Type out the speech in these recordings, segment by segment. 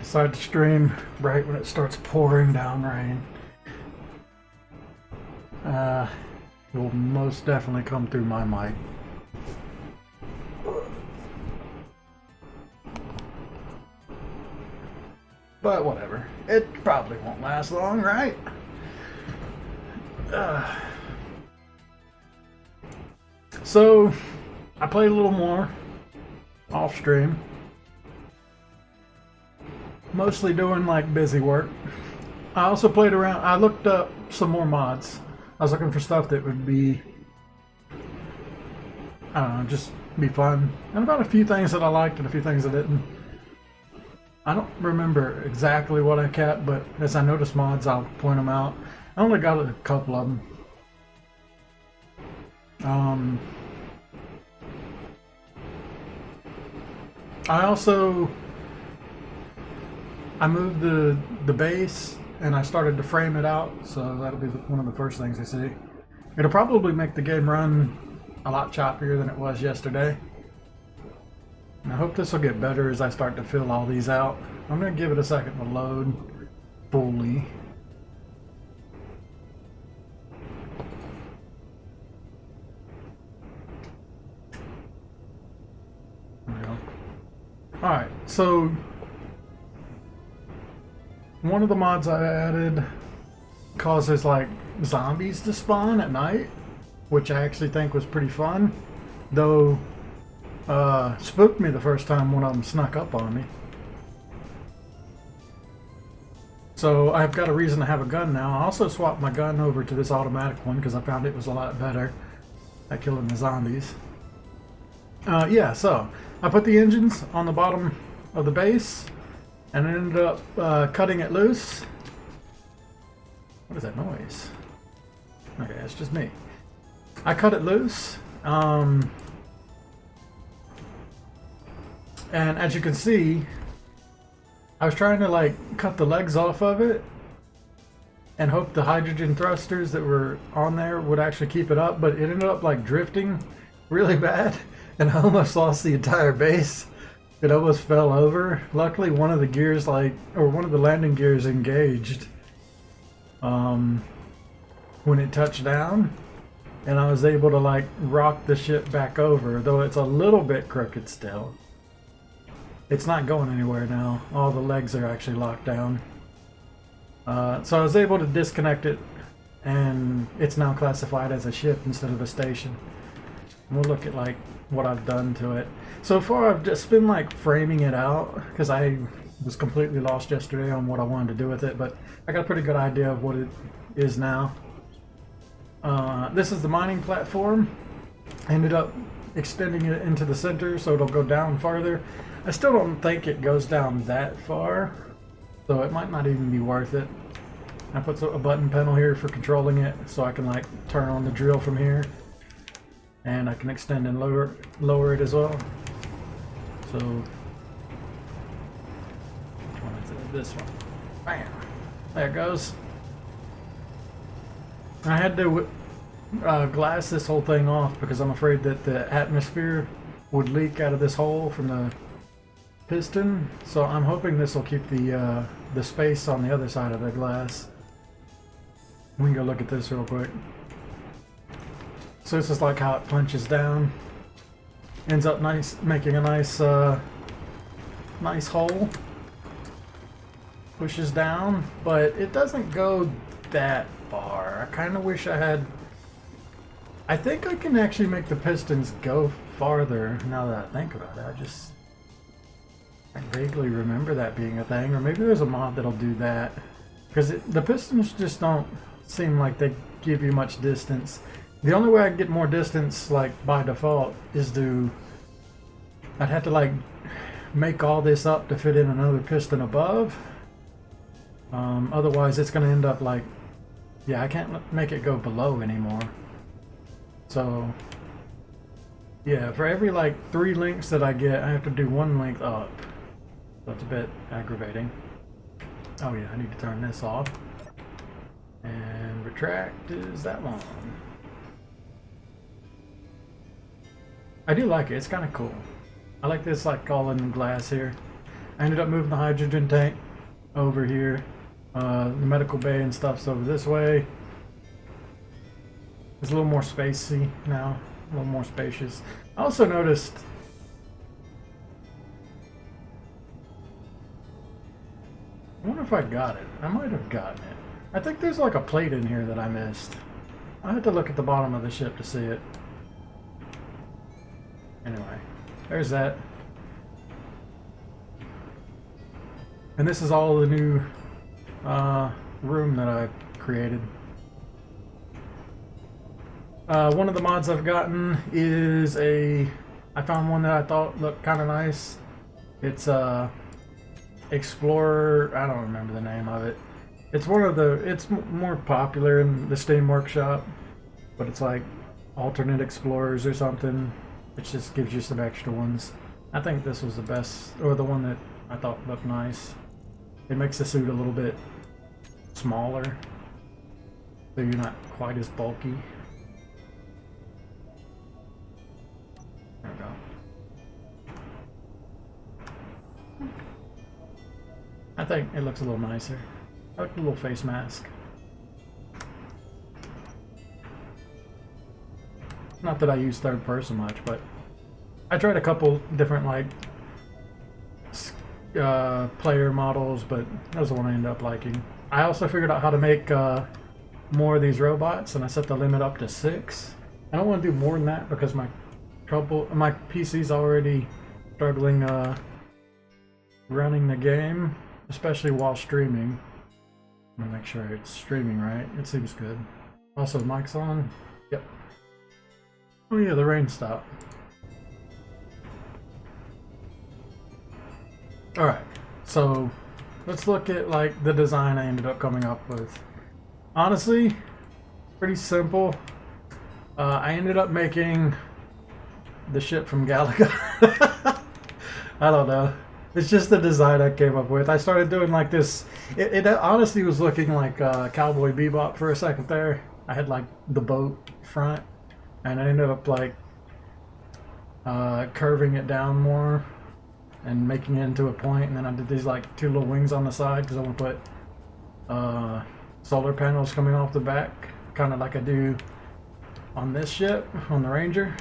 decided to stream right when it starts pouring down rain. It will most definitely come through my mic. But whatever. It probably won't last long, right? So, I played a little more off stream. Mostly doing like busy work. I also played around. I looked up some more mods. I was looking for stuff that would be, I don't know, just be fun. And about a few things that I liked and a few things I didn't. I don't remember exactly what I kept, but as I notice mods, I'll point them out. I only got a couple of them. I moved the base and I started to frame it out, so that'll be one of the first things I see. It'll probably make the game run a lot choppier than it was yesterday. And I hope this will get better as I start to fill all these out. I'm going to give it a second to load fully. There we go. Alright, so one of the mods I added causes like zombies to spawn at night, which I actually think was pretty fun, though spooked me the first time one of them snuck up on me. So I've got a reason to have a gun now. I also swapped my gun over to this automatic one because I found it was a lot better at killing the zombies. Yeah, so I put the engines on the bottom of the base and ended up cutting it loose. What is that noise? Okay, it's just me. I cut it loose. And as you can see, I was trying to like cut the legs off of it and hope the hydrogen thrusters that were on there would actually keep it up, but it ended up like drifting really bad and I almost lost the entire base. It almost fell over. Luckily one of the gears one of the landing gears engaged when it touched down, and I was able to like rock the ship back over, though it's a little bit crooked still. It's not going anywhere now. All the legs are actually locked down. So I was able to disconnect it, and it's now classified as a ship instead of a station. And we'll look at like what I've done to it. So far I've just been like framing it out because I was completely lost yesterday on what I wanted to do with it, but I got a pretty good idea of what it is now. This is the mining platform. I ended up extending it into the center so it'll go down farther. I still don't think it goes down that far, so it might not even be worth it. I put a button panel here for controlling it so I can like turn on the drill from here, and I can extend and lower it as well. So which one is it? This one. Bam! There it goes. I had to glass this whole thing off because I'm afraid that the atmosphere would leak out of this hole from the piston, so I'm hoping this will keep the space on the other side of the glass. We can go look at this real quick. So this is like how it punches down. Ends up making a nice nice hole. Pushes down, but it doesn't go that far. I kind of wish I had. I think I can actually make the pistons go farther now that I think about it. I vaguely remember that being a thing, or maybe there's a mod that'll do that, because the pistons just don't seem like they give you much distance. The only way I can get more distance, like by default, is I'd have to like make all this up to fit in another piston above. Otherwise it's going to end up like, yeah, I can't make it go below anymore. So yeah, for every like 3 links that I get, I have to do 1 link up. So it's a bit aggravating. Oh yeah, I need to turn this off. And retract is that one. I do like it, it's kind of cool. I like this like all in glass here. I ended up moving the hydrogen tank over here. The medical bay and stuff's over this way. It's a little more spacey now, a little more spacious. I also noticed I wonder if I got it. I might have gotten it. I think there's like a plate in here that I missed. I had to look at the bottom of the ship to see it. Anyway, there's that. And this is all the new room that I've created. One of the mods I've gotten is I found one that I thought looked kind of nice. It's Explorer, I don't remember the name of it. It's it's more popular in the Steam Workshop, but it's like alternate explorers or something. It just gives you some extra ones. I think this was the best, or the one that I thought looked nice. It makes the suit a little bit smaller, so you're not quite as bulky. There we go. I think it looks a little nicer. I like the little face mask. Not that I use third person much, but I tried a couple different like player models, but that was the one I ended up liking. I also figured out how to make more of these robots, and I set the limit up to 6. I don't want to do more than that because my PC's already struggling running the game, especially while streaming. I'm gonna make sure it's streaming right. It seems good. Also, mic's on. Yep. Oh yeah, the rain stopped. Alright, so let's look at like the design I ended up coming up with. Honestly, pretty simple. I ended up making the ship from Galaga. I don't know. It's just the design I came up with. I started doing like this. It honestly was looking like Cowboy Bebop for a second there. I had like the boat front, and I ended up like curving it down more and making it into a point. And then I did these like 2 little wings on the side because I want to put solar panels coming off the back, kind of like I do on this ship, on the Ranger.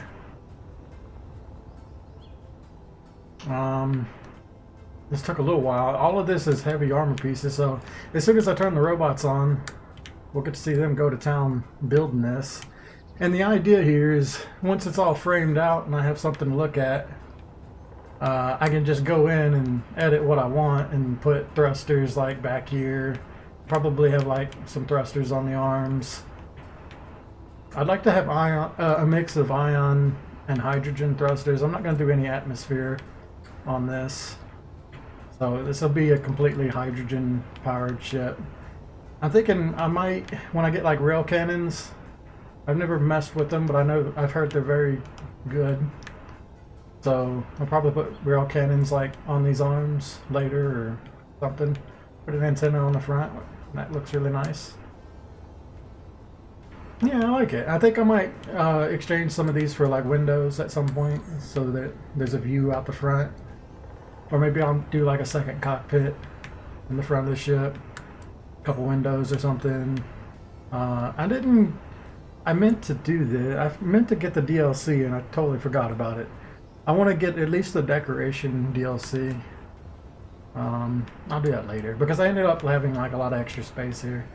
This took a little while. All of this is heavy armor pieces, so as soon as I turn the robots on, we'll get to see them go to town building this. And the idea here is, once it's all framed out and I have something to look at, I can just go in and edit what I want and put thrusters like back here. Probably have like some thrusters on the arms. I'd like to have a mix of ion and hydrogen thrusters. I'm not going to do any atmosphere on this. So this will be a completely hydrogen powered ship. I'm thinking I might, when I get like rail cannons, I've never messed with them, but I've heard they're very good. So I'll probably put rail cannons like on these arms later or something. Put an antenna on the front. That looks really nice. Yeah, I like it. I think I might exchange some of these for like windows at some point so that there's a view out the front. Or maybe I'll do like a second cockpit in the front of the ship. A couple windows or something. I meant to do this. I meant to get the DLC and I totally forgot about it. I want to get at least the decoration DLC. I'll do that later because I ended up having like a lot of extra space here.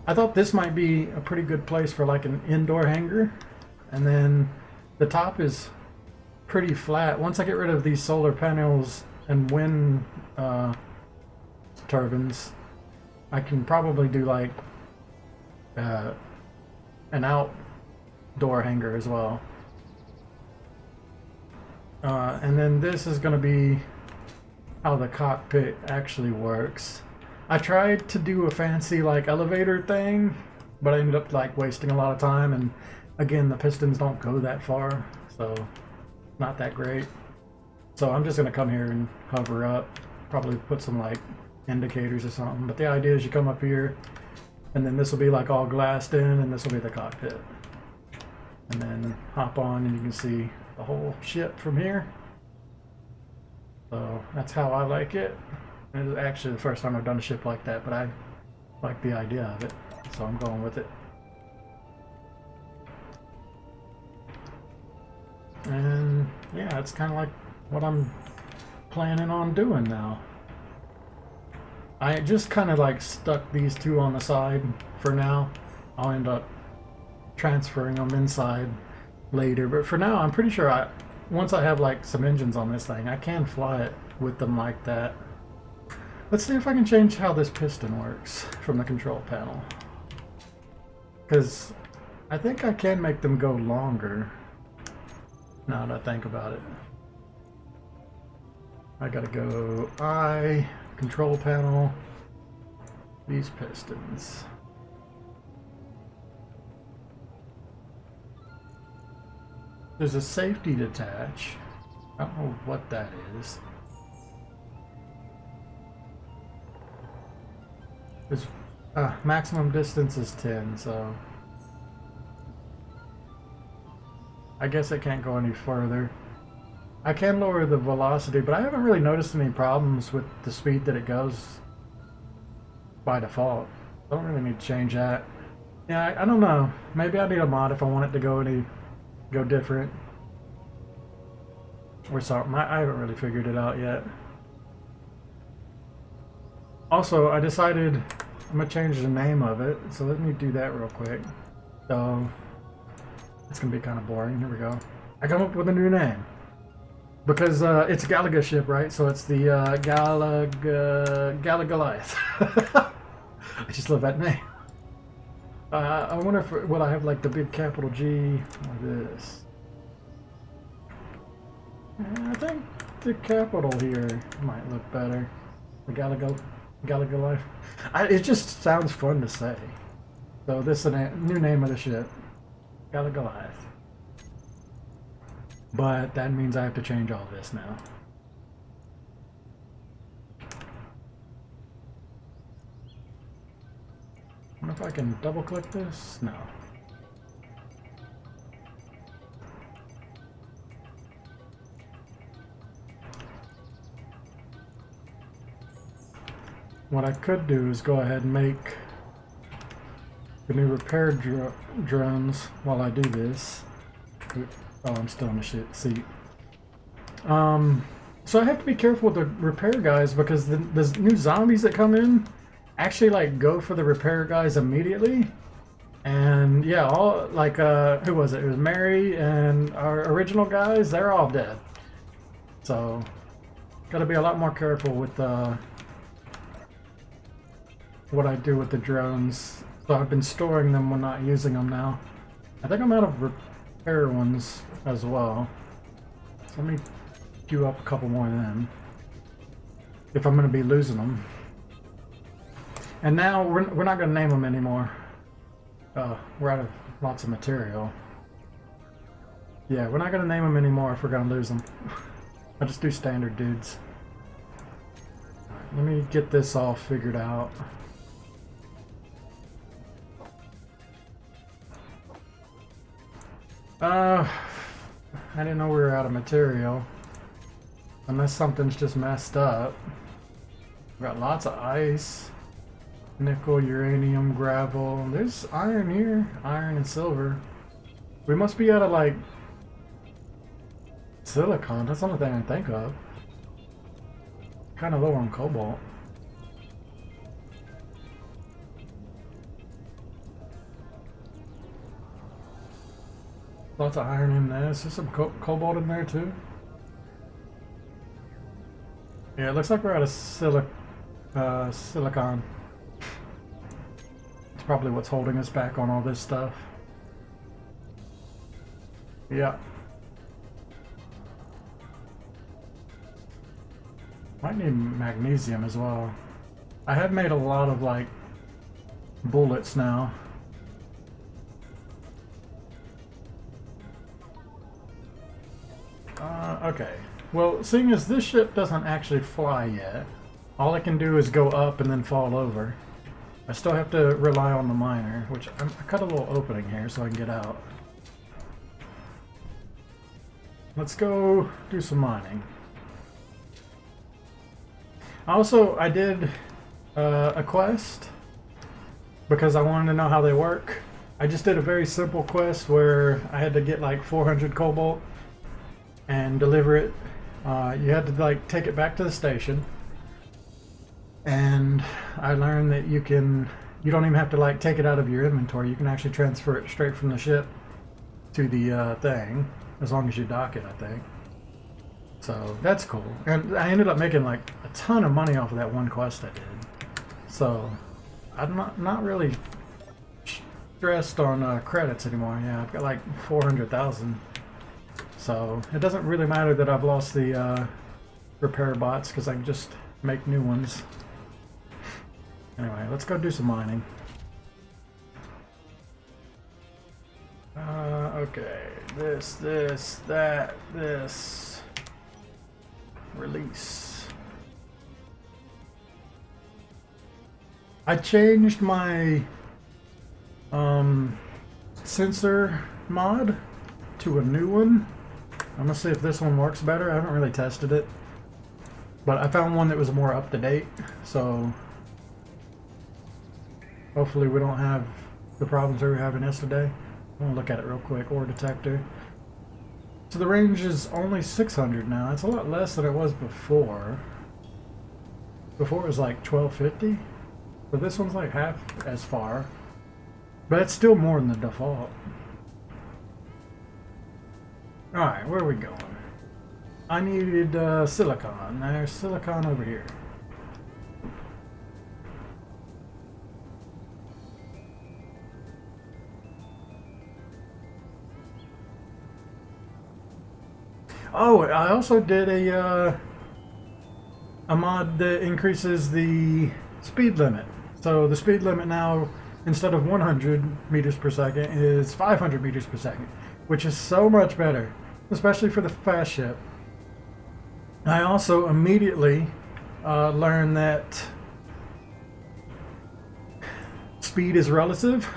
I thought this might be a pretty good place for like an indoor hangar. And then the top is pretty flat. Once I get rid of these solar panels and wind turbines, I can probably do like an outdoor hangar as well. And then this is going to be how the cockpit actually works. I tried to do a fancy like elevator thing, but I ended up like wasting a lot of time, and again the pistons don't go that far, so not that great. So I'm just gonna come here and hover up, probably put some like indicators or something, but the idea is you come up here and then this will be like all glassed in and this will be the cockpit, and then hop on and you can see the whole ship from here. So that's how I like it. It's actually the first time I've done a ship like that, but I like the idea of it, so I'm going with it. And yeah, it's kind of like what I'm planning on doing now. I just kind of like stuck these two on the side for now. I'll end up transferring them inside later, but for now I'm pretty sure once I have like some engines on this thing, I can fly it with them like that. Let's see if I can change how this piston works from the control panel, because I think I can make them go longer now that I think about it. I gotta go control panel, these pistons. There's a safety detach. I don't know what that is. There's maximum distance is 10, so I guess it can't go any further. I can lower the velocity, but I haven't really noticed any problems with the speed that it goes by default. I don't really need to change that. Yeah, I don't know. Maybe I need a mod if I want it to go different or something. I haven't really figured it out yet. Also, I decided I'm gonna change the name of it, so let me do that real quick. So it's gonna be kind of boring. Here we go. I come up with a new name because it's a Galaga ship, right? So it's the Galaga-Goliath. I just love that name. I wonder if will I have like the big capital G or this. I think the capital here might look better. The Galaga Life. It just sounds fun to say. So this is a new name of the ship. Galaga Life. But that means I have to change all this now. I wonder if I can double click this? No. What I could do is go ahead and make the new repair drones while I do this. Oh, I'm still in the seat. So I have to be careful with the repair guys because the new zombies that come in actually like go for the repair guys immediately. And yeah, all like who was it? It was Mary and our original guys. They're all dead. So gotta be a lot more careful with what I do with the drones. So I've been storing them when not using them now. I think I'm out of repair ones as well. So let me queue up a couple more of them if I'm going to be losing them. And now we're not going to name them anymore. We're out of lots of material. Yeah, we're not going to name them anymore if we're going to lose them. I'll just do standard dudes. All right, let me get this all figured out. I didn't know we were out of material. Unless something's just messed up. We've got lots of ice. Nickel, uranium, gravel. There's iron here. Iron and silver. We must be out of like silicon. That's the only thing I can think of. Kind of low on cobalt. Lots of iron in there. Is there some cobalt in there too? Yeah, it looks like we're out of silicon. It's probably what's holding us back on all this stuff. Yeah. Might need magnesium as well. I have made a lot of like bullets now. Okay. Well, seeing as this ship doesn't actually fly yet, all it can do is go up and then fall over. I still have to rely on the miner, which I cut a little opening here so I can get out. Let's go do some mining. Also, I did a quest because I wanted to know how they work. I just did a very simple quest where I had to get like 400 cobalt and deliver it. You had to like take it back to the station, and I learned that you don't even have to like take it out of your inventory. You can actually transfer it straight from the ship to the thing, as long as you dock it, I think. So that's cool. And I ended up making like a ton of money off of that one quest I did. So I'm not really stressed on credits anymore. Yeah, I've got like 400,000. So it doesn't really matter that I've lost the repair bots because I can just make new ones. Anyway, let's go do some mining. Okay, this, that, this. Release. I changed my sensor mod to a new one. I'm gonna see if this one works better. I haven't really tested it, but I found one that was more up to date, so hopefully we don't have the problems we were having yesterday. I'm gonna look at it real quick. Ore detector. So the range is only 600 now. It's a lot less than it was before. Before it was like 1250, but this one's like half as far. But it's still more than the default. Alright, where are we going? I needed silicon. There's silicon over here. Oh, I also did a mod that increases the speed limit. So the speed limit now, instead of 100 meters per second, is 500 meters per second, which is so much better, especially for the fast ship. I also immediately learned that speed is relative.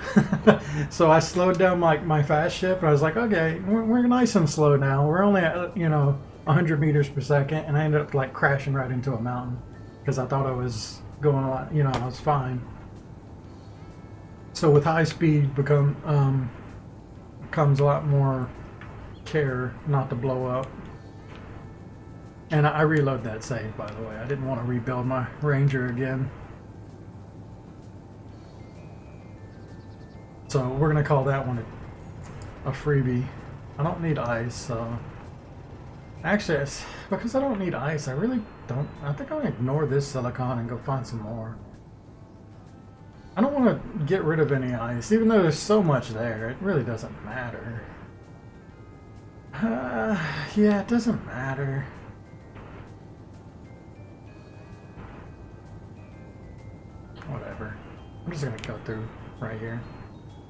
So I slowed down my fast ship. I was like, okay, we're nice and slow now. We're only at, 100 meters per second, and I ended up like crashing right into a mountain because I thought I was going a lot, I was fine. So with high speed comes a lot more care not to blow up. And I reload that save, by the way. I didn't want to rebuild my Ranger again. So we're going to call that one a freebie. I don't need ice, so... Actually, it's because I don't need ice, I really don't... I think I'll ignore this silicon and go find some more. I don't want to get rid of any ice, even though there's so much there. It really doesn't matter. Yeah, it doesn't matter. Whatever. I'm just going to go through right here.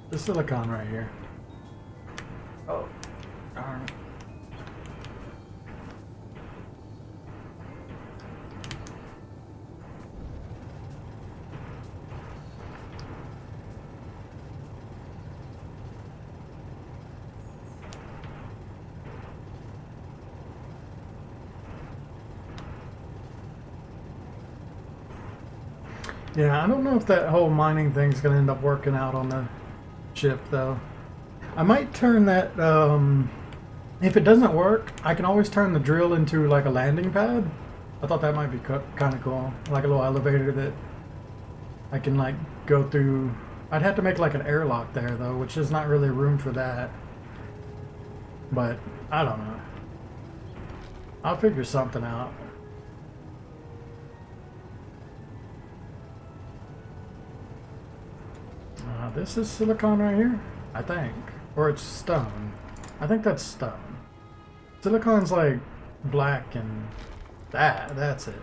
The silicon right here. Oh, darn it. Yeah, I don't know if that whole mining thing's going to end up working out on the ship, though. I might turn that, if it doesn't work, I can always turn the drill into like a landing pad. I thought that might be kind of cool. Like a little elevator that I can like go through. I'd have to make like an airlock there, though, which is not really room for that. But, I don't know. I'll figure something out. This is silicon right here, I think. Or it's stone. I think that's stone. Silicon's like black and that's it.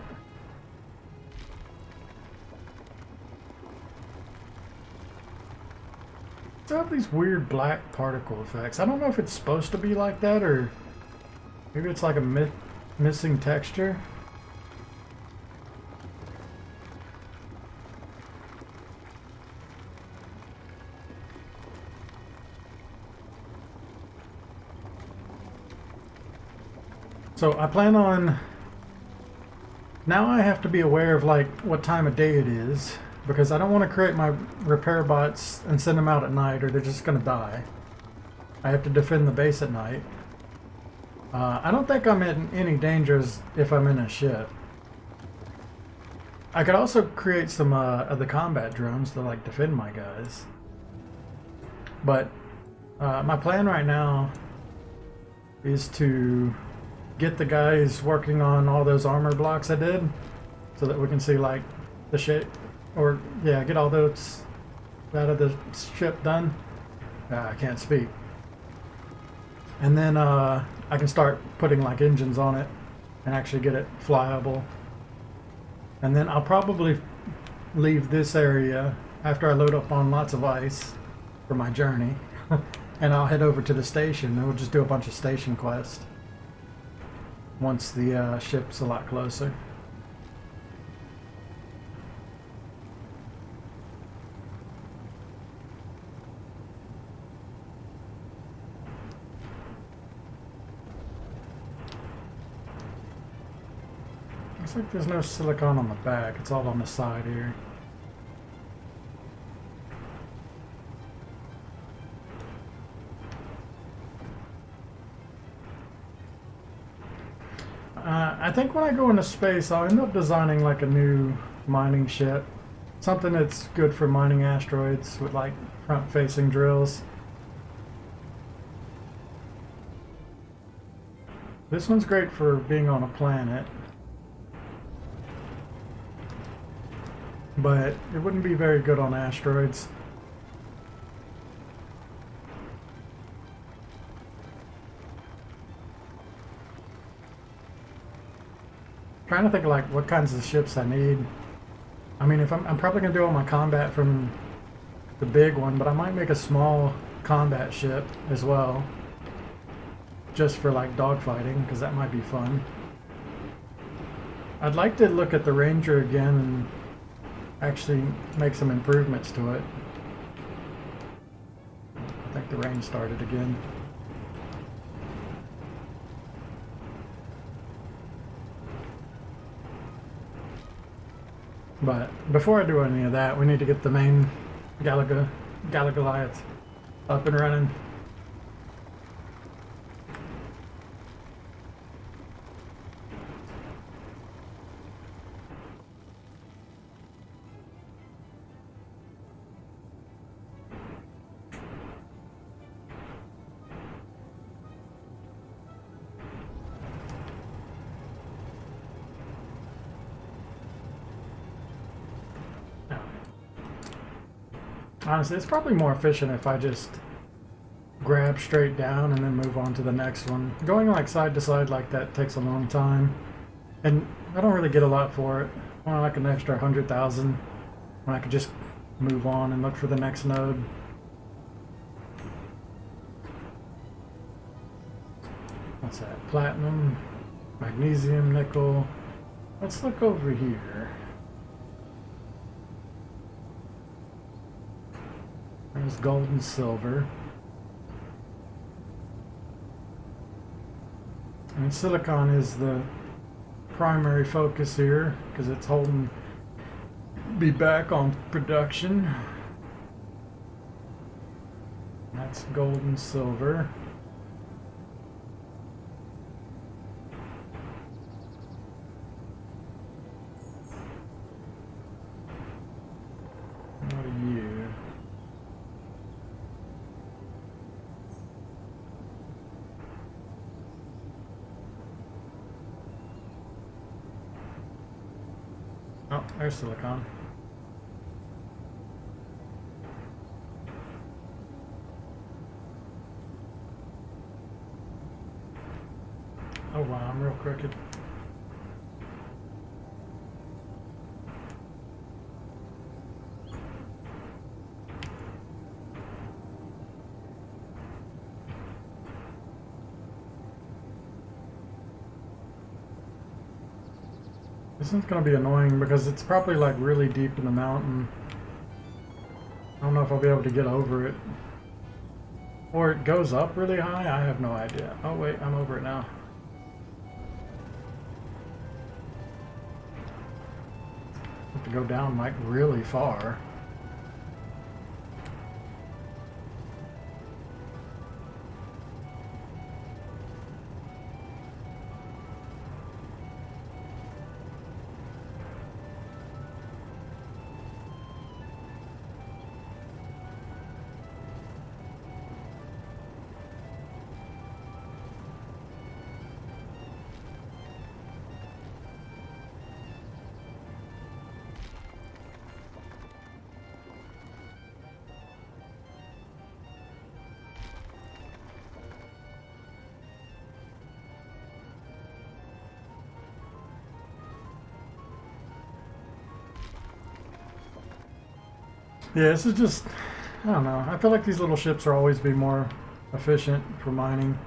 It's got these weird black particle effects. I don't know if it's supposed to be like that or maybe it's like a missing texture. So I plan on Now I have to be aware of like what time of day it is, because I don't want to create my repair bots and send them out at night or they're just going to die. I have to defend the base at night. I don't think I'm in any dangers if I'm in a ship. I could also create some of the combat drones to like defend my guys. But my plan right now is to get the guys working on all those armor blocks I did so that we can see like the shape, or yeah, get all those out of the ship done. I can't speak. And then I can start putting like engines on it and actually get it flyable. And then I'll probably leave this area after I load up on lots of ice for my journey. And I'll head over to the station and we'll just do a bunch of station quests once the ship's a lot closer. Looks like there's no silicon on the back, it's all on the side here. I think when I go into space, I'll end up designing like a new mining ship. Something that's good for mining asteroids with like front-facing drills. This one's great for being on a planet. But it wouldn't be very good on asteroids. Trying to think like what kinds of ships I need. I mean, if I'm probably gonna do all my combat from the big one, but I might make a small combat ship as well, just for like dogfighting, because that might be fun. I'd like to look at the Ranger again and actually make some improvements to it. I think the rain started again. But before I do any of that, we need to get the main Gallagoliath up and running. Honestly, it's probably more efficient if I just grab straight down and then move on to the next one. Going like side to side like that takes a long time, and I don't really get a lot for it. I want like an extra 100,000 when I could just move on and look for the next node. What's that? Platinum, magnesium, nickel. Let's look over here. There's gold and silver. And silicon is the primary focus here because it's holding me back on production. That's gold and silver. What are you? Oh, there's silicon. Oh wow, I'm real crooked. This one's gonna be annoying because it's probably like really deep in the mountain. I don't know if I'll be able to get over it. Or it goes up really high? I have no idea. Oh wait, I'm over it now. to go down like really far. Yeah, this is just, I don't know. I feel like these little ships will always be more efficient for mining.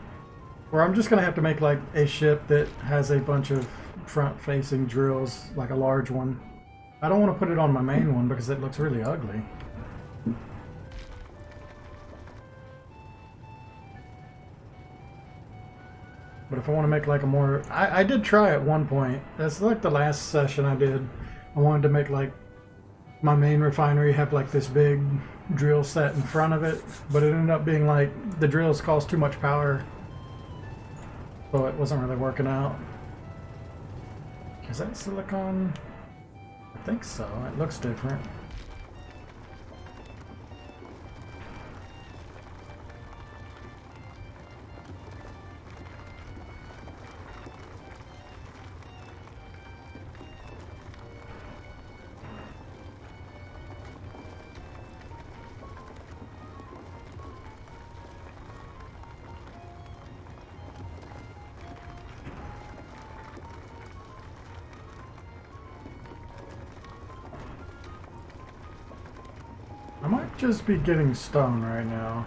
Or I'm just going to have to make like a ship that has a bunch of front-facing drills, like a large one. I don't want to put it on my main one because it looks really ugly. But if I want to make like a more... I did try at one point. That's like the last session I did. I wanted to make like my main refinery have like this big drill set in front of it, but it ended up being like the drills cost too much power, so it wasn't really working out. Is that silicon? I think so. It looks different. I might just be getting stone right now.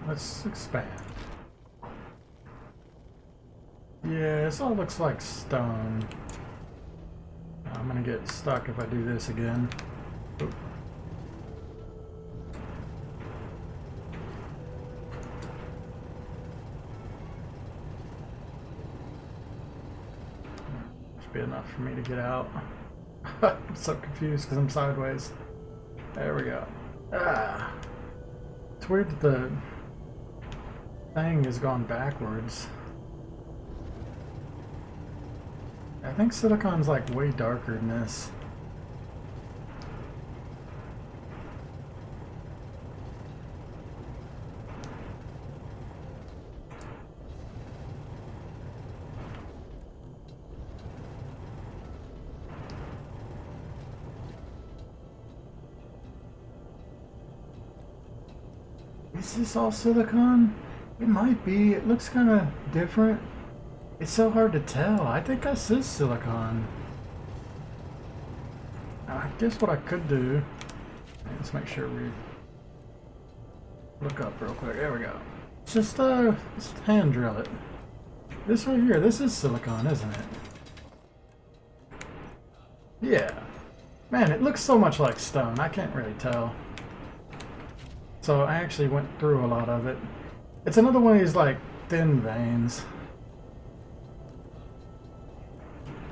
Let's expand. Yeah, this all looks like stone. I'm gonna get stuck if I do this again. Oop. Be enough for me to get out. I'm so confused because I'm sideways. There we go. Ah. It's weird that the thing has gone backwards. I think silicon's like way darker than this. Is this all silicon? It might be. It looks kind of different. It's so hard to tell. I think this is silicon. I guess what I could do... Let's make sure we look up real quick. There we go. Just hand drill it. This right here, this is silicon, isn't it? Yeah. Man, it looks so much like stone. I can't really tell. So I actually went through a lot of it. It's another one of these like thin veins.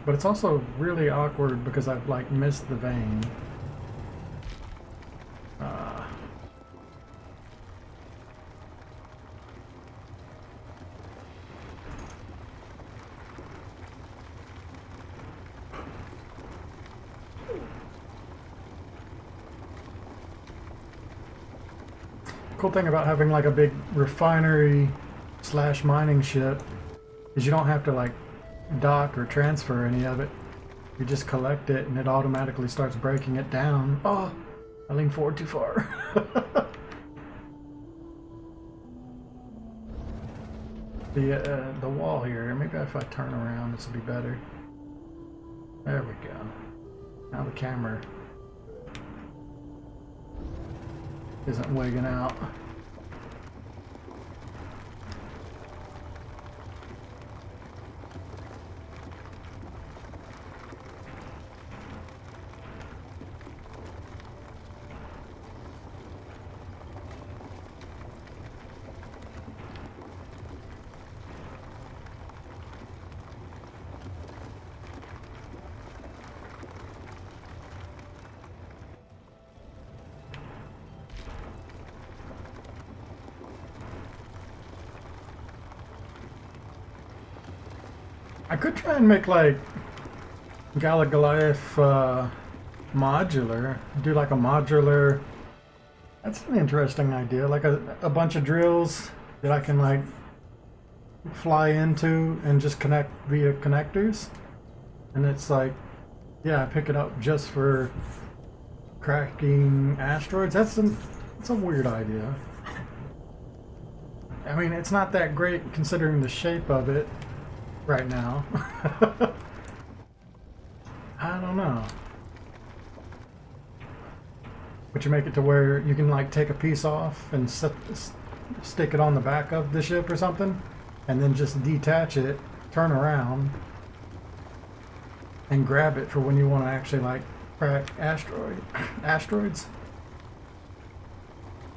But it's also really awkward because I've like missed the vein. Cool thing about having like a big refinery slash mining ship is you don't have to like dock or transfer any of it. You just collect it and it automatically starts breaking it down. Oh, I leaned forward too far. The wall here, maybe if I turn around this will be better. There we go. Now the camera isn't wigging out. I could try and make like Galagalith modular. Do like a modular. That's an interesting idea. Like a bunch of drills that I can like fly into and just connect via connectors. And it's like, yeah, pick it up just for cracking asteroids. That's a weird idea. I mean, it's not that great considering the shape of it right now. I don't know. But you make it to where you can like take a piece off and stick it on the back of the ship or something, and then just detach it, turn around, and grab it for when you want to actually like crack asteroids.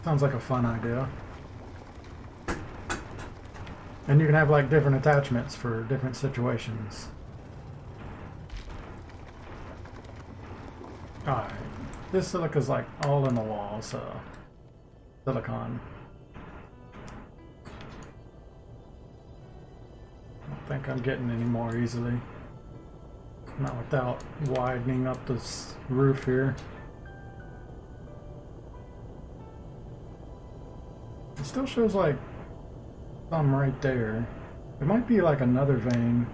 Sounds like a fun idea. And you can have like different attachments for different situations. Alright. This silica's like all in the wall, so silicon. I don't think I'm getting any more easily. Not without widening up this roof here. It still shows like some right there. It might be like another vein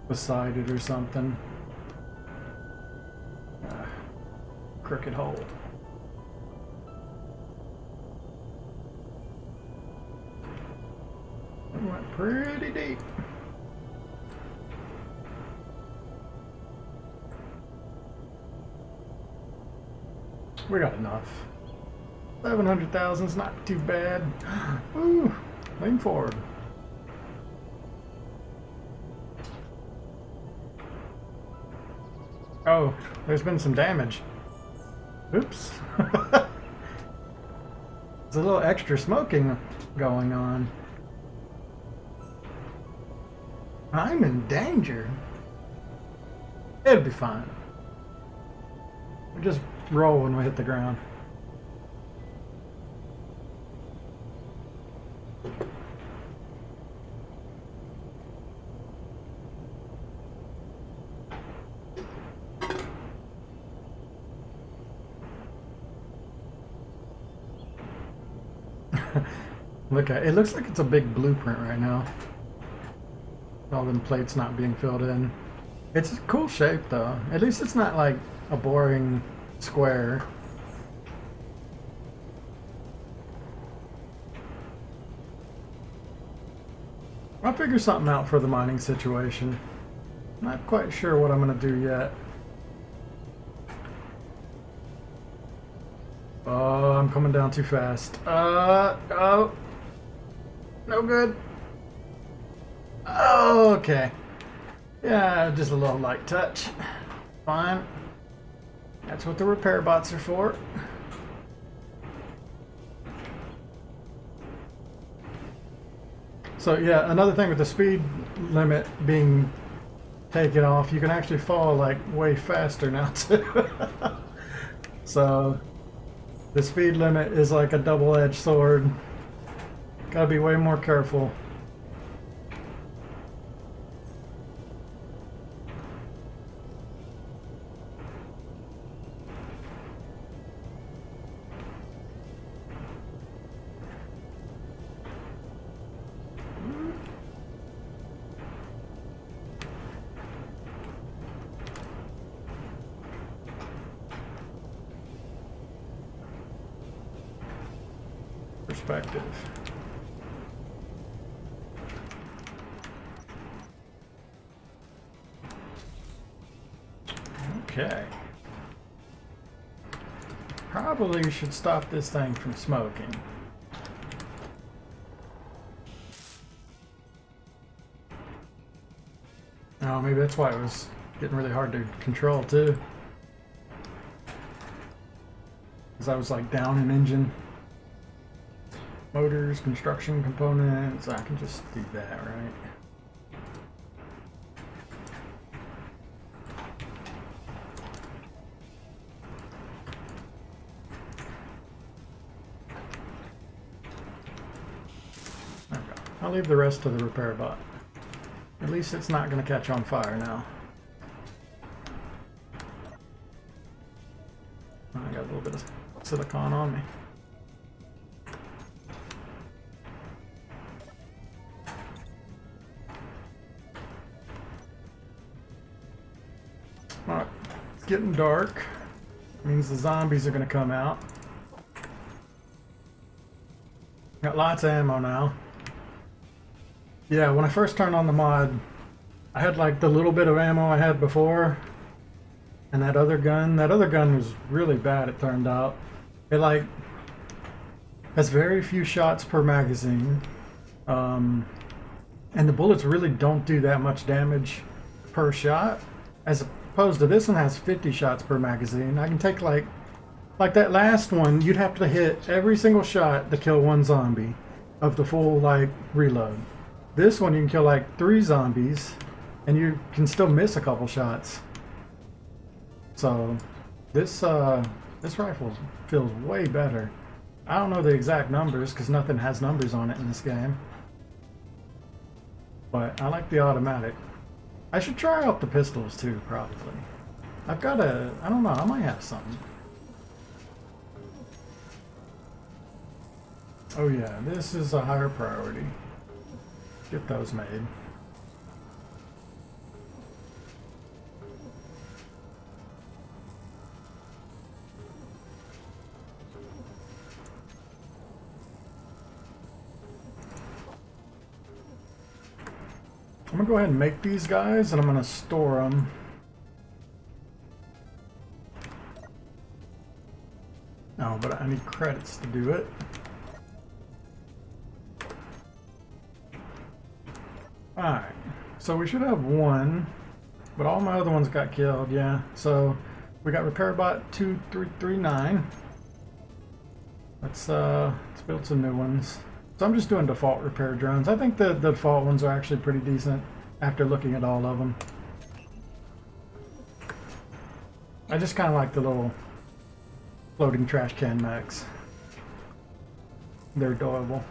beside it or something. Crooked hole. It went pretty deep. We got enough. 700,000 is not too bad. Ooh, lean forward. Oh, there's been some damage. Oops. There's a little extra smoking going on. I'm in danger. It'll be fine. We just roll when we hit the ground. Look at it. It looks like it's a big blueprint right now. All them plates not being filled in. It's a cool shape though. At least it's not like a boring square. I'll figure something out for the mining situation. Not quite sure what I'm gonna do yet. Oh, I'm coming down too fast. Oh. No good. Oh, okay. Yeah, just a little light touch. Fine. That's what the repair bots are for. So yeah, another thing with the speed limit being taken off, you can actually fall like way faster now too. So the speed limit is like a double-edged sword. Gotta be way more careful. Perspective. Okay. Probably should stop this thing from smoking. Oh, maybe that's why it was getting really hard to control too. Because I was like down in engine. Motors, construction components, I can just do that, right? Okay. I'll leave the rest to the repair bot. At least it's not going to catch on fire now. I got a little bit of silicone on me. Alright, it's getting dark. Means the zombies are going to come out. Got lots of ammo now. Yeah, when I first turned on the mod, I had like the little bit of ammo I had before. And that other gun was really bad, it turned out. It like has very few shots per magazine. And the bullets really don't do that much damage per shot. As opposed to this one has 50 shots per magazine. I can take like that last one, you'd have to hit every single shot to kill one zombie of the full like reload. This one you can kill like 3 zombies and you can still miss a couple shots. So this rifle feels way better. I don't know the exact numbers because nothing has numbers on it in this game. But I like the automatic. I should try out the pistols too, probably. I've got I don't know, I might have something. Oh yeah, this is a higher priority. Get those made. I'm gonna go ahead and make these guys and I'm gonna store them. No, but I need credits to do it. Alright, so we should have one, but all my other ones got killed, yeah. So we got RepairBot 2339. Let's build some new ones. So I'm just doing default repair drones. I think the default ones are actually pretty decent after looking at all of them. I just kind of like the little floating trash can mechs. They're adorable.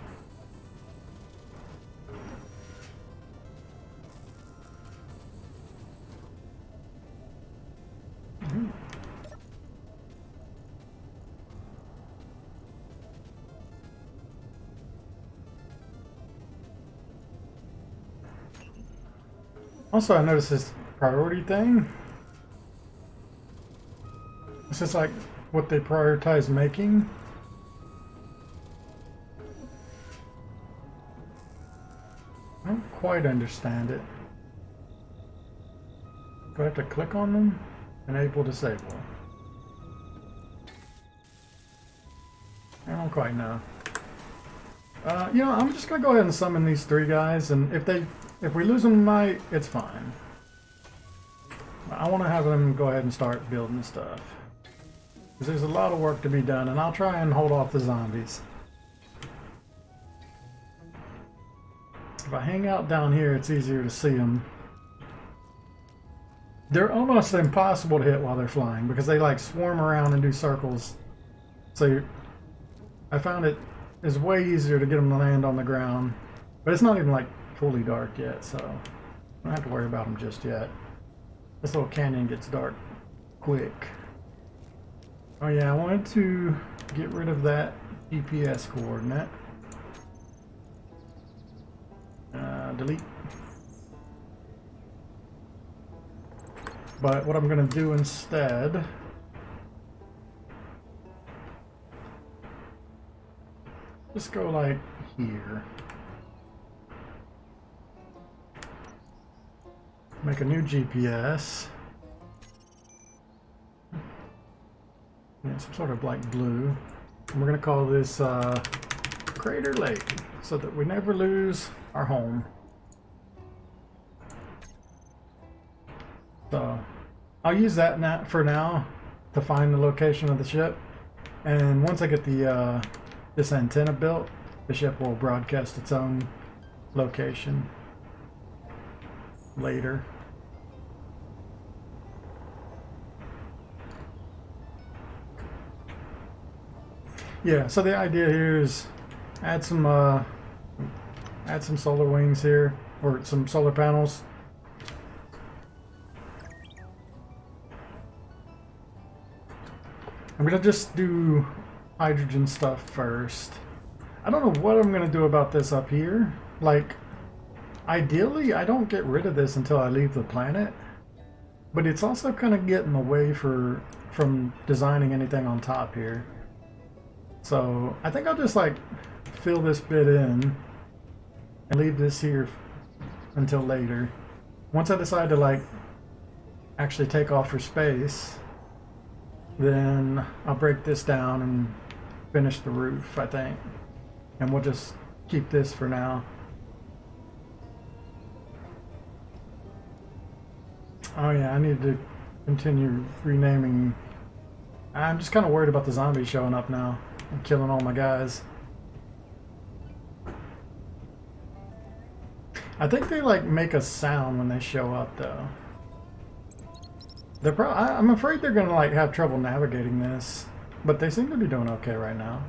Also, I noticed this priority thing. It's just like what they prioritize making. I don't quite understand it. Do I have to click on them? Enable, disable. I don't quite know. You know, I'm just gonna go ahead and summon these 3 guys, and if we lose them tonight, it's fine. I want to have them go ahead and start building stuff. Because there's a lot of work to be done, and I'll try and hold off the zombies. If I hang out down here, it's easier to see them. They're almost impossible to hit while they're flying, because they like swarm around and do circles. So I found it is way easier to get them to land on the ground. But it's not even like fully dark yet, so I don't have to worry about them just yet. This little canyon gets dark quick. Oh yeah, I wanted to get rid of that GPS coordinate. Delete. But what I'm going to do instead just go like here. Make a new GPS. Yeah, some sort of like blue. And we're going to call this Crater Lake so that we never lose our home. So I'll use that for now to find the location of the ship. And once I get the this antenna built, the ship will broadcast its own location later. Yeah, so the idea here is add some solar wings here, or some solar panels. I'm gonna just do hydrogen stuff first. I don't know what I'm gonna do about this up here. Like, ideally, I don't get rid of this until I leave the planet. But it's also kind of getting away from designing anything on top here. So I think I'll just like fill this bit in and leave this here until later. Once I decide to like actually take off for space, then I'll break this down and finish the roof, I think. And we'll just keep this for now. Oh yeah, I need to continue renaming. I'm just kind of worried about the zombies showing up now and killing all my guys. I think they like make a sound when they show up though. I'm afraid they're gonna like have trouble navigating this, but they seem to be doing okay right now.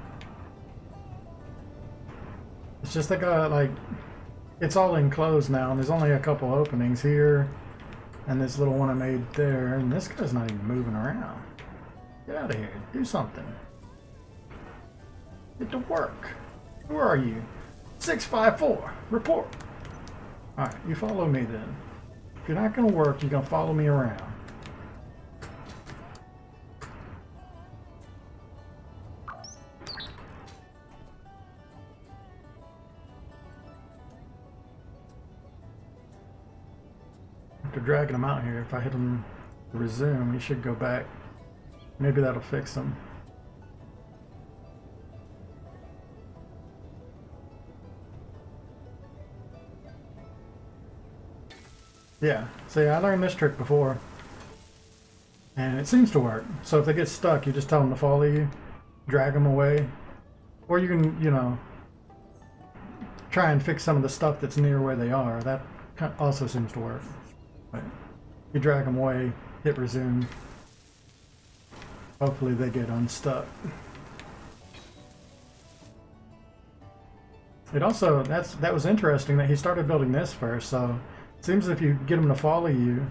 It's just like it's all enclosed now, and there's only a couple openings here, and this little one I made there, and this guy's not even moving around. Get out of here, do something. Get to work. Who are you? 654, report. Alright, you follow me then. If you're not gonna work, you're gonna follow me around. After dragging him out here, if I hit him resume, he should go back. Maybe that'll fix him. Yeah, see, I learned this trick before, and it seems to work. So if they get stuck, you just tell them to follow you, drag them away, or you can, you know, try and fix some of the stuff that's near where they are. That also seems to work. But you drag them away, hit resume. Hopefully they get unstuck. It also, that was interesting that he started building this first, so it seems if you get them to follow you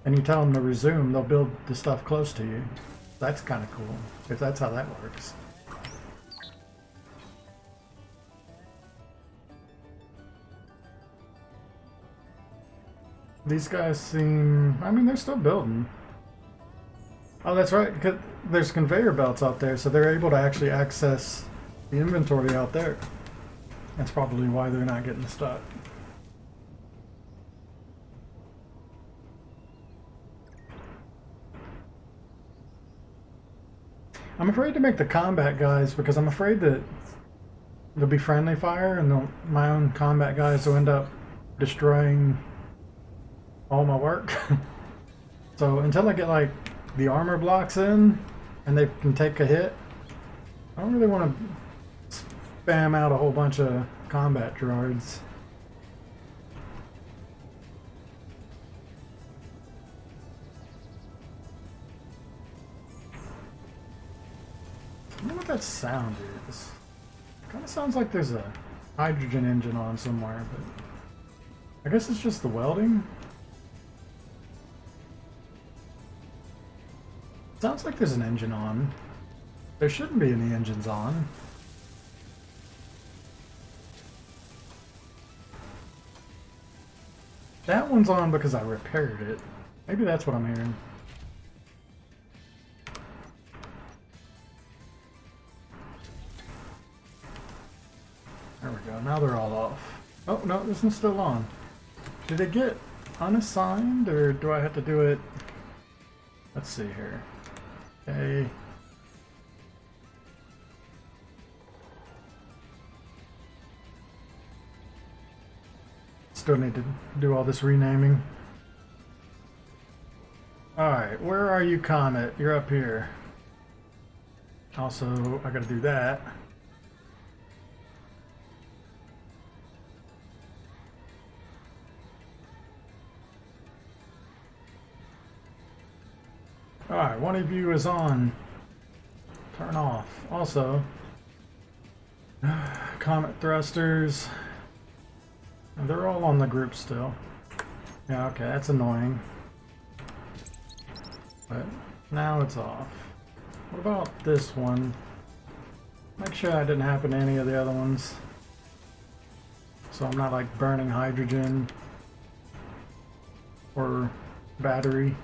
and you tell them to resume, they'll build the stuff close to you. That's kind of cool, if that's how that works. These guys seem, I mean, they're still building. Oh, that's right, because there's conveyor belts out there, so they're able to actually access the inventory out there. That's probably why they're not getting stuck. I'm afraid to make the combat guys because I'm afraid that there'll be friendly fire and my own combat guys will end up destroying all my work. So until I get like the armor blocks in and they can take a hit, I don't really want to spam out a whole bunch of combat Gerards. I wonder what that sound is. Kind of sounds like there's a hydrogen engine on somewhere, but I guess it's just the welding. Sounds like there's an engine on. There shouldn't be any engines on. That one's on because I repaired it. Maybe that's what I'm hearing. There we go. Now they're all off. Oh, no, this one's still on. Did it get unassigned, or do I have to do it? Let's see here. Okay. Still need to do all this renaming. Alright, where are you, Comet? You're up here. Also, I gotta do that. Alright, one of you is on. Turn off. Also, Comet thrusters. And they're all on the group still. Yeah, okay, that's annoying. But now it's off. What about this one? Make sure that didn't happen to any of the other ones. So I'm not like burning hydrogen or battery.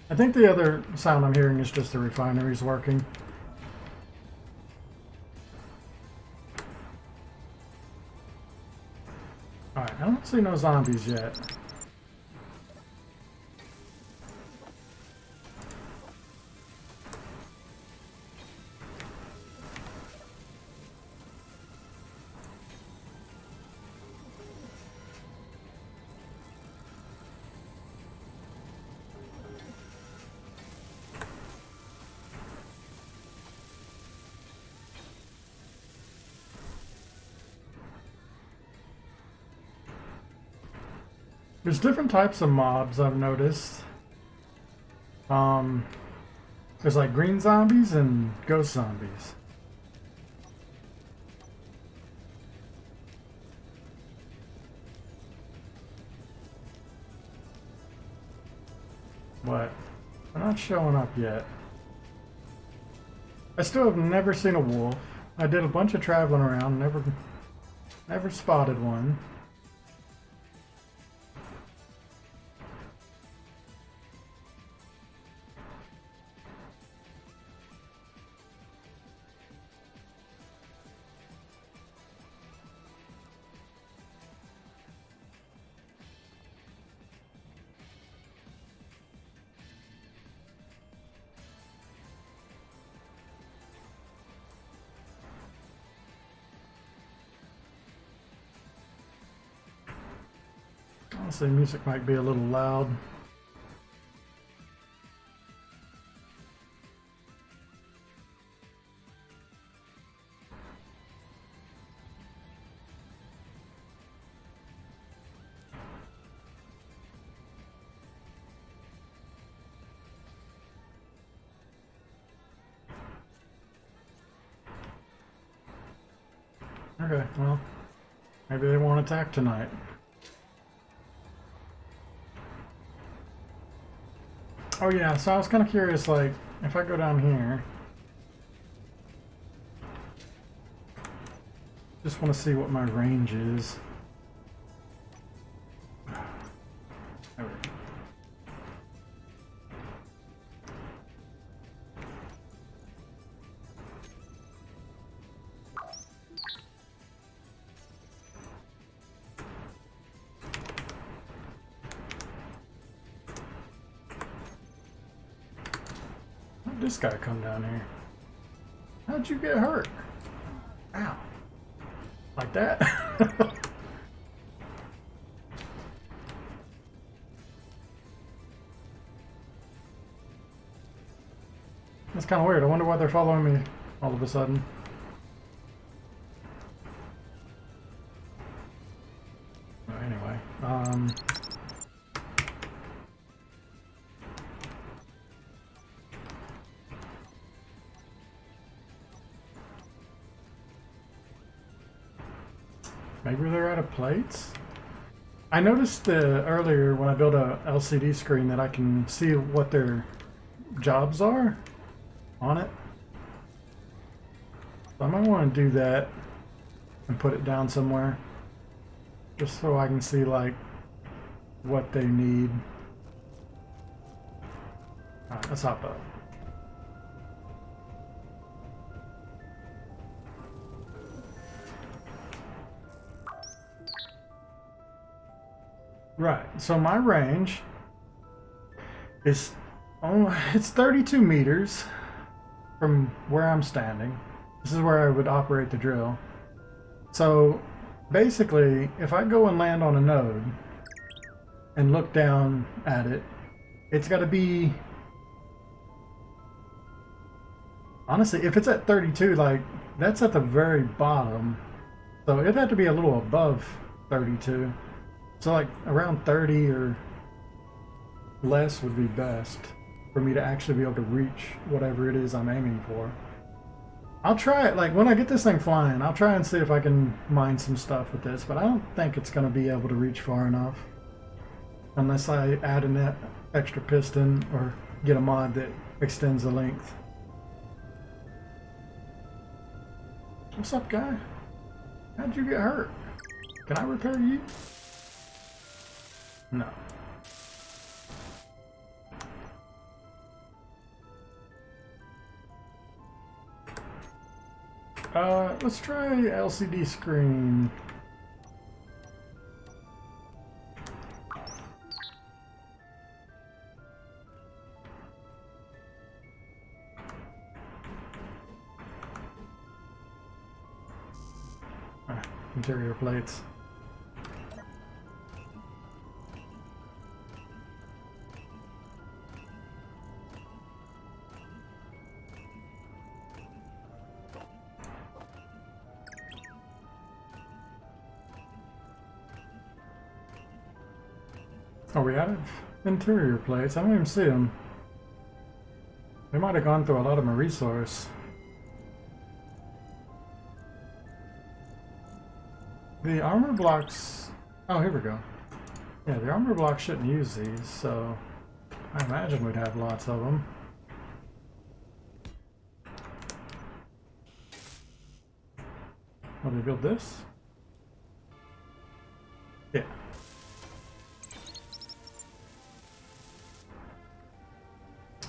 I think the other sound I'm hearing is just the refineries working. Alright, I don't see no zombies yet. There's different types of mobs I've noticed. There's like green zombies and ghost zombies. But they're not showing up yet. I still have never seen a wolf. I did a bunch of traveling around, never spotted one. Honestly, music might be a little loud. Okay, well, maybe they won't attack tonight. Oh yeah, so I was kind of curious, like, if I go down here, just want to see what my range is. There we go. How'd this guy come down here? How'd you get hurt? Ow. Like that? That's kind of weird. I wonder why they're following me all of a sudden. Oh, anyway, maybe they're out of plates? I noticed earlier when I built a LCD screen that I can see what their jobs are on it. So I might want to do that and put it down somewhere just so I can see like what they need. Alright, let's hop up. Right, so my range is, oh, it's 32 meters from where I'm standing. This is where I would operate the drill. So basically, if I go and land on a node and look down at it, it's got to be, honestly, if it's at 32, like, that's at the very bottom. So it'd have to be a little above 32. So like around 30 or less would be best. for me to actually be able to reach whatever it is I'm aiming for. I'll try it, like when I get this thing flying, I'll try and see if I can mine some stuff with this, but I don't think it's going to be able to reach far enough. Unless I add an extra piston or get a mod that extends the length. What's up, guy? How'd you get hurt? Can I repair you? No. Let's try LCD screen. Interior plates. Oh, we added interior plates. I don't even see them. They might have gone through a lot of my resource. The armor blocks... Oh, here we go. Yeah, the armor blocks shouldn't use these, so I imagine we'd have lots of them. Will they build this? Yeah.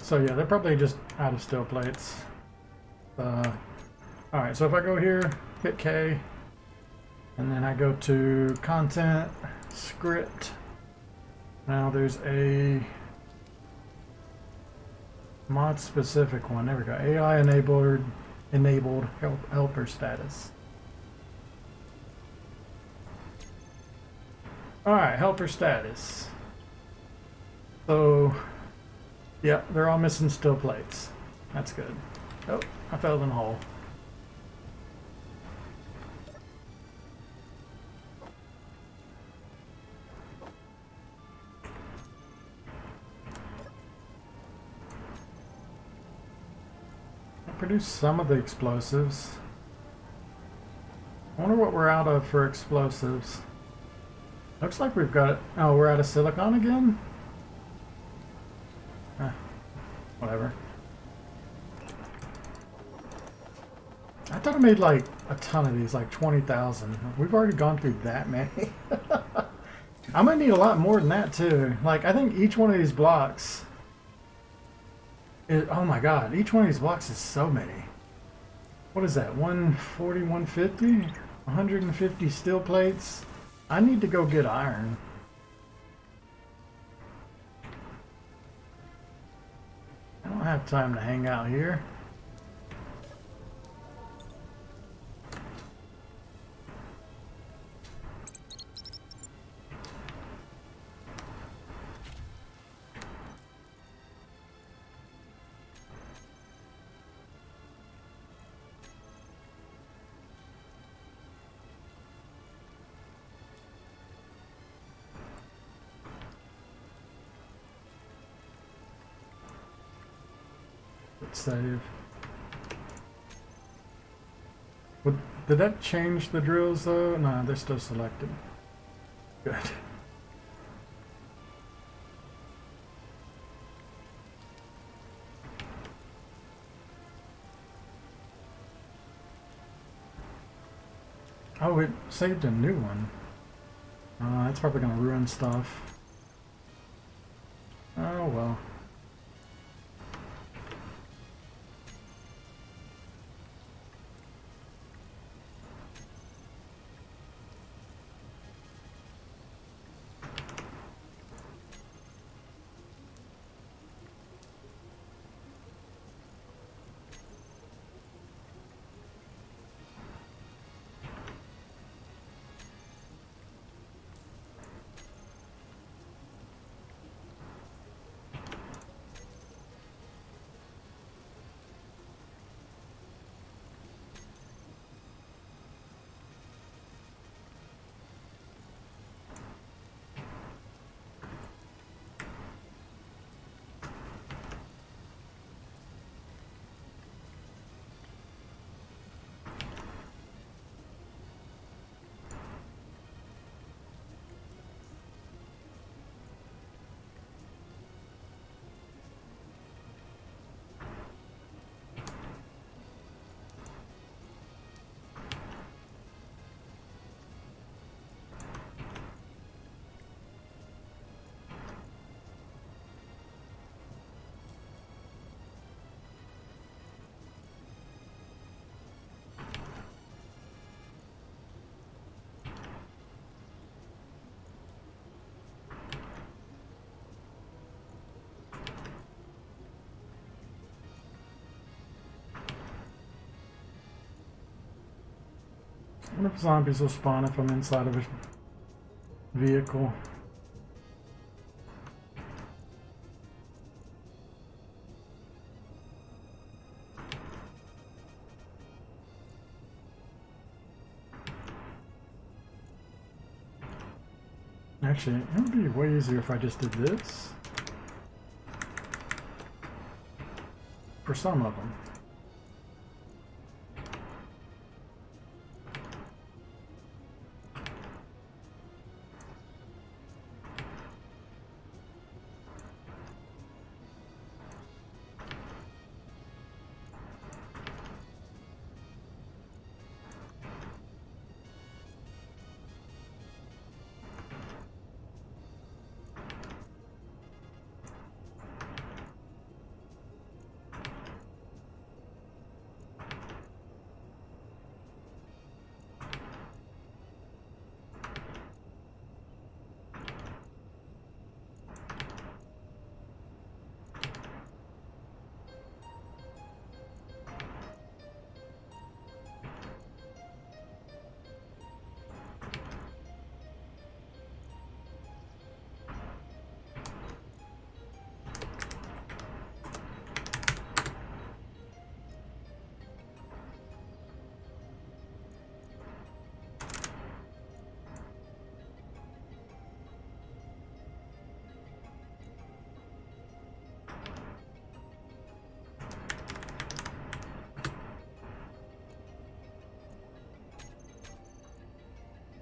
So yeah, they're probably just out of steel plates. Alright, so if I go here, hit K, and then I go to content, script. Now there's a mod specific one. There we go. AI enabled helper status. Alright, helper status. So yeah, they're all missing steel plates. That's good. Oh, I fell in the hole. I produced some of the explosives. I wonder what we're out of for explosives. Looks like we've got it. Oh, we're out of silicon again? Whatever. I thought I made like a ton of these, like 20,000. We've already gone through that many. I might need a lot more than that too. Like, I think each one of these blocks is, oh my god, each one of these blocks is so many. What is that, 140, 150? 150 steel plates? I need to go get iron. I don't have time to hang out here. Save. Did that change the drills though? No, they're still selected. Good. Oh, it saved a new one. That's probably gonna ruin stuff. Oh well. I wonder if zombies will spawn if I'm inside of a vehicle. Actually, it would be way easier if I just did this. For some of them.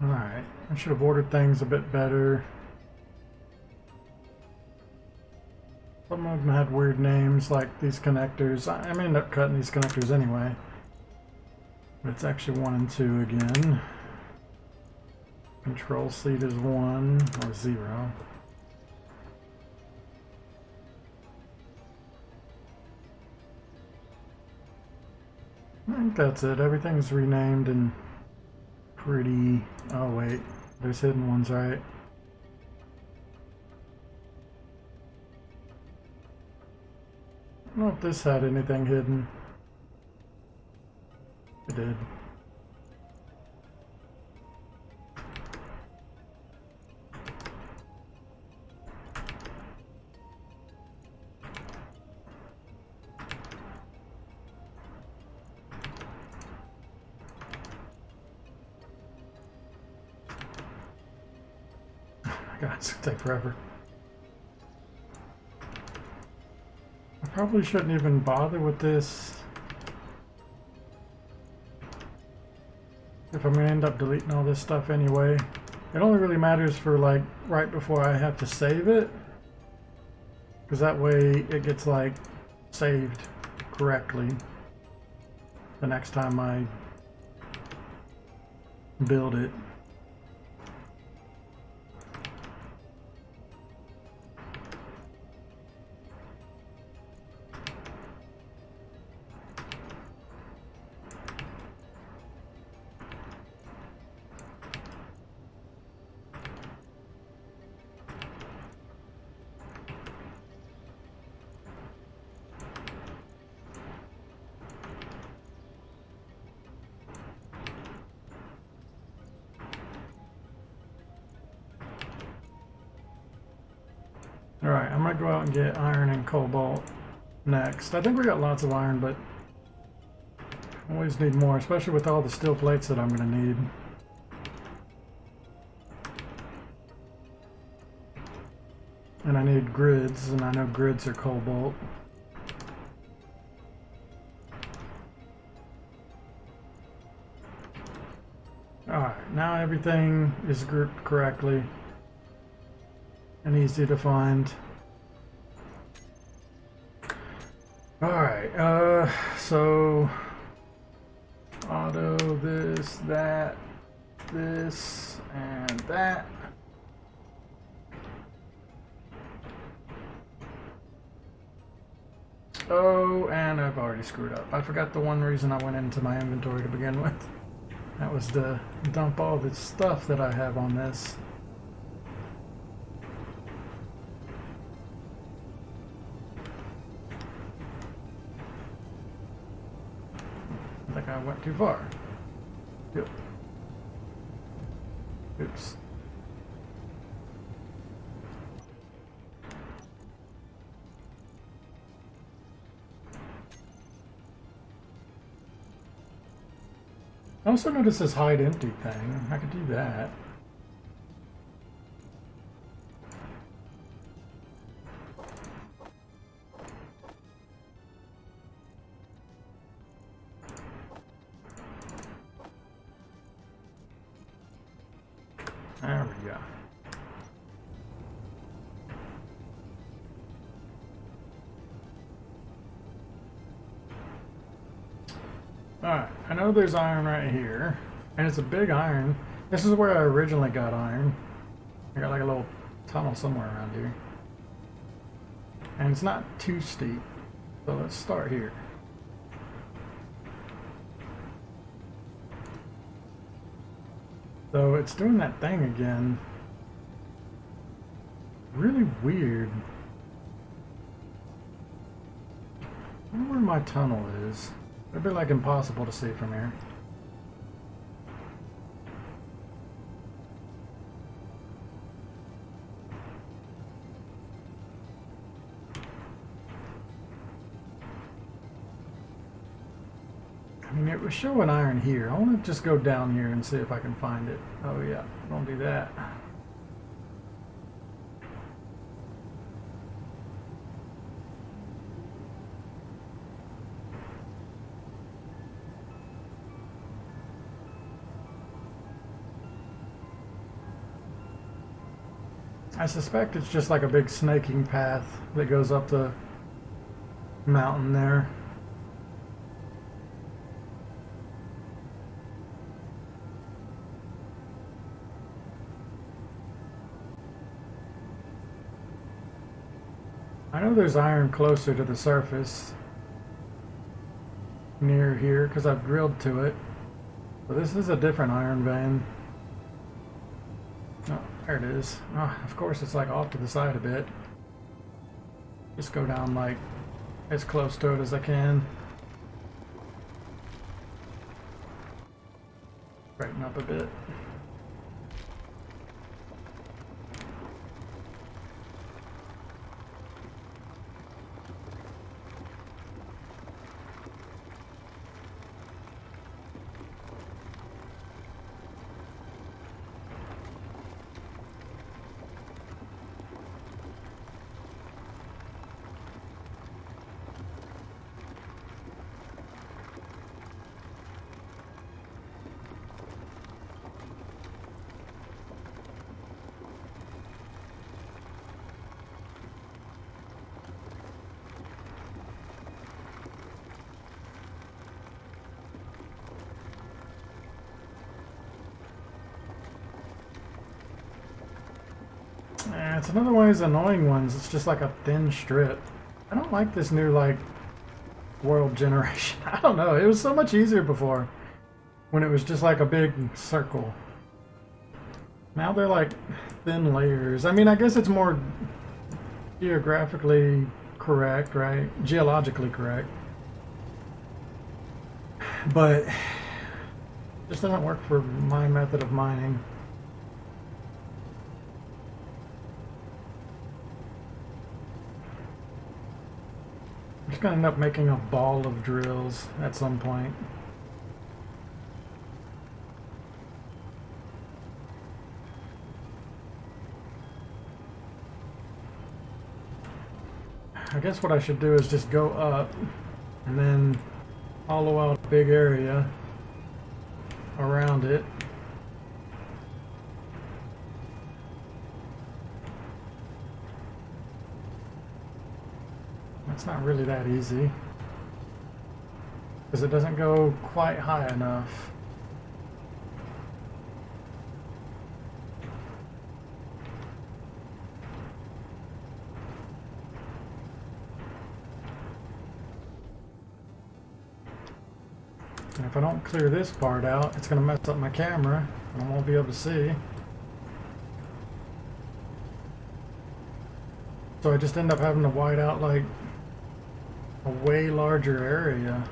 Alright, I should have ordered things a bit better. Some of them had weird names, like these connectors. I may end up cutting these connectors anyway. But it's actually 1 and 2 again. Control seat is 1 or 0. I think that's it. Everything's renamed and pretty... Oh wait, there's hidden ones, right? I don't know if this had anything hidden. It did. God, it's gonna take forever. I probably shouldn't even bother with this. If I'm gonna end up deleting all this stuff anyway. It only really matters for like right before I have to save it. Because that way it gets like saved correctly the next time I build it. Alright, I'm gonna go out and get iron and cobalt next. I think we got lots of iron, but always need more, especially with all the steel plates that I'm gonna need. And I need grids, and I know grids are cobalt. Alright, now everything is grouped correctly and easy to find. Alright, so auto this, that, this, and that. Oh, and I've already screwed up. I forgot the one reason I went into my inventory to begin with. That was to dump all the stuff that I have on this. I think I went too far. Yep. Oops. I also noticed this hide empty thing. I could do that. There we go. Alright, I know there's iron right here, and it's a big iron. This is where I originally got iron. I got like a little tunnel somewhere around here. And it's not too steep, so let's start here. So it's doing that thing again. Really weird. I wonder where my tunnel is. It'd be like impossible to see from here. I mean, it was showing iron here. I want to just go down here and see if I can find it. Oh yeah, don't do that. I suspect it's just like a big snaking path that goes up the mountain there. I know there's iron closer to the surface near here because I've drilled to it. But this is a different iron vein. Oh, there it is. Oh, of course it's like off to the side a bit. Just go down like as close to it as I can. Brighten up a bit. It's another one of these annoying ones. It's just like a thin strip. I don't like this new, like, world generation. I don't know. It was so much easier before when it was just like a big circle. Now they're like thin layers. I mean, I guess it's more geographically correct, right? Geologically correct. But it just doesn't work for my method of mining. I'm just gonna end up making a ball of drills at some point. I guess what I should do is just go up and then hollow out a big area around it. It's not really that easy because it doesn't go quite high enough. And if I don't clear this part out, it's going to mess up my camera and I won't be able to see. So I just end up having to white out like a way larger area.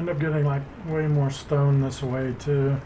End up getting like way more stone this way too.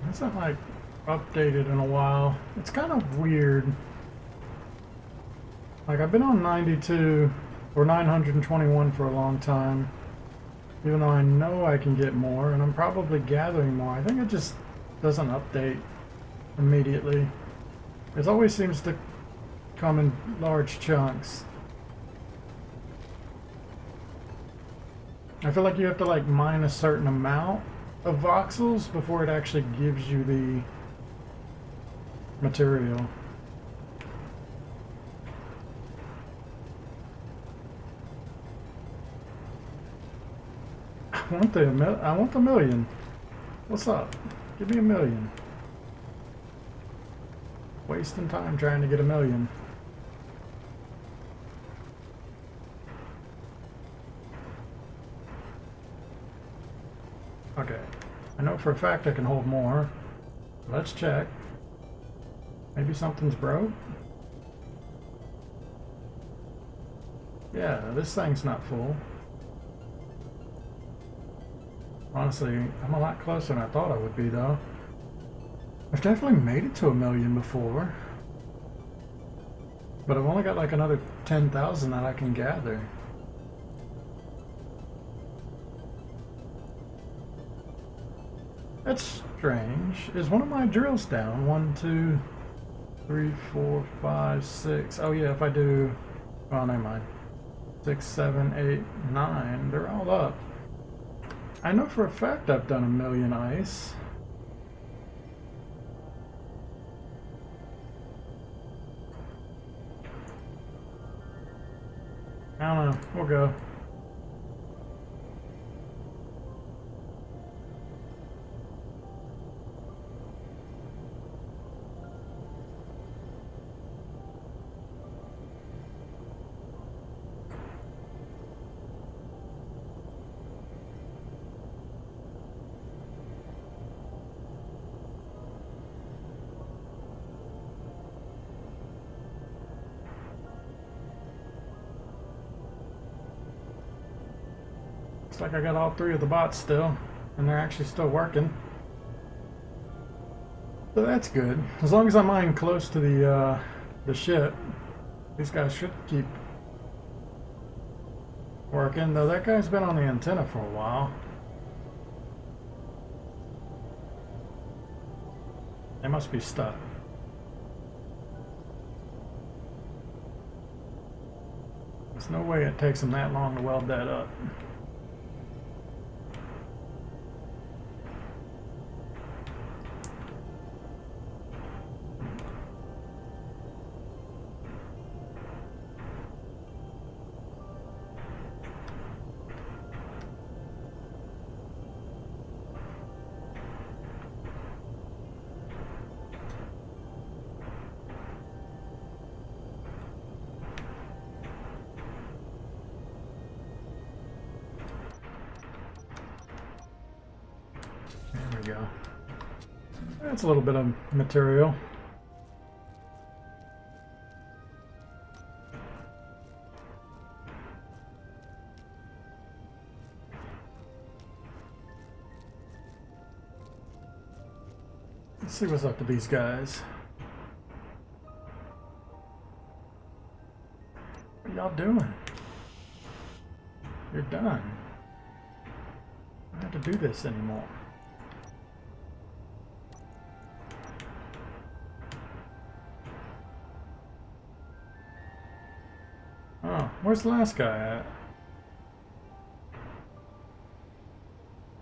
It's not like updated in a while. It's kind of weird. Like I've been on 92 or 921 for a long time, even though I know I can get more, and I'm probably gathering more. I think it just doesn't update immediately. It always seems to come in large chunks. I feel like you have to like mine a certain amount of voxels before it actually gives you the material. I want the million. What's up? Give me a million. Wasting time trying to get a million. Okay. I know for a fact I can hold more. Let's check. Maybe something's broke? Yeah, this thing's not full. Honestly, I'm a lot closer than I thought I would be, though. I've definitely made it to a million before. But I've only got like another 10,000 that I can gather. That's strange. Is one of my drills down? 1, 2, 3, 4, 5, 6. Oh yeah, if I do... Oh, never mind. 6, 7, 8, 9. They're all up. I know for a fact I've done a million ice. I don't know. We'll go. Looks like I got all 3 of the bots still, and they're actually still working. So that's good. As long as I'm mine close to the ship, these guys should keep working. Though that guy's been on the antenna for a while. They must be stuck. There's no way it takes them that long to weld that up. There we go. That's a little bit of material. Let's see what's up to these guys. What are y'all doing? You're done. I don't have to do this anymore. Oh, where's the last guy at?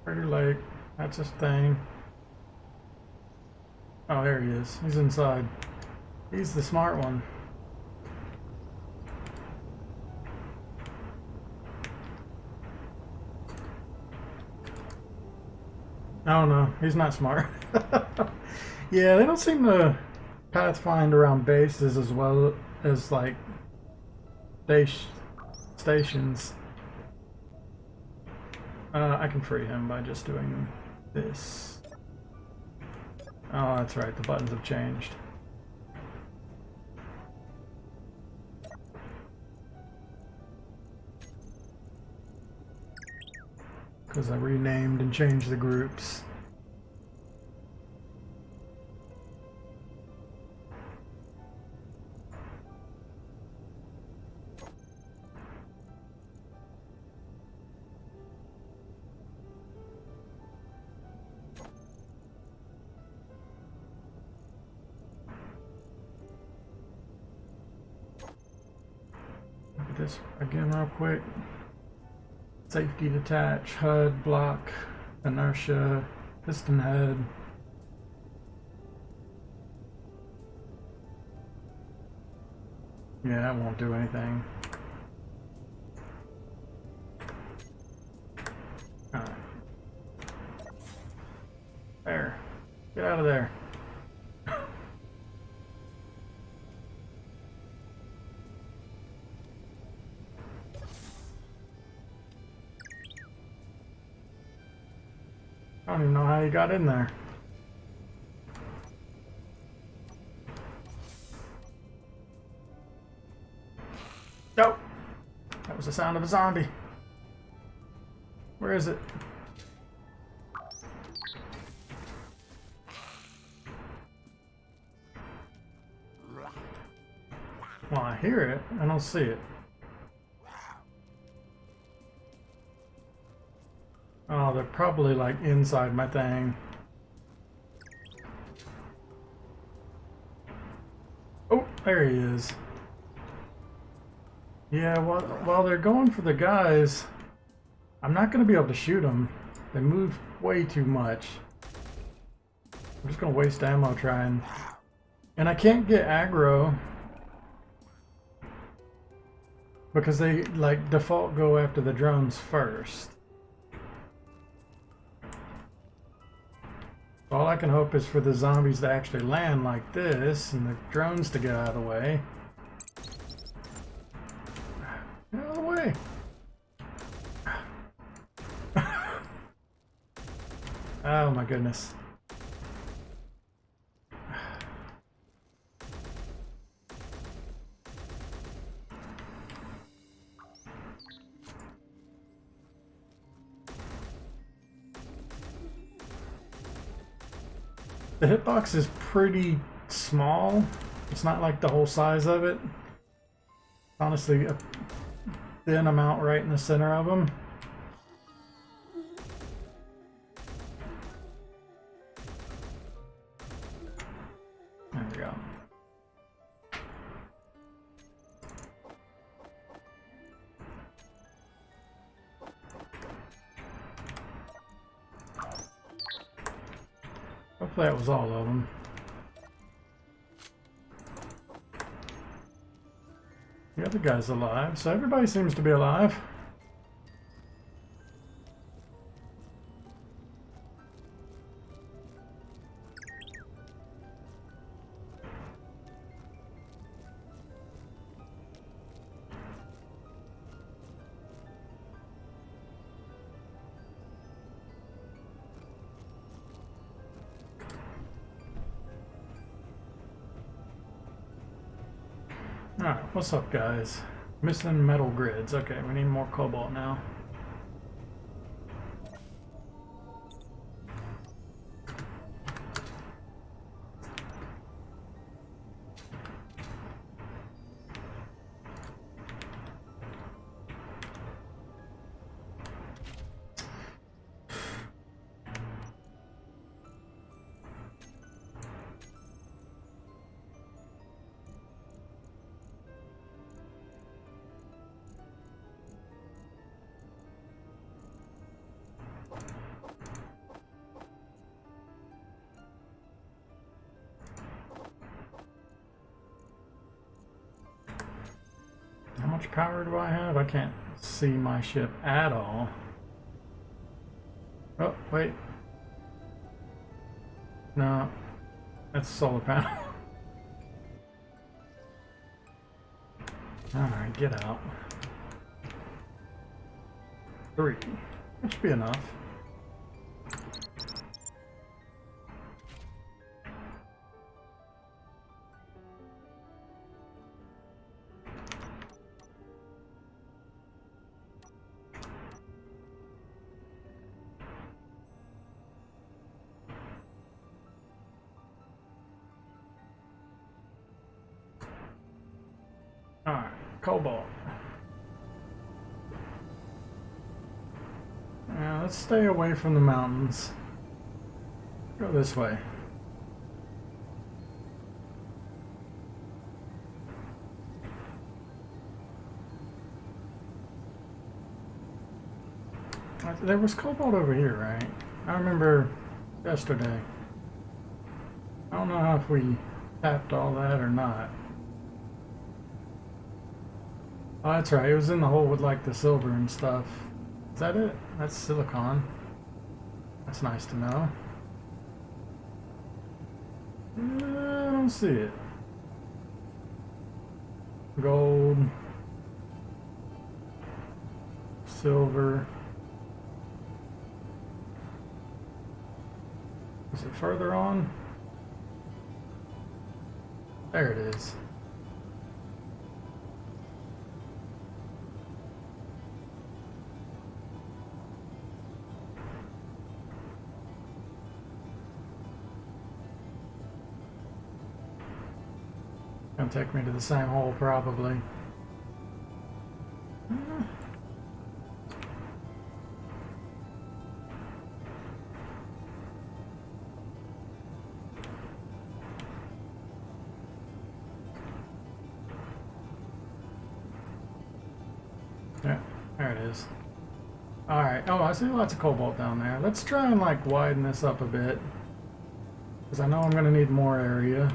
Crater Lake. That's his thing. Oh, there he is. He's inside. He's the smart one. Oh no, he's not smart. Yeah, they don't seem to pathfind around bases as well as like stations. I can free him by just doing this. Oh, that's right, the buttons have changed. Because I renamed and changed the groups. Look at this again real quick. Safety detach, HUD, block, inertia, piston head. Yeah, that won't do anything. Alright. There. Get out of there. I don't even know how you got in there. Nope. That was the sound of a zombie. Where is it? Well, I hear it. I don't see it. Oh, they're probably like inside my thing. Oh, there he is. Yeah, while they're going for the guys, I'm not going to be able to shoot them. They move way too much. I'm just going to waste ammo trying. And I can't get aggro because they like default go after the drones first. All I can hope is for the zombies to actually land like this and the drones to get out of the way. Get out of the way! Oh my goodness. The hitbox is pretty small. It's not like the whole size of it. Honestly, a thin amount right in the center of them. go. Hopefully that was all of them. The other guy's alive, so everybody seems to be alive. Alright, what's up guys? Missing metal grids. Okay, we need more cobalt now. How much power do I have? I can't see my ship at all. Oh, wait. No, that's a solar panel. Alright, get out. 3. That should be enough. Alright, cobalt. Now let's stay away from the mountains. Go this way. There was cobalt over here, right? I remember yesterday. I don't know if we tapped all that or not. Oh, that's right. It was in the hole with like the silver and stuff. Is that it? That's silicon. That's nice to know. I don't see it. Gold. Silver. Is it further on? There it is. Gonna take me to the same hole, probably. Yeah, there it is. Alright, oh, I see lots of cobalt down there. Let's try and like widen this up a bit, because I know I'm gonna need more area.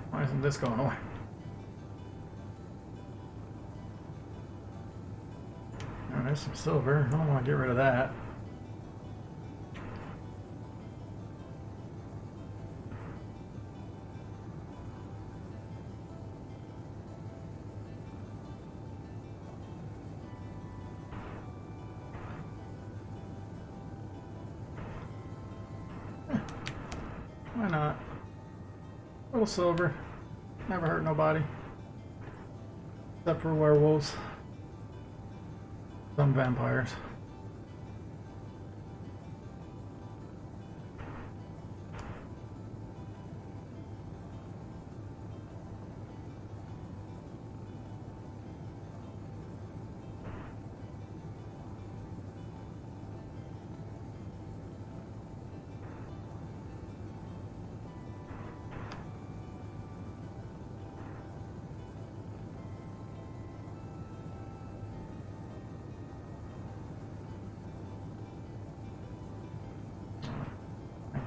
Why isn't this going away? Oh, there's some silver. I don't want to get rid of that. why not? Little silver. Never hurt nobody. Except for werewolves. Some vampires.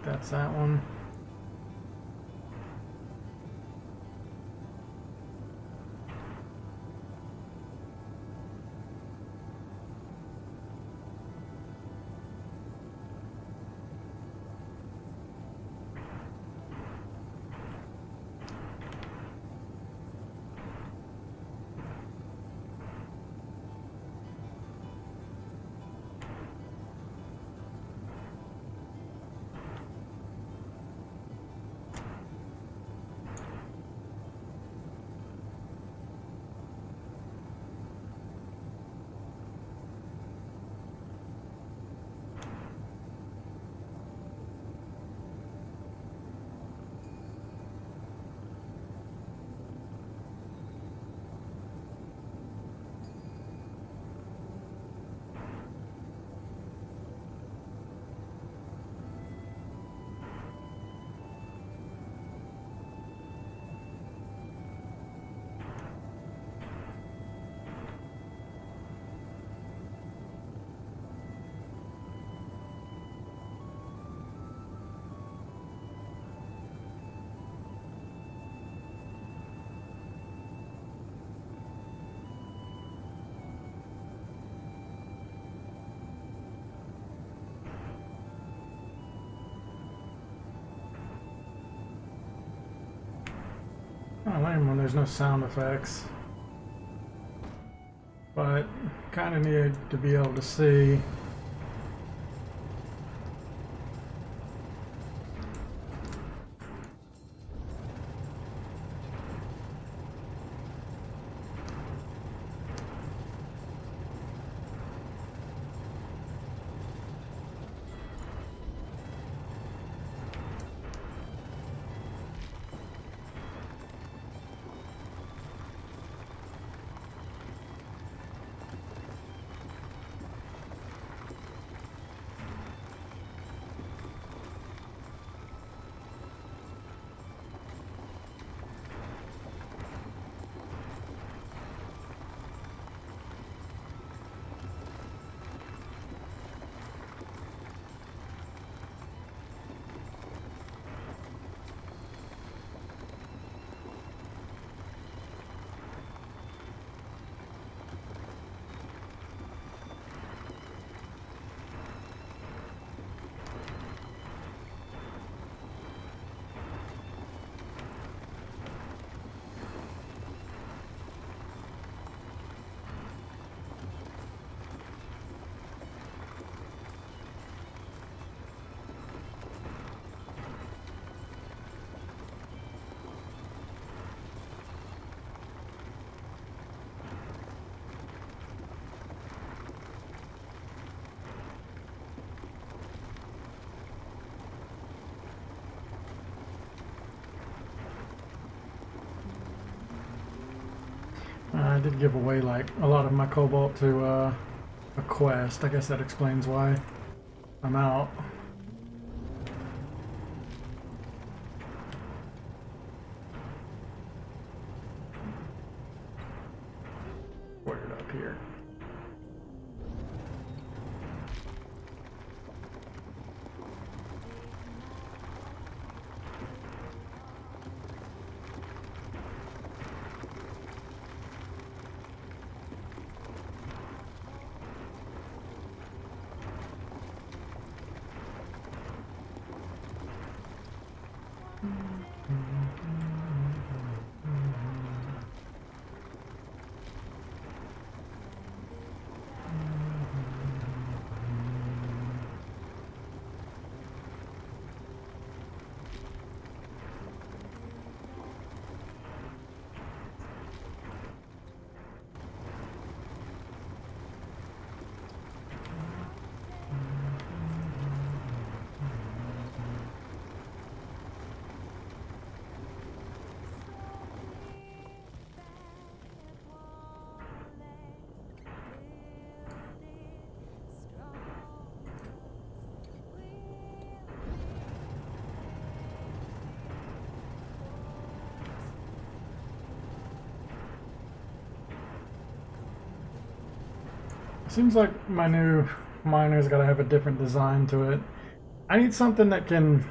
That's that one. Kind of lame when there's no sound effects, but kind of needed to be able to see. I did give away like a lot of my cobalt to a quest. I guess that explains why I'm out. Put it up here. Seems like my new miner's got to have a different design to it. I need something that can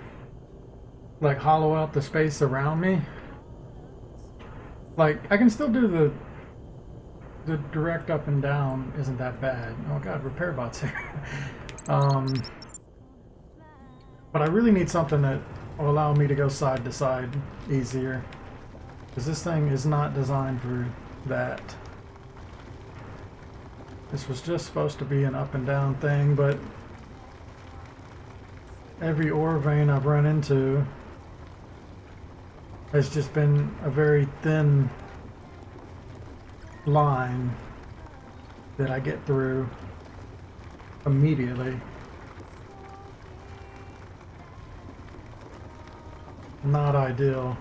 like hollow out the space around me. Like I can still do the direct up and down isn't that bad. Oh god, repair bots here. But I really need something that will allow me to go side to side easier. Because this thing is not designed for that. This was just supposed to be an up and down thing, but every ore vein I've run into has just been a very thin line that I get through immediately. Not ideal.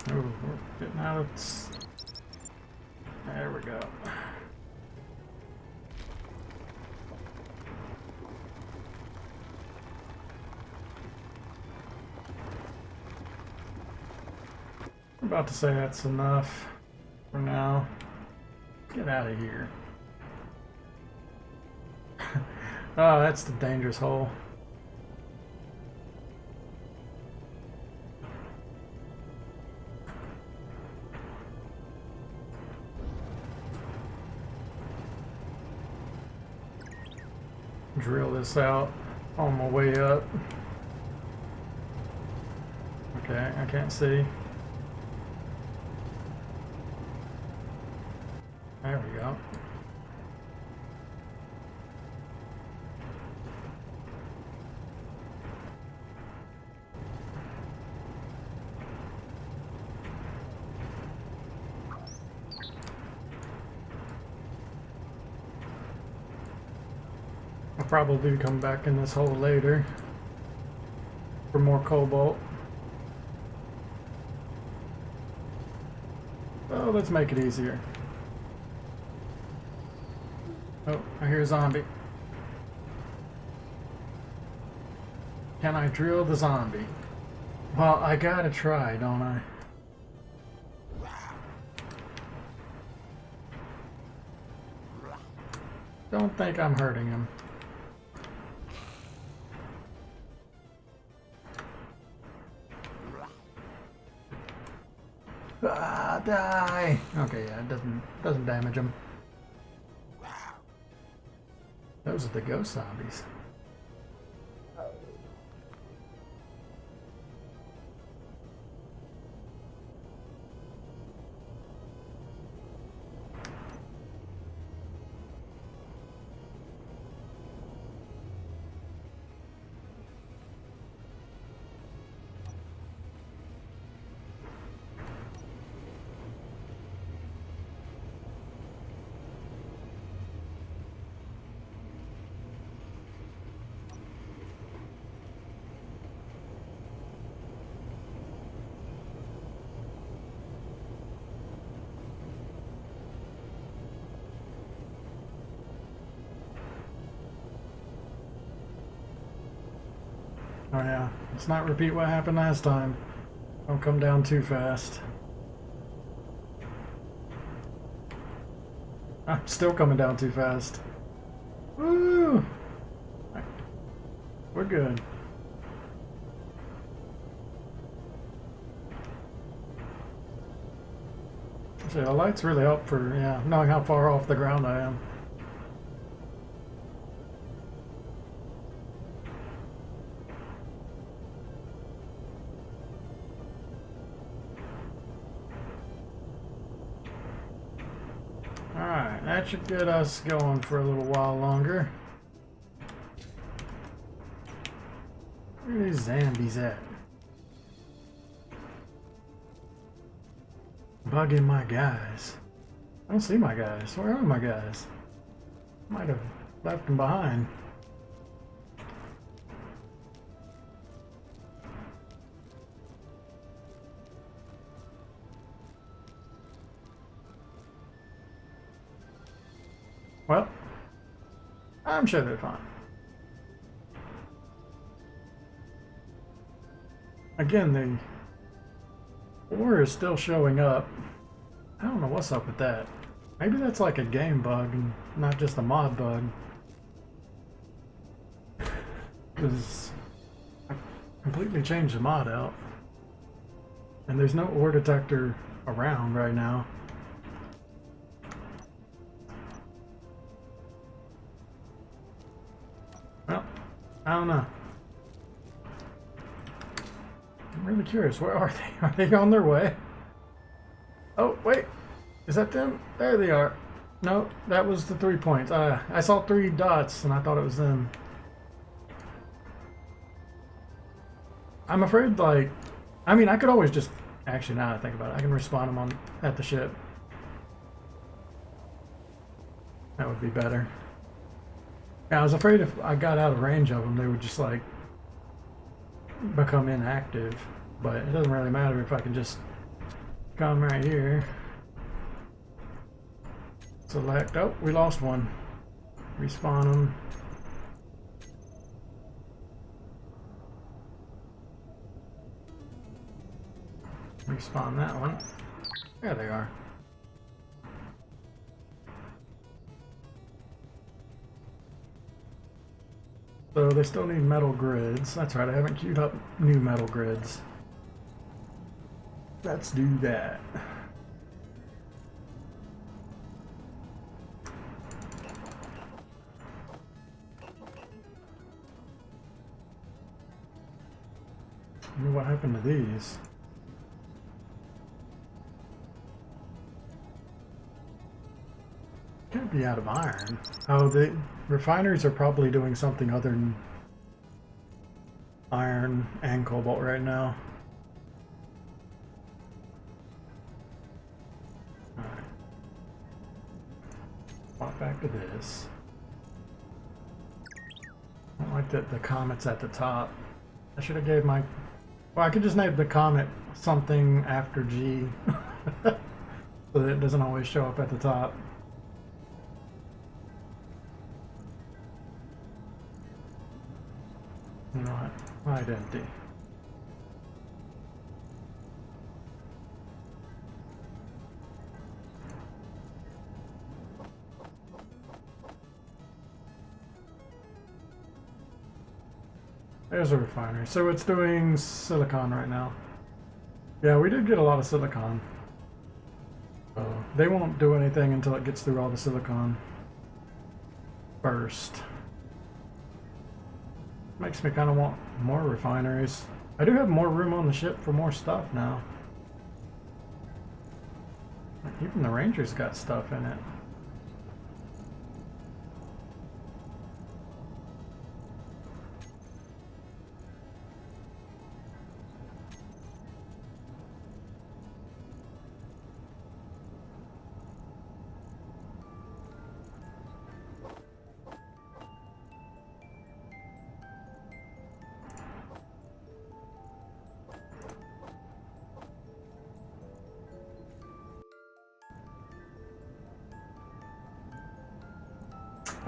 Oh, we're getting out of this. There we go. I'm about to say that's enough for now. Get out of here. Oh, that's the dangerous hole. Drill this out on my way up. Okay, I can't see. There we go. I'll probably come back in this hole later for more cobalt. Oh, let's make it easier. Oh, I hear a zombie. Can I drill the zombie? Well, I gotta try, don't I? Don't think I'm hurting him. Ah, die! Okay, yeah, it doesn't damage him. Those are the ghost zombies. Oh yeah, let's not repeat what happened last time. Don't come down too fast. I'm still coming down too fast. Woo! We're good. So the lights really help for, yeah, knowing how far off the ground I am. That should get us going for a little while longer. Where are these zombies at? Bugging my guys. I don't see my guys. Where are my guys? Might have left them behind. Well, I'm sure they're fine. Again, the ore is still showing up. I don't know what's up with that. Maybe that's like a game bug and not just a mod bug. Because I completely changed the mod out. And there's no ore detector around right now. Well, I don't know. I'm really curious. Where are they? Are they on their way? Oh, wait. Is that them? There they are. No, that was the 3 points. I saw 3 dots and I thought it was them. I'm afraid, like... I mean, I could always just... Actually, now that I think about it, I can respawn them at the ship. That would be better. Yeah, I was afraid if I got out of range of them, they would just, like, become inactive. But it doesn't really matter if I can just come right here. Select. Oh, we lost one. Respawn them. Respawn that one. There they are. So they still need metal grids. That's right, I haven't queued up new metal grids. Let's do that. I wonder what happened to these. Can't be out of iron. Oh, the refineries are probably doing something other than iron and cobalt right now. Alright. Walk back to this. I don't like that the comet's at the top. I should have gave my... Well, I could just name the comet something after G. So that it doesn't always show up at the top. You know what? Right, empty. There's a refinery. So it's doing silicon right now. Yeah, we did get a lot of silicon. So they won't do anything until it gets through all the silicon first. Makes me kind of want more refineries. I do have more room on the ship for more stuff now. Even the Ranger's got stuff in it.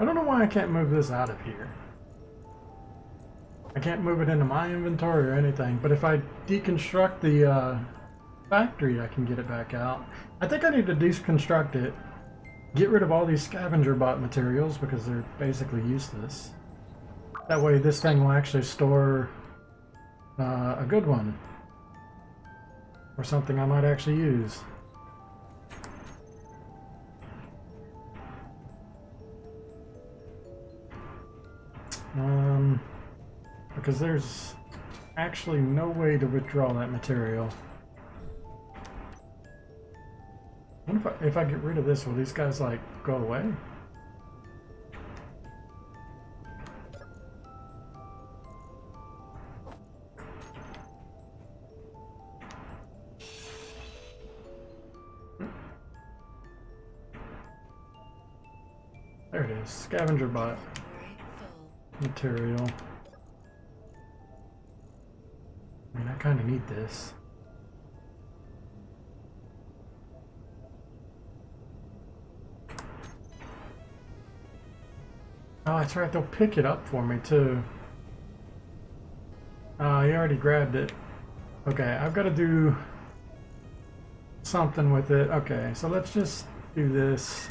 I don't know why I can't move this out of here. I can't move it into my inventory or anything, but if I deconstruct the factory, I can get it back out. I think I need to deconstruct it, get rid of all these scavenger bot materials because they're basically useless. That way this thing will actually store a good one. Or something I might actually use. Because there's actually no way to withdraw that material. I wonder if I get rid of this, will these guys like go away? There it is, scavenger bot material. I mean, I kind of need this. Oh, that's right, they'll pick it up for me too. Oh, he already grabbed it. Okay, I've got to do something with it. Okay, so let's just do this.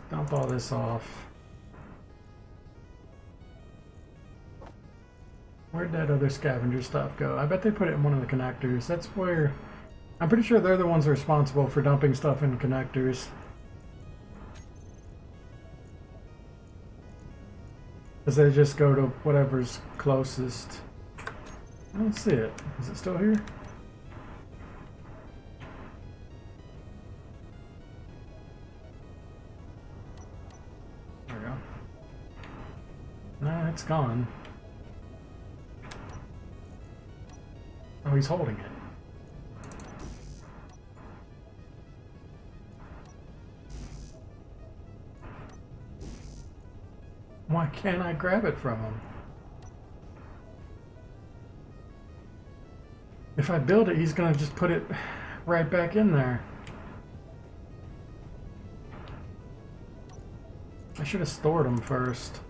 Dump all this off. Where'd that other scavenger stuff go? I bet they put it in one of the connectors. That's where... I'm pretty sure they're the ones responsible for dumping stuff in connectors. Because they just go to whatever's closest. I don't see it. Is it still here? There we go. Nah, it's gone. Oh, he's holding it. Why can't I grab it from him? If I build it, he's gonna just put it right back in there. I should have stored them first.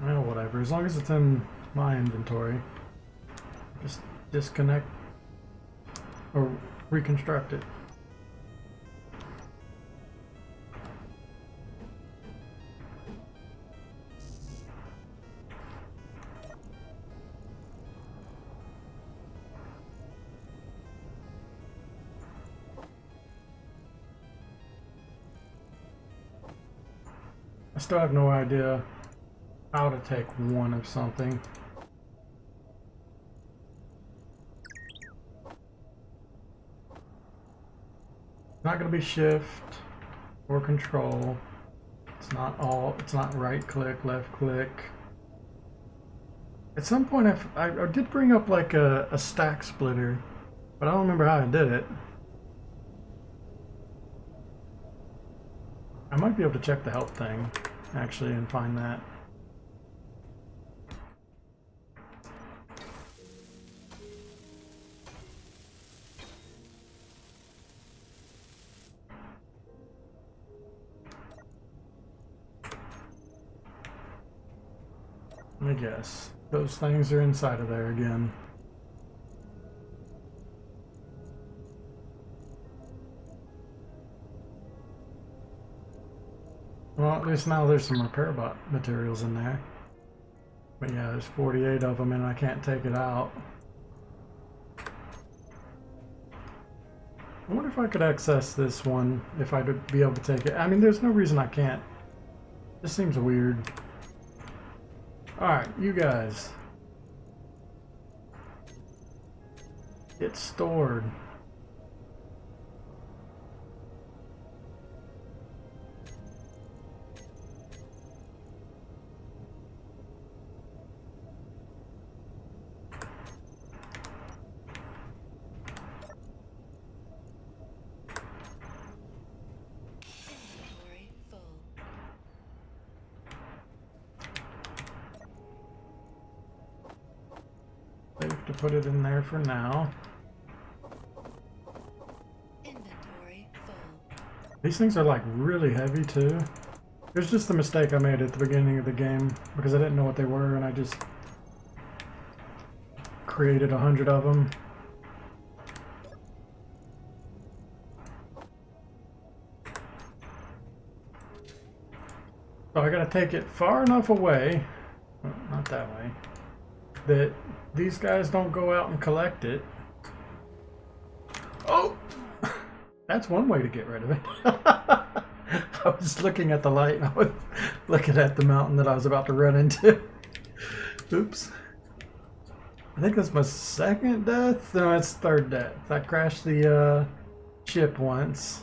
Well, whatever. As long as it's in my inventory. Just disconnect or reconstruct it. I still have no idea how to take one of something. It's not going to be shift or control. It's not right click, left click. At some point I did bring up like a stack splitter, but I don't remember how I did it. I might be able to check the help thing, actually, and find that. I guess. Those things are inside of there again. Well, at least now there's some repair bot materials in there. But yeah, there's 48 of them and I can't take it out. I wonder if I could access this one, if I'd be able to take it. I mean, there's no reason I can't. This seems weird. Alright, you guys. Get stored. Safe to put it in there for now. Inventory full. These things are like really heavy too. It was just a mistake I made at the beginning of the game because I didn't know what they were and I just created 100 of them. So I gotta take it far enough away, well, not that way, that these guys don't go out and collect it. Oh! That's one way to get rid of it. I was looking at the light and I was looking at the mountain that I was about to run into. Oops. I think that's my second death. No, it's third death. I crashed the ship once,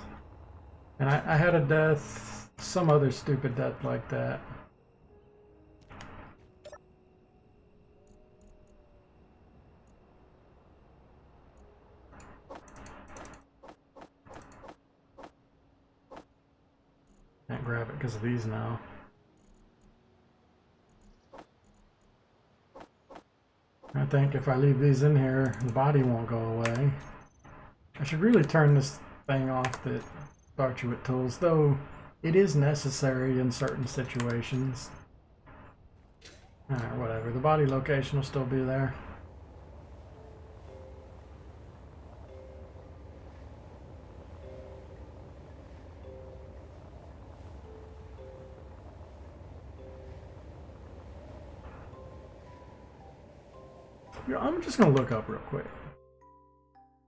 and I had a death, some other stupid death like that. Can't grab it because of these now. I think if I leave these in here, the body won't go away. I should really turn this thing off that starts you with tools, though it is necessary in certain situations. Alright, whatever. The body location will still be there. You know, I'm just going to look up real quick.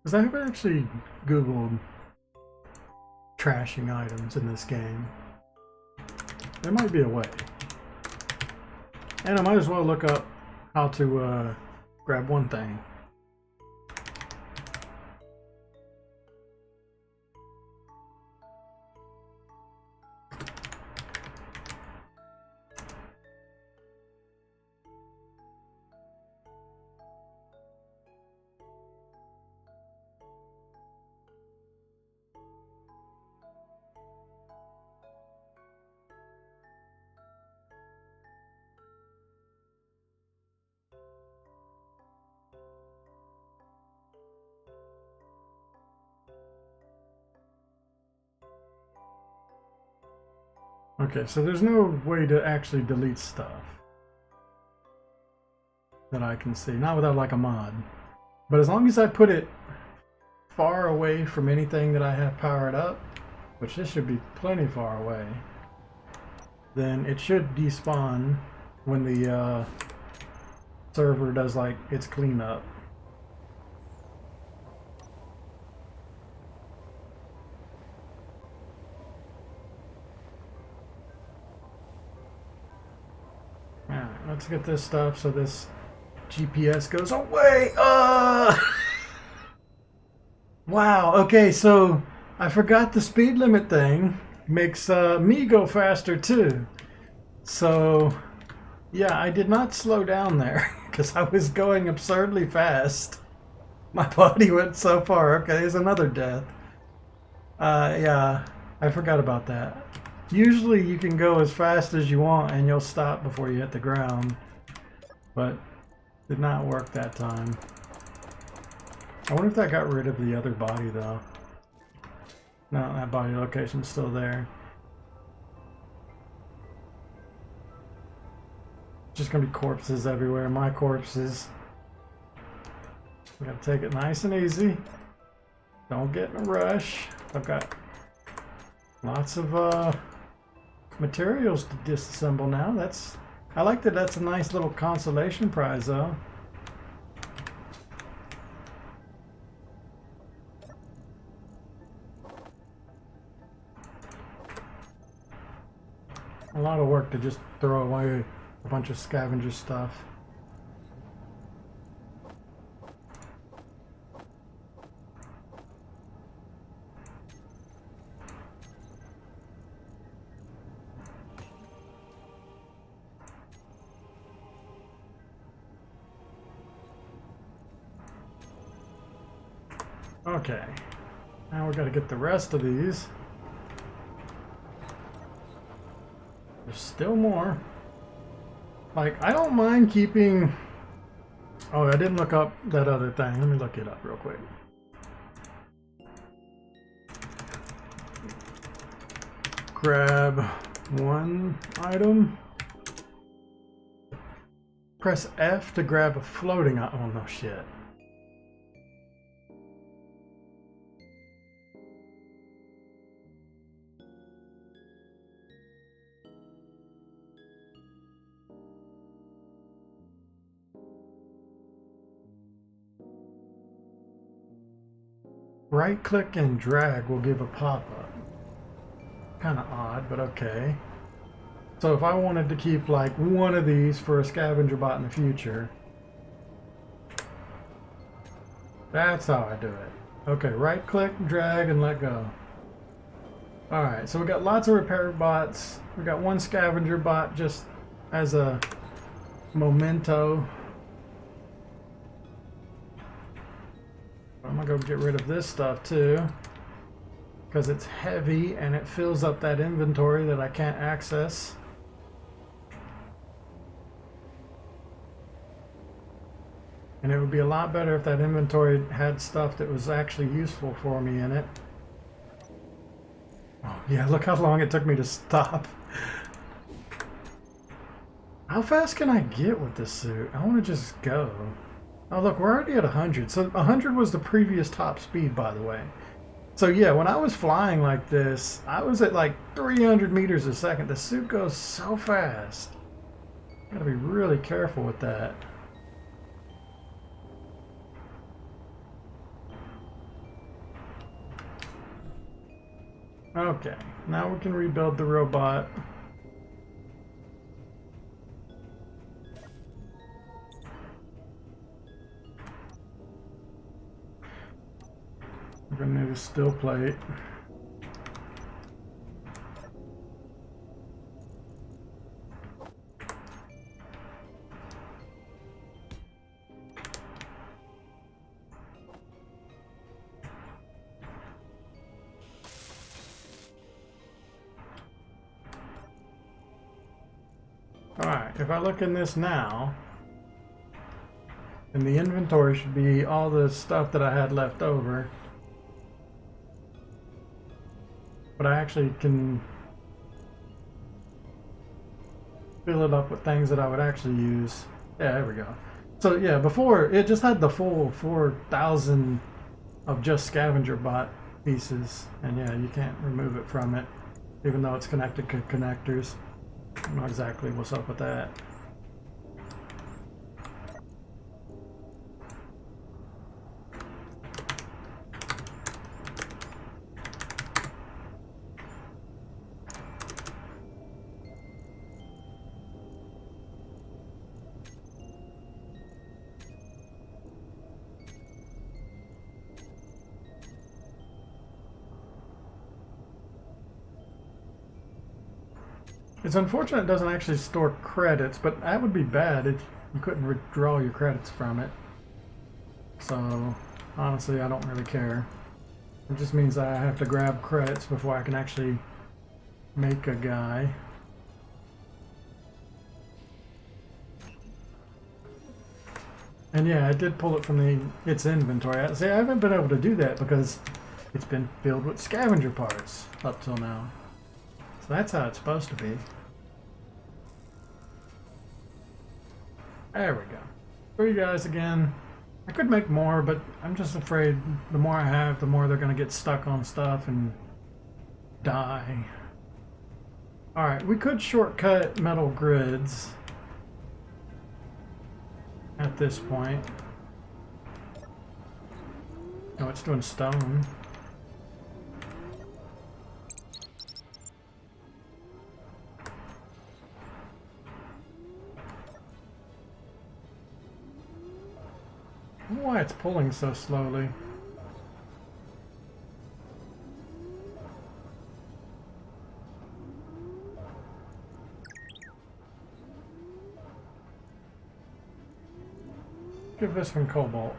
Because I haven't actually Googled trashing items in this game. There might be a way. And I might as well look up how to grab one thing. Okay, so there's no way to actually delete stuff that I can see. Not without like a mod. But as long as I put it far away from anything that I have powered up, which this should be plenty far away, then it should despawn when the server does like its cleanup. Let's get this stuff so this GPS goes away. Wow, okay, so I forgot the speed limit thing makes me go faster too. So yeah, I did not slow down there because I was going absurdly fast. My body went so far. Okay, there's another death. Yeah, I forgot about that. Usually you can go as fast as you want and you'll stop before you hit the ground, but did not work that time. I wonder if that got rid of the other body though. No, that body location's still there. Just gonna be corpses everywhere. My corpses. We gotta take it nice and easy. Don't get in a rush. I've got lots of materials to disassemble now. I like that. That's a nice little consolation prize though. A lot of work to just throw away a bunch of scavenger stuff. Okay, now we got to get the rest of these. There's still more. Like, I don't mind keeping... Oh, I didn't look up that other thing. Let me look it up real quick. Grab one item. Press F to grab a floating item. Oh, no shit. Right click and drag will give a pop-up. Kind of odd, but okay. So if I wanted to keep like one of these for a scavenger bot in the future, That's how I do it. Okay, right click, drag, and let go. Alright, so we got lots of repair bots. We got one scavenger bot just as a memento. I'm gonna go get rid of this stuff too, because it's heavy and it fills up that inventory that I can't access. And it would be a lot better if that inventory had stuff that was actually useful for me in it. Oh, yeah, look how long it took me to stop. How fast can I get with this suit? I want to just go. Oh, look, we're already at 100. So 100 was the previous top speed, by the way. So yeah, when I was flying like this, I was at like 300 meters a second. The suit goes so fast. Gotta be really careful with that. Okay, now we can rebuild the robot. We're gonna need a steel plate. Alright, if I look in this now, in the inventory should be all the stuff that I had left over. But I actually can fill it up with things that I would actually use. Yeah, there we go. So yeah, before it just had the full 4,000 of just scavenger bot pieces, and yeah, you can't remove it from it, even though it's connected to connectors. I don't know exactly what's up with that. It's unfortunate it doesn't actually store credits, but that would be bad if you couldn't withdraw your credits from it. So, honestly, I don't really care. It just means that I have to grab credits before I can actually make a guy. And yeah, I did pull it from its inventory. See, I haven't been able to do that because it's been filled with scavenger parts up till now. So that's how it's supposed to be. There we go. 3 guys again. I could make more, but I'm just afraid the more I have, the more they're going to get stuck on stuff and die. Alright, we could shortcut metal grids at this point. Oh, it's doing stone. I don't know why it's pulling so slowly. Give this one cobalt.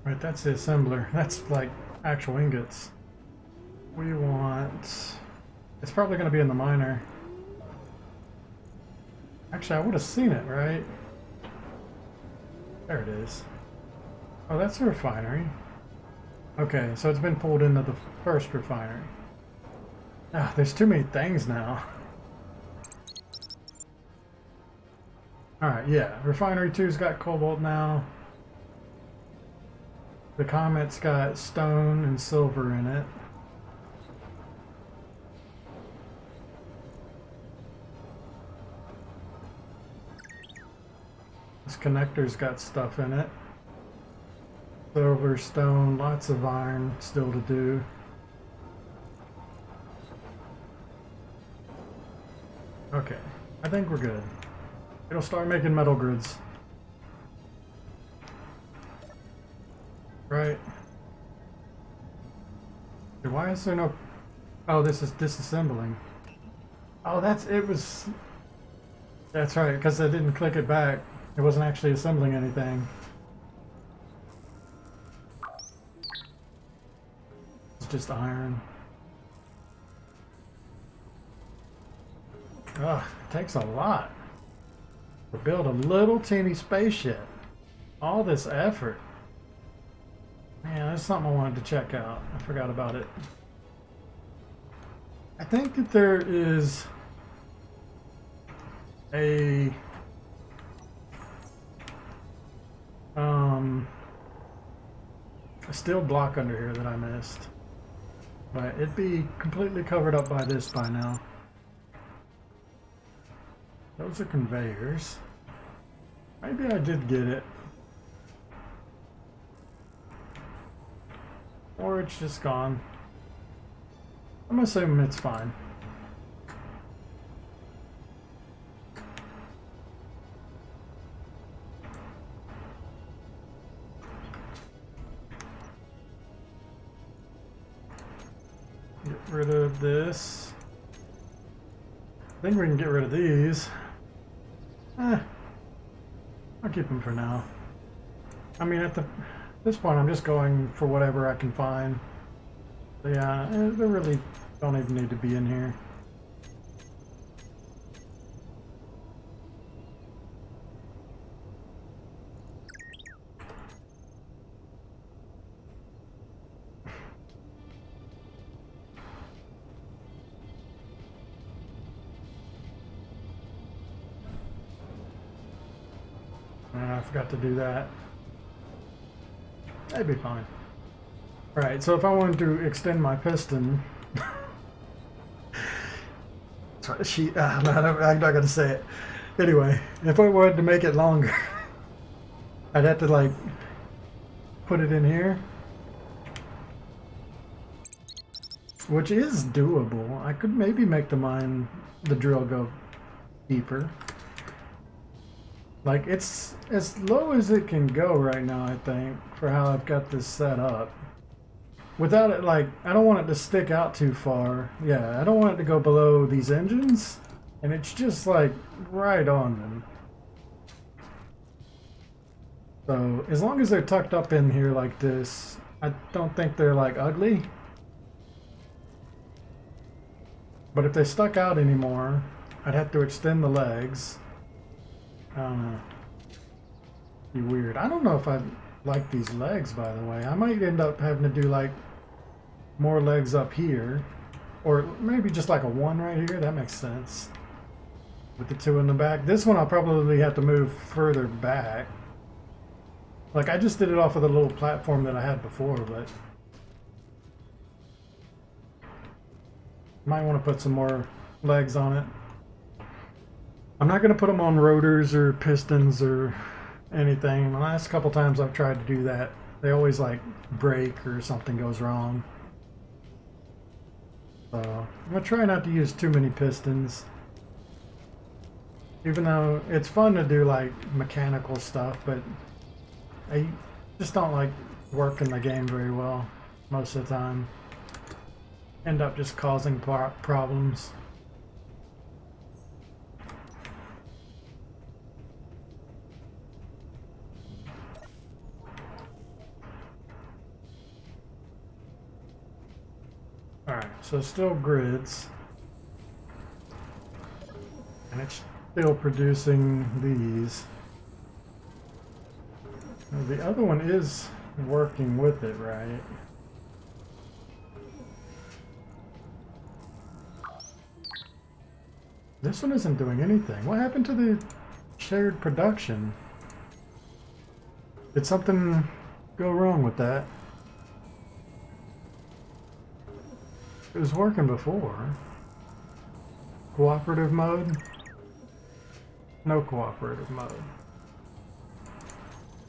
Right, that's the assembler. That's like actual ingots. We want... It's probably going to be in the miner. Actually, I would have seen it, right? There it is. Oh, that's a refinery. Okay, so it's been pulled into the first refinery. Ah, there's too many things now. Alright, yeah. Refinery 2's got cobalt now. The Comet's got stone and silver in it. This connector's got stuff in it. Silver, stone, lots of iron still to do. Okay, I think we're good. It'll start making metal grids. Right. Why is there no... Oh, this is disassembling. Oh, That's right, because I didn't click it back. It wasn't actually assembling anything. It's just iron. Ugh, it takes a lot to build a little teeny spaceship. All this effort. Man, that's something I wanted to check out. I forgot about it. I think that there is a steel block under here that I missed. But it'd be completely covered up by this by now. Those are conveyors. Maybe I did get it. Or it's just gone. I'm assuming it's fine. Get rid of this. I think we can get rid of these. I'll keep them for now. I mean, at this point, I'm just going for whatever I can find. So yeah, they really don't even need to be in here. I forgot to do that. That'd be fine. Right, so if I wanted to extend my piston... I'm not going to say it. Anyway, if I wanted to make it longer, I'd have to, like, put it in here. Which is doable. I could maybe make the drill go deeper. Like, it's as low as it can go right now, I think, for how I've got this set up. Without it, like, I don't want it to stick out too far. Yeah, I don't want it to go below these engines. And it's just, like, right on them. So, as long as they're tucked up in here like this, I don't think they're, like, ugly. But if they stuck out anymore, I'd have to extend the legs. I don't know. Be weird. I don't know if I like these legs, by the way. I might end up having to do like more legs up here, or maybe just like a one right here. That makes sense. With the two in the back. This one I'll probably have to move further back. Like I just did it off of the little platform that I had before, but might want to put some more legs on it. I'm not going to put them on rotors or pistons or anything. The last couple times I've tried to do that, they always like break or something goes wrong. So I'm going to try not to use too many pistons. Even though it's fun to do like mechanical stuff, but I just don't like working the game very well most of the time. End up just causing problems. Alright, so still grids. And it's still producing these. Now, the other one is working with it, right? This one isn't doing anything. What happened to the shared production? Did something go wrong with that? It was working before. Cooperative mode? No cooperative mode.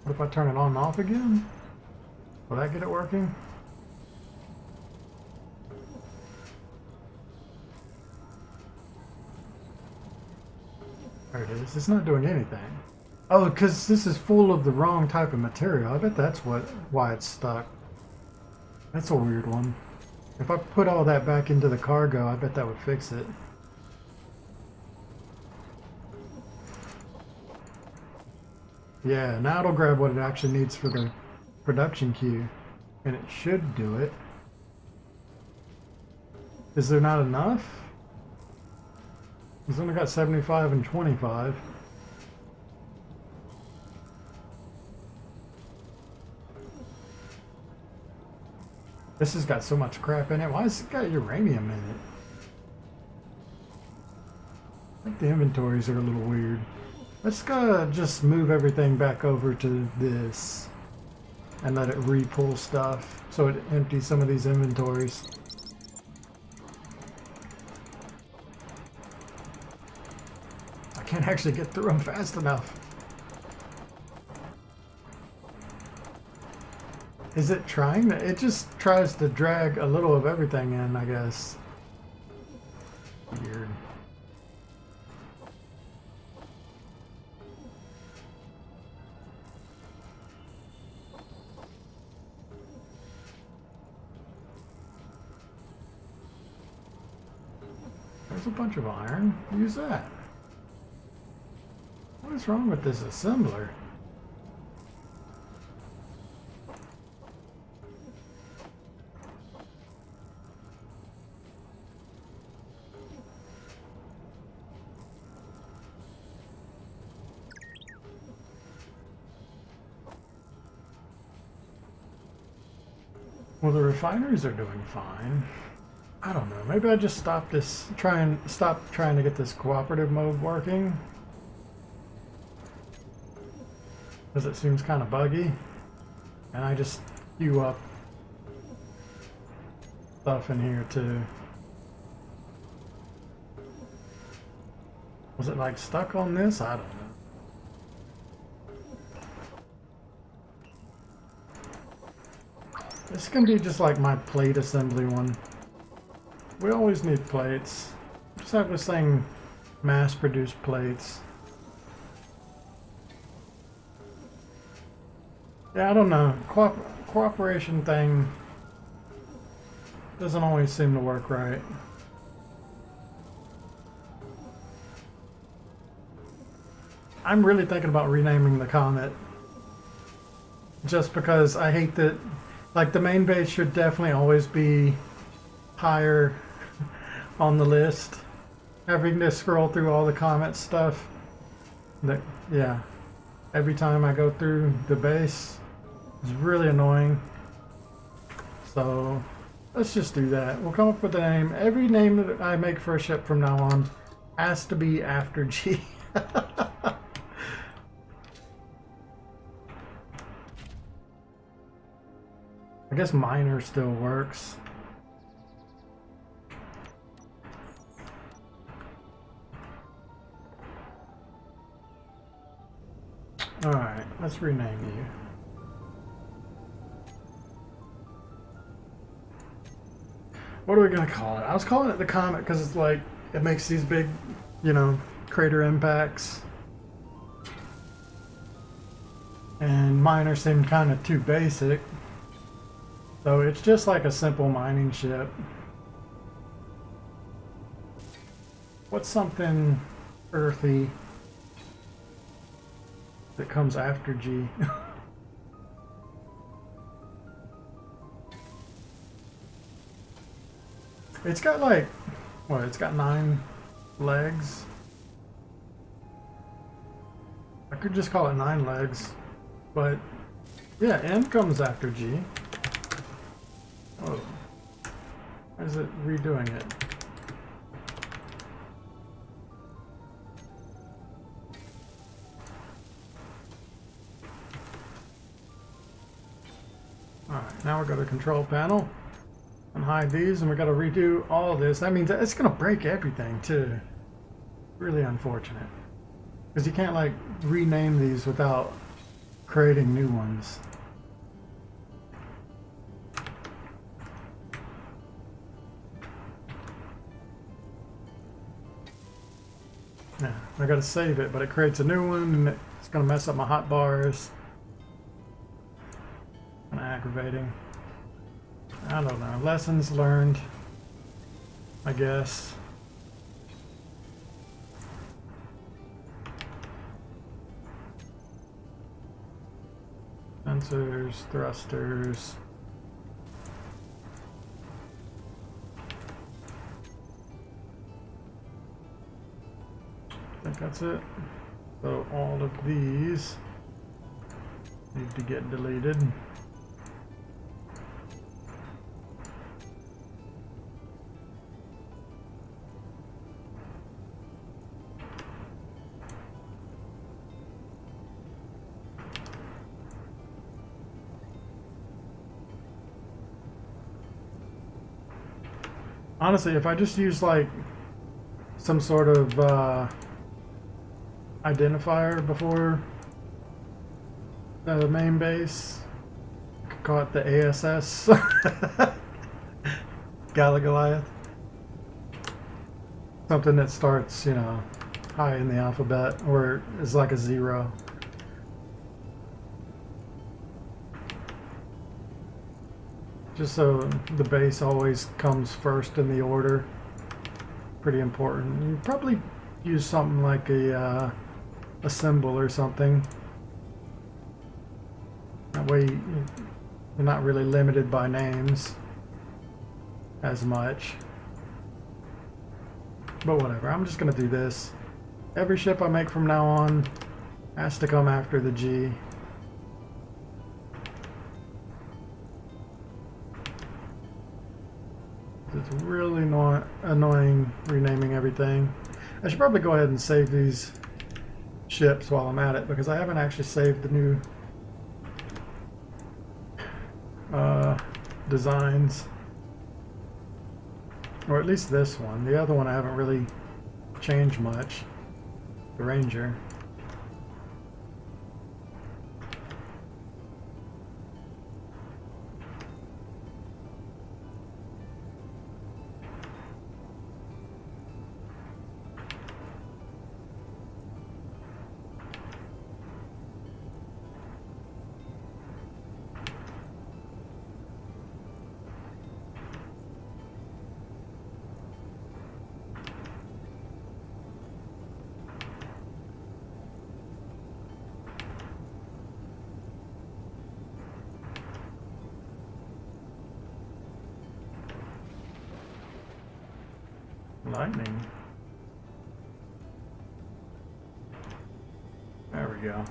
What if I turn it on and off again? Will that get it working? Or it is. It's not doing anything. Oh, because this is full of the wrong type of material. I bet that's why it's stuck. That's a weird one. If I put all that back into the cargo, I bet that would fix it. Yeah, now it'll grab what it actually needs for the production queue. And it should do it. Is there not enough? It's only got 75 and 25. This has got so much crap in it. Why has it got uranium in it? I think the inventories are a little weird. Let's just move everything back over to this and let it re-pull stuff so it empties some of these inventories. I can't actually get through them fast enough. Is it trying? It just tries to drag a little of everything in, I guess. Weird. There's a bunch of iron. Use that. What is wrong with this assembler? Well, the refineries are doing fine. I don't know. Maybe I just stop trying to get this cooperative mode working. Because it seems kind of buggy. And I just queue up stuff in here too. Was it like stuck on this? I don't know. This can be just like my plate assembly one. We always need plates. Just have this thing mass-produce plates. Yeah, I don't know. Cooperation thing doesn't always seem to work right. I'm really thinking about renaming the Comet. Just because I hate that, like, the main base should definitely always be higher on the list. Having to scroll through all the Comet stuff. That, yeah. Every time I go through the base, it's really annoying. So, let's just do that. We'll come up with a name. Every name that I make for a ship from now on has to be after G. I guess miner still works. Alright, let's rename you. What are we gonna call it? I was calling it the Comet because it's like, it makes these big, you know, crater impacts. And miner seemed kind of too basic. So it's just like a simple mining ship. What's something earthy that comes after G? It's got like, what, it's got 9 legs. I could just call it 9 legs, but yeah, N comes after G. Oh, why is it redoing it? Alright, now we go to control panel and hide these, and we got to redo all of this. That means it's going to break everything too. Really unfortunate. Because you can't like rename these without creating new ones. Yeah, I gotta save it, but it creates a new one, and it's gonna mess up my hotbars. Kinda aggravating. I don't know. Lessons learned, I guess. Sensors, thrusters. I think that's it. So all of these need to get deleted. Honestly, if I just use like some sort of identifier before the main base, I could call it the ASS Goliath. Something that starts, you know, high in the alphabet or is like a 0. Just so the base always comes first in the order. Pretty important. You probably use something like a symbol or something. That way you're not really limited by names as much. But whatever, I'm just gonna do this. Every ship I make from now on has to come after the G. It's really not annoying renaming everything. I should probably go ahead and save these ships while I'm at it, because I haven't actually saved the new designs. Or at least this one. The other one I haven't really changed much. The Ranger. Lightning. There we go.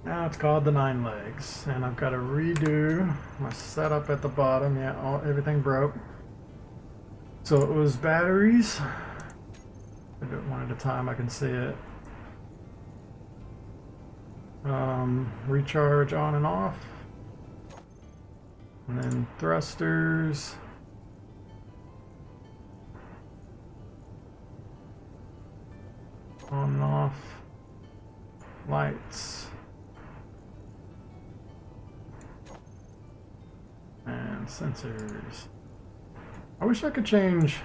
Now it's called the 9 Legs, and I've got to redo my setup at the bottom. Yeah, everything broke. So it was batteries. I do it one at a time. I can see it. Recharge on and off, and then thrusters. On and off, lights, and sensors. I wish I could change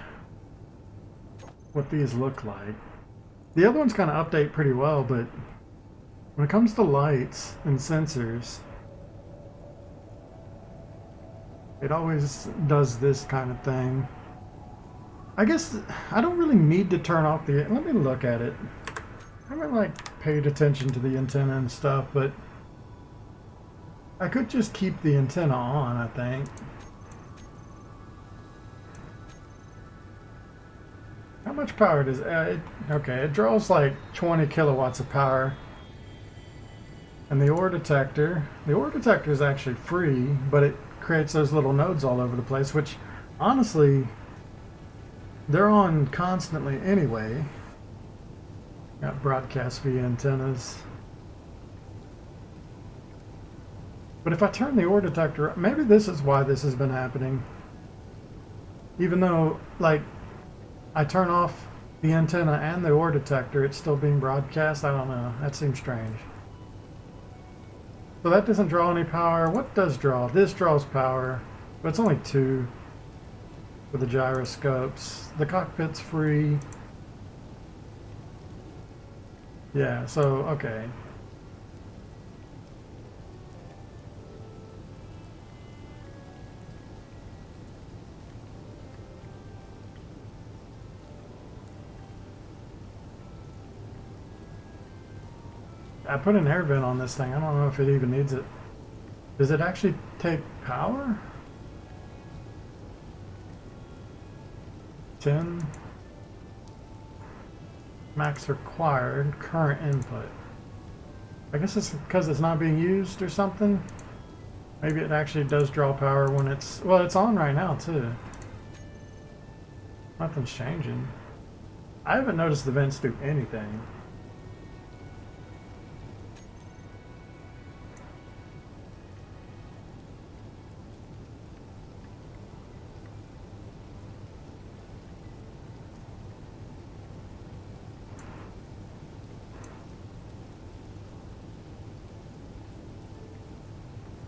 what these look like. The other ones kind of update pretty well, but when it comes to lights and sensors, it always does this kind of thing. I guess I don't really need to turn off the... Let me look at it. I haven't like paid attention to the antenna and stuff, but I could just keep the antenna on, I think. How much power does okay, it draws like 20 kilowatts of power. And the ore detector is actually free, but it creates those little nodes all over the place, which honestly, they're on constantly anyway. Got broadcast via antennas. But if I turn the ore detector, maybe this is why this has been happening. Even though, like, I turn off the antenna and the ore detector, it's still being broadcast. I don't know. That seems strange. So that doesn't draw any power. What does draw? This draws power, but it's only 2 with the gyroscopes. The cockpit's free. Yeah, so, okay. I put an air vent on this thing. I don't know if it even needs it. Does it actually take power? 10. Max required. Current input. I guess it's because it's not being used or something. Maybe it actually does draw power when it's... Well, it's on right now, too. Nothing's changing. I haven't noticed the vents do anything.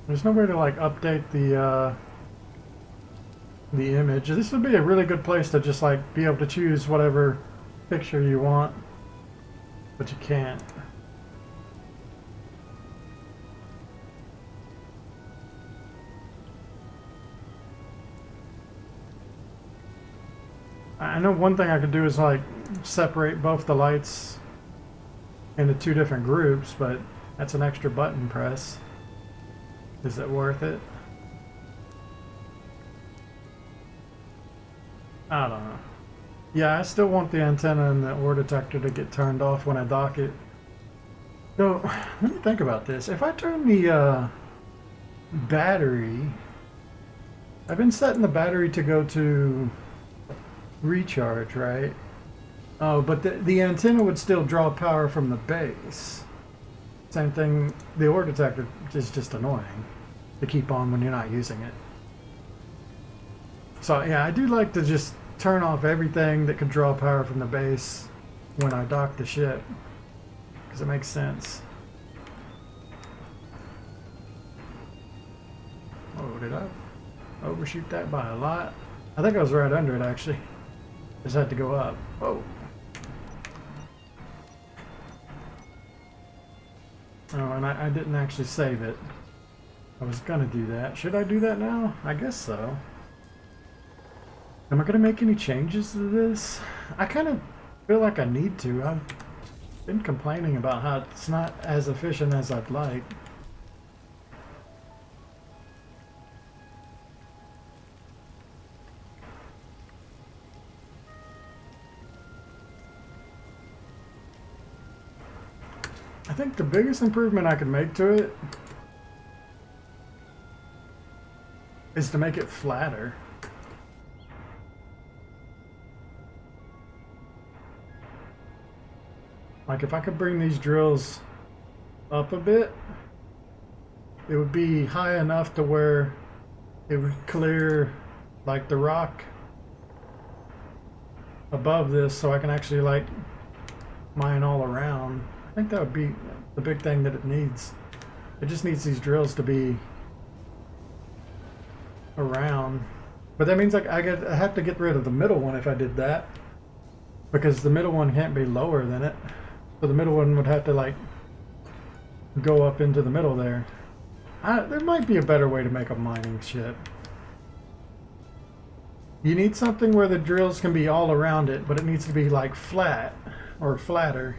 There's no way to like update the image. This would be a really good place to just like be able to choose whatever picture you want, but you can't. I know one thing I could do is like separate both the lights into two different groups, but that's an extra button press. Is it worth it? I don't know. Yeah, I still want the antenna and the ore detector to get turned off when I dock it. So, let me think about this. If I turn the battery... I've been setting the battery to go to recharge, right? Oh, but the antenna would still draw power from the base. Same thing, the ore detector is just annoying to keep on when you're not using it. So yeah, I do like to just turn off everything that could draw power from the base when I dock the ship, because it makes sense. Oh, did I overshoot that by a lot? I think I was right under it actually. Just had to go up. Whoa. Oh, and I didn't actually save it. I was gonna do that. Should I do that now? I guess so. Am I gonna make any changes to this? I kind of feel like I need to. I've been complaining about how it's not as efficient as I'd like. I think the biggest improvement I could make to it is to make it flatter. Like if I could bring these drills up a bit, it would be high enough to where it would clear like the rock above this so I can actually like mine all around. I think that would be the big thing that it needs. It just needs these drills to be around. But that means like I have to get rid of the middle one if I did that, because the middle one can't be lower than it. So the middle one would have to like go up into the middle there. There might be a better way to make a mining ship. You need something where the drills can be all around it, but it needs to be like flat or flatter.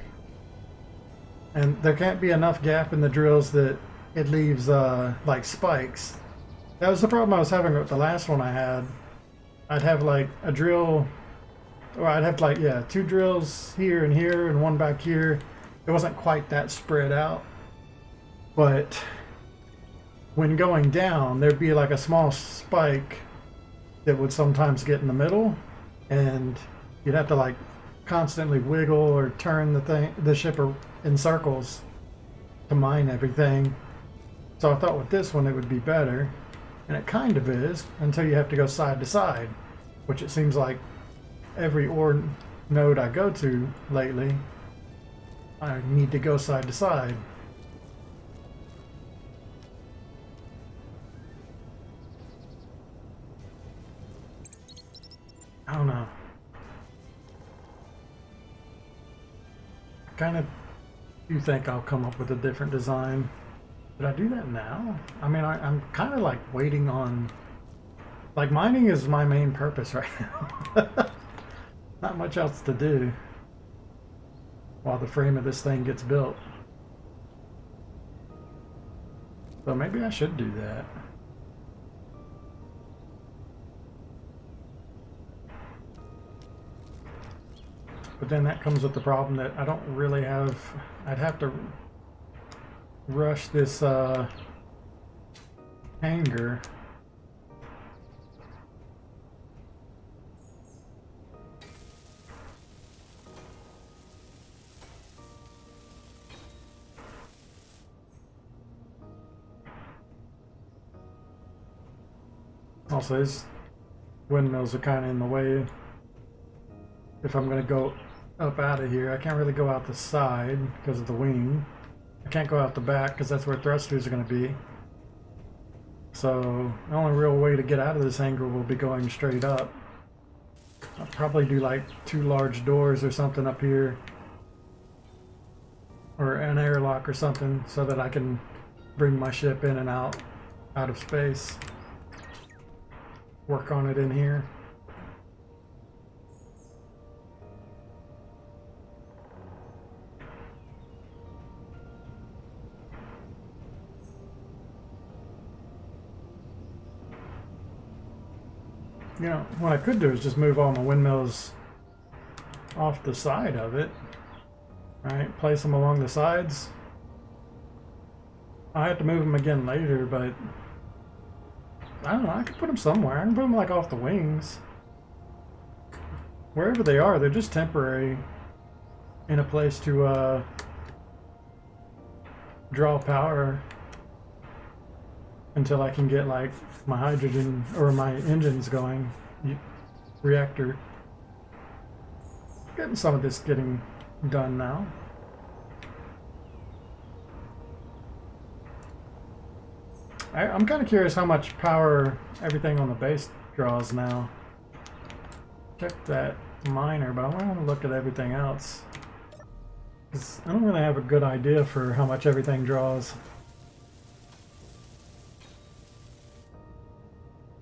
And there can't be enough gap in the drills that it leaves like spikes. That was the problem I was having with the last one I had. I'd have like a drill, or I'd have like, yeah, two drills here and one back here. It wasn't quite that spread out. But when going down, there'd be like a small spike that would sometimes get in the middle, and you'd have to like constantly wiggle or turn the ship in circles to mine everything. So I thought with this one it would be better, and it kind of is until you have to go side to side, which it seems like every ore node I go to lately, I need to go side to side. I don't know. Kind of You think I'll come up with a different design? Did I do that now? I mean, I'm kind of like waiting on... Like, mining is my main purpose right now. Not much else to do while the frame of this thing gets built. So maybe I should do that. But then that comes with the problem that I don't really have... I'd have to rush this hangar. Also, his windmills are kind of in the way. If I'm going to go up out of here, I can't really go out the side because of the wing. I can't go out the back because that's where thrusters are going to be. So the only real way to get out of this hangar will be going straight up. I'll probably do like 2 large doors or something up here. Or an airlock or something so that I can bring my ship in and out of space. Work on it in here. You know, what I could do is just move all my windmills off the side of it. Right, place them along the sides. I have to move them again later, but I don't know, I could put them somewhere. I can put them like off the wings. Wherever they are, they're just temporary in a place to draw power until I can get like my hydrogen or my engines going. Reactor. Getting some of this getting done now. I'm kind of curious how much power everything on the base draws now. Check that miner, but I want to look at everything else. 'Cause I don't really have a good idea for how much everything draws.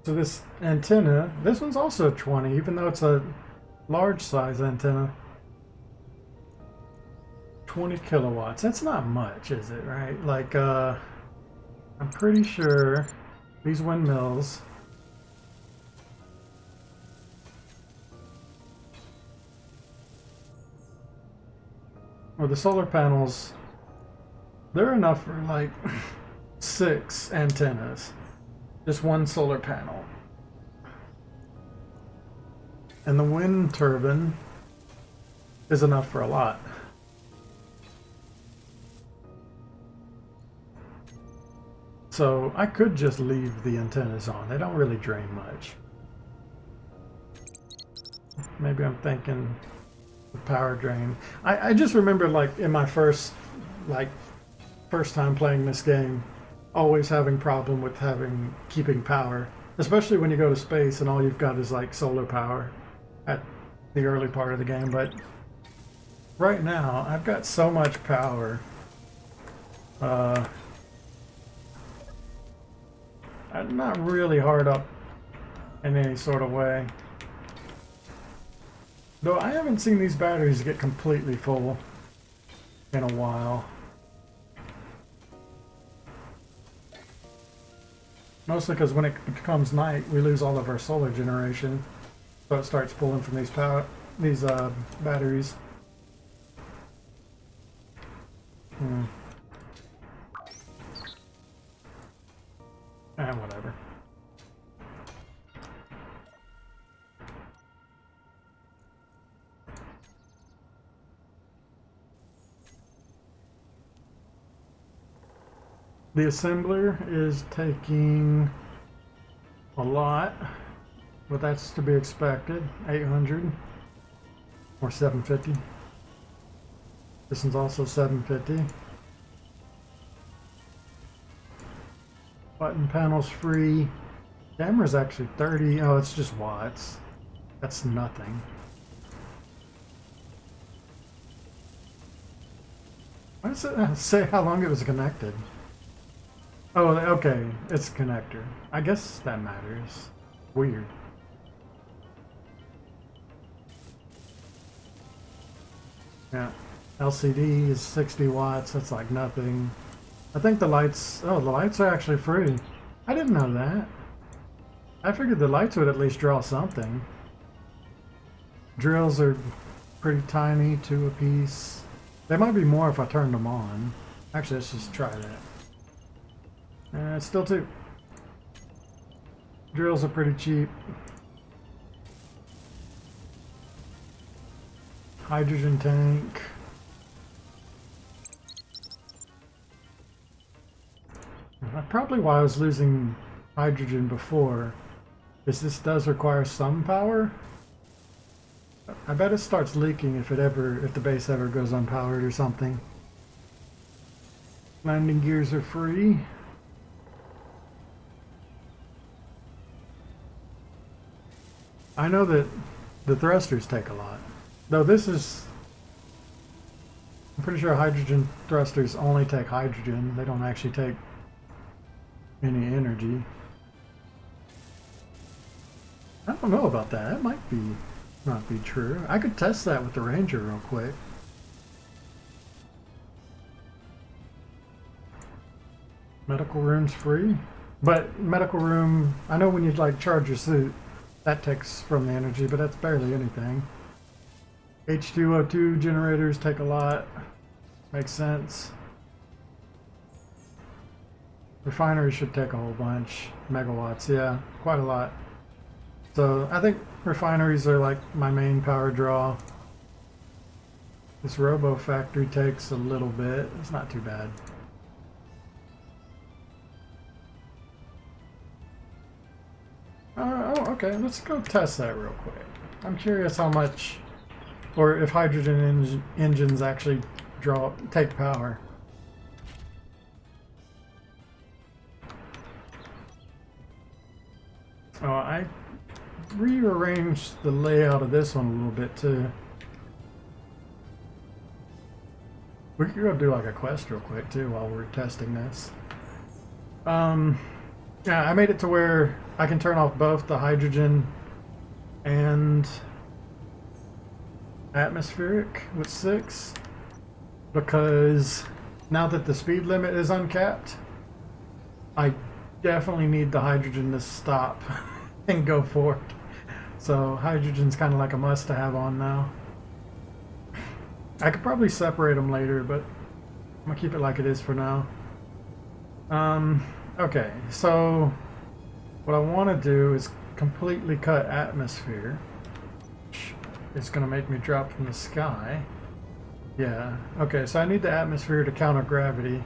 So this antenna, this one's also 20, even though it's a large size antenna. 20 kilowatts. That's not much, is it, right? Like, I'm pretty sure these windmills or the solar panels, they're enough for like 6 antennas. Just one solar panel. And the wind turbine is enough for a lot. So I could just leave the antennas on. They don't really drain much. Maybe I'm thinking the power drain. I just remember like in my first time playing this game, always having problem with keeping power. Especially when you go to space and all you've got is like solar power at the early part of the game. But right now I've got so much power. I'm not really hard up in any sort of way. Though I haven't seen these batteries get completely full in a while. Mostly because when it becomes night, we lose all of our solar generation. So it starts pulling from these batteries. Whatever. The assembler is taking a lot, but that's to be expected. 800 or 750. This one's also 750. Button panels free. Camera's actually 30. Oh, it's just watts. That's nothing. Why does it say how long it was connected? Oh, okay, it's a connector. I guess that matters. Weird. Yeah, LCD is 60 watts. That's like nothing. I think the lights. Oh, the lights are actually free. I didn't know that. I figured the lights would at least draw something. Drills are pretty tiny, 2 apiece. They might be more if I turned them on. Actually, let's just try that. It's still 2. Drills are pretty cheap. Hydrogen tank. Probably why I was losing hydrogen before is this does require some power. I bet it starts leaking if the base ever goes unpowered or something. Landing gears are free. I know that the thrusters take a lot. Though this is... I'm pretty sure hydrogen thrusters only take hydrogen. They don't actually take any energy. I don't know about that. That might be not be true. I could test that with the Ranger real quick. Medical room's free. But medical room, I know when you like charge your suit, that takes from the energy, but that's barely anything. H2O2 generators take a lot. Makes sense. Refinery should take a whole bunch. Megawatts, yeah, quite a lot. So I think refineries are like my main power draw. This Robo Factory takes a little bit. It's not too bad. Oh, okay, let's go test that real quick. I'm curious how much, or if hydrogen engines actually take power. Oh, I rearranged the layout of this one a little bit too. We could go do like a quest real quick too while we're testing this. Yeah, I made it to where I can turn off both the hydrogen and atmospheric with 6, because now that the speed limit is uncapped, I definitely need the hydrogen to stop and go forward. So hydrogen's kind of like a must to have on now. I could probably separate them later, but I'm gonna keep it like it is for now. Okay, so what I want to do is completely cut atmosphere, which is going to make me drop from the sky. Yeah, okay, so I need the atmosphere to counter gravity,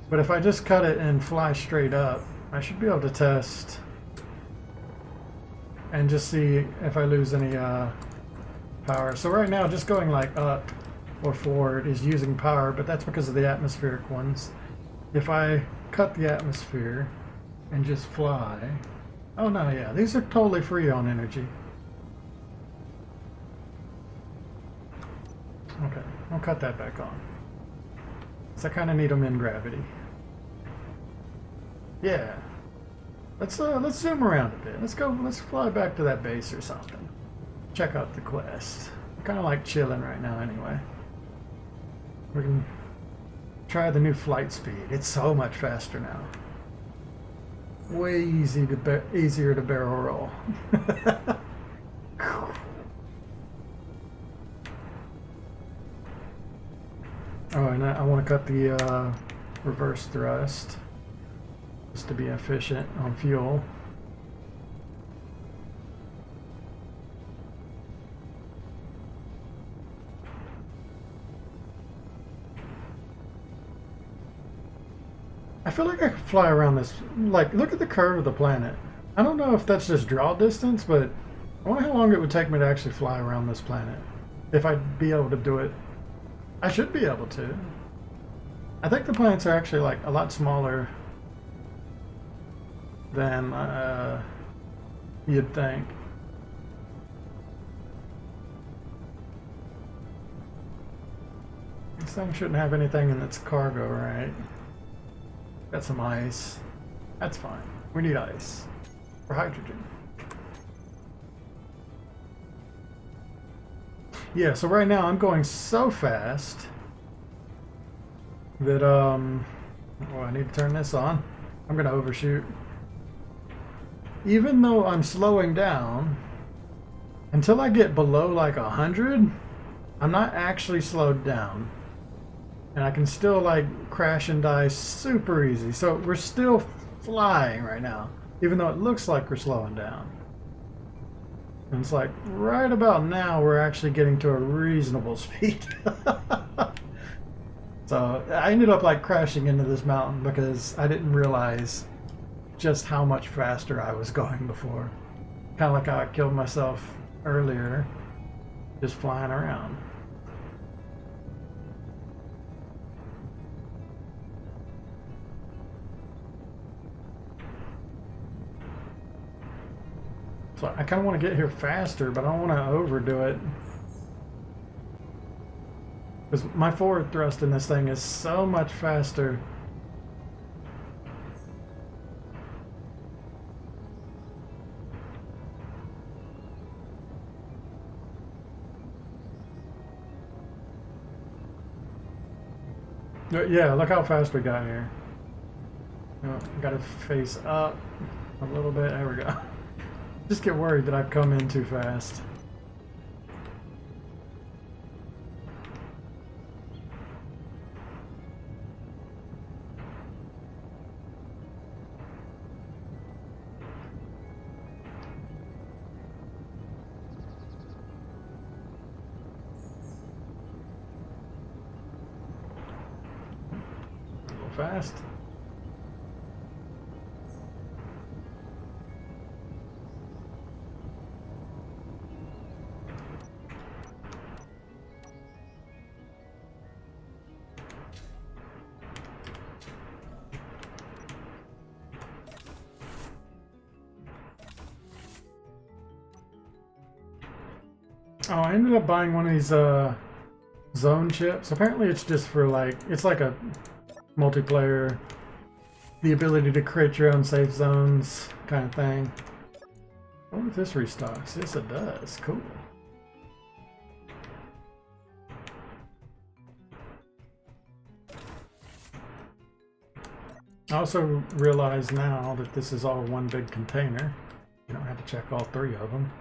but if I just cut it and fly straight up, I should be able to test and just see if I lose any power. So right now, just going like up or forward is using power, but that's because of the atmospheric ones. If I cut the atmosphere and just fly... Oh no, yeah, these are totally free on energy. Okay, I'll cut that back on. So I kind of need them in gravity. Yeah. Let's zoom around a bit. Let's fly back to that base or something. Check out the quest. I'm kind of like chilling right now anyway. We can try the new flight speed. It's so much faster now. Way easier to barrel roll. Oh, and I want to cut the reverse thrust just to be efficient on fuel. I feel like I could fly around this. Like, look at the curve of the planet. I don't know if that's just draw distance, but I wonder how long it would take me to actually fly around this planet. If I'd be able to do it. I should be able to. I think the planets are actually like a lot smaller than you'd think. thing shouldn't have anything in its cargo, right? Got some ice. That's fine. We need ice for hydrogen. Yeah, so right now I'm going so fast that oh, I need to turn this on. I'm gonna overshoot. Even though I'm slowing down, until I get below like 100, I'm not actually slowed down. And I can still like crash and die super easy. So we're still flying right now, even though it looks like we're slowing down. And it's like right about now we're actually getting to a reasonable speed. So I ended up like crashing into this mountain because I didn't realize just how much faster I was going before. Kind of like how I killed myself earlier, just flying around. So I kind of want to get here faster, but I don't want to overdo it. Because my forward thrust in this thing is so much faster. Yeah, look how fast we got here. Oh, got to face up a little bit. There we go. Just get worried that I've come in too fast. A little fast. Oh, I ended up buying one of these zone chips. Apparently it's just for like, it's like a multiplayer, the ability to create your own safe zones kind of thing. I wonder if this restocks. Yes, it does. Cool. I also realize now that this is all one big container. You don't have to check all three of them.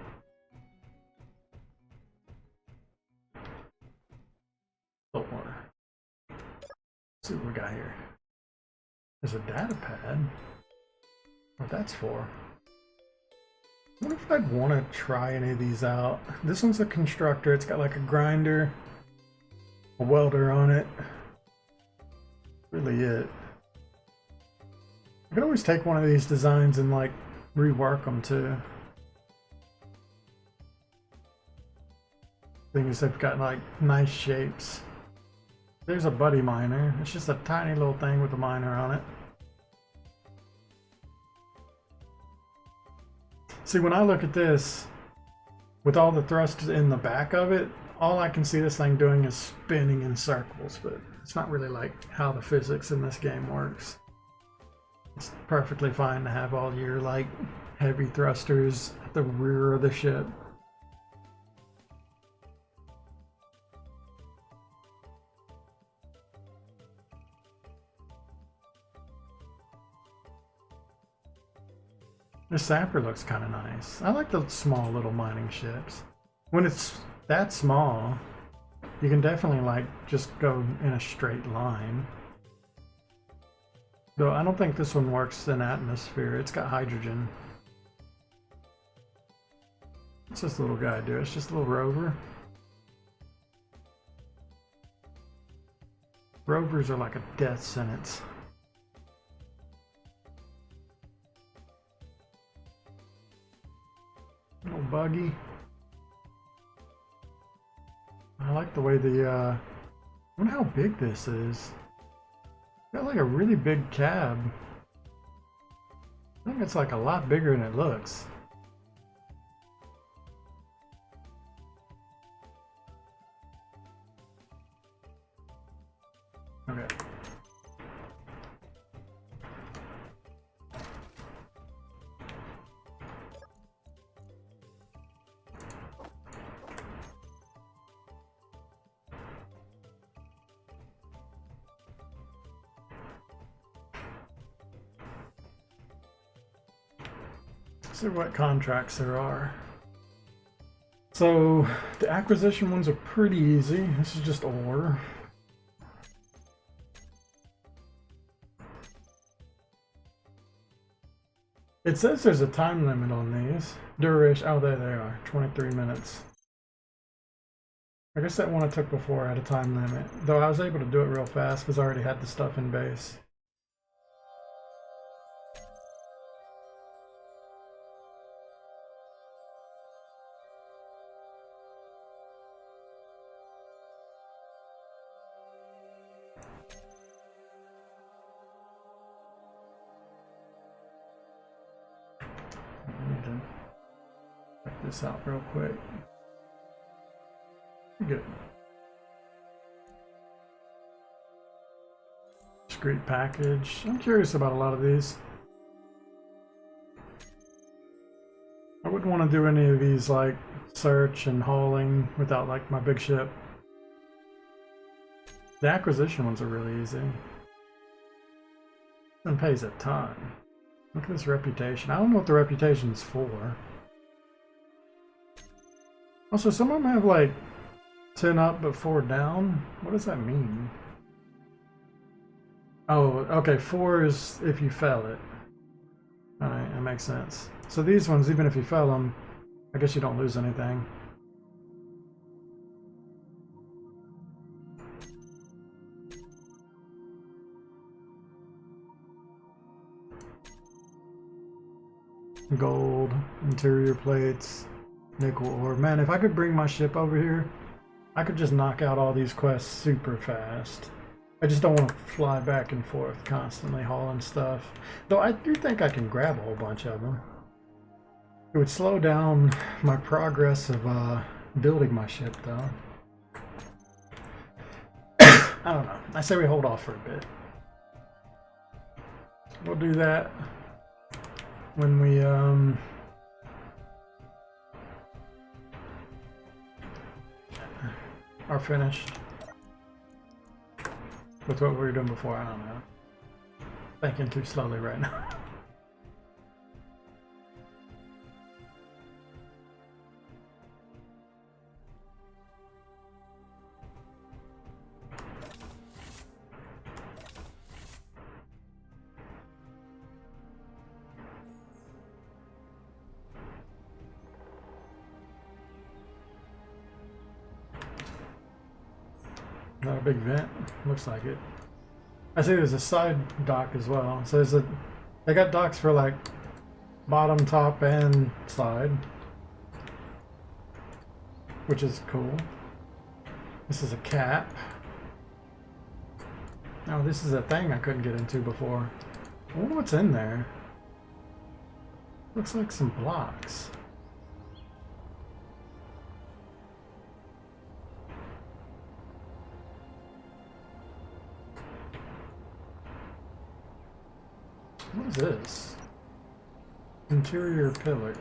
Let's see what we got here. There's a data pad. What that's for. I wonder if I'd want to try any of these out. This one's a constructor. It's got like a grinder, a welder on it. Really it. I could always take one of these designs and like rework them too. Thing is, they've got like nice shapes. There's a buddy miner. It's just a tiny little thing with a miner on it. See, when I look at this, with all the thrust in the back of it, all I can see this thing doing is spinning in circles, but it's not really like how the physics in this game works. It's perfectly fine to have all your like heavy thrusters at the rear of the ship. The sapper looks kind of nice. I like the small little mining ships. When it's that small, you can definitely like just go in a straight line. Though I don't think this one works in atmosphere. It's got hydrogen. What's this little guy do? It's just a little rover. Rovers are like a death sentence. Little buggy. I like the way the I wonder how big this is. Got like a really big cab. I think it's like a lot bigger than it looks. Okay. See what contracts there are. So the acquisition ones are pretty easy. This is just ore. It says there's a time limit on these. Duration, oh there they are, 23 minutes. I guess that one I took before had a time limit, though I was able to do it real fast because I already had the stuff in base. I need to check this out real quick. Good. Discrete package. I'm curious about a lot of these. I wouldn't want to do any of these like search and hauling without like my big ship. The acquisition ones are really easy. And pays a ton. Look at this reputation. I don't know what the reputation's for. Also, some of them have like 10 up but 4 down. What does that mean? Oh, okay, 4 is if you fail it. Alright, that makes sense. So these ones, even if you fail them, I guess you don't lose anything. Gold, interior plates, nickel ore. Man, if I could bring my ship over here, I could just knock out all these quests super fast. I just don't want to fly back and forth constantly hauling stuff. Though I do think I can grab a whole bunch of them. It would slow down my progress of building my ship though. I don't know. I say we hold off for a bit. We'll do that when we are finished with what we were doing before. I don't know. Thinking too slowly right now. Not a big vent. Looks like it. I see there's a side dock as well. So they got docks for like bottom, top, and side, which is cool. This is a cap. Oh, this is a thing I couldn't get into before. I wonder what's in there. Looks like some blocks. What is this? Interior pillar.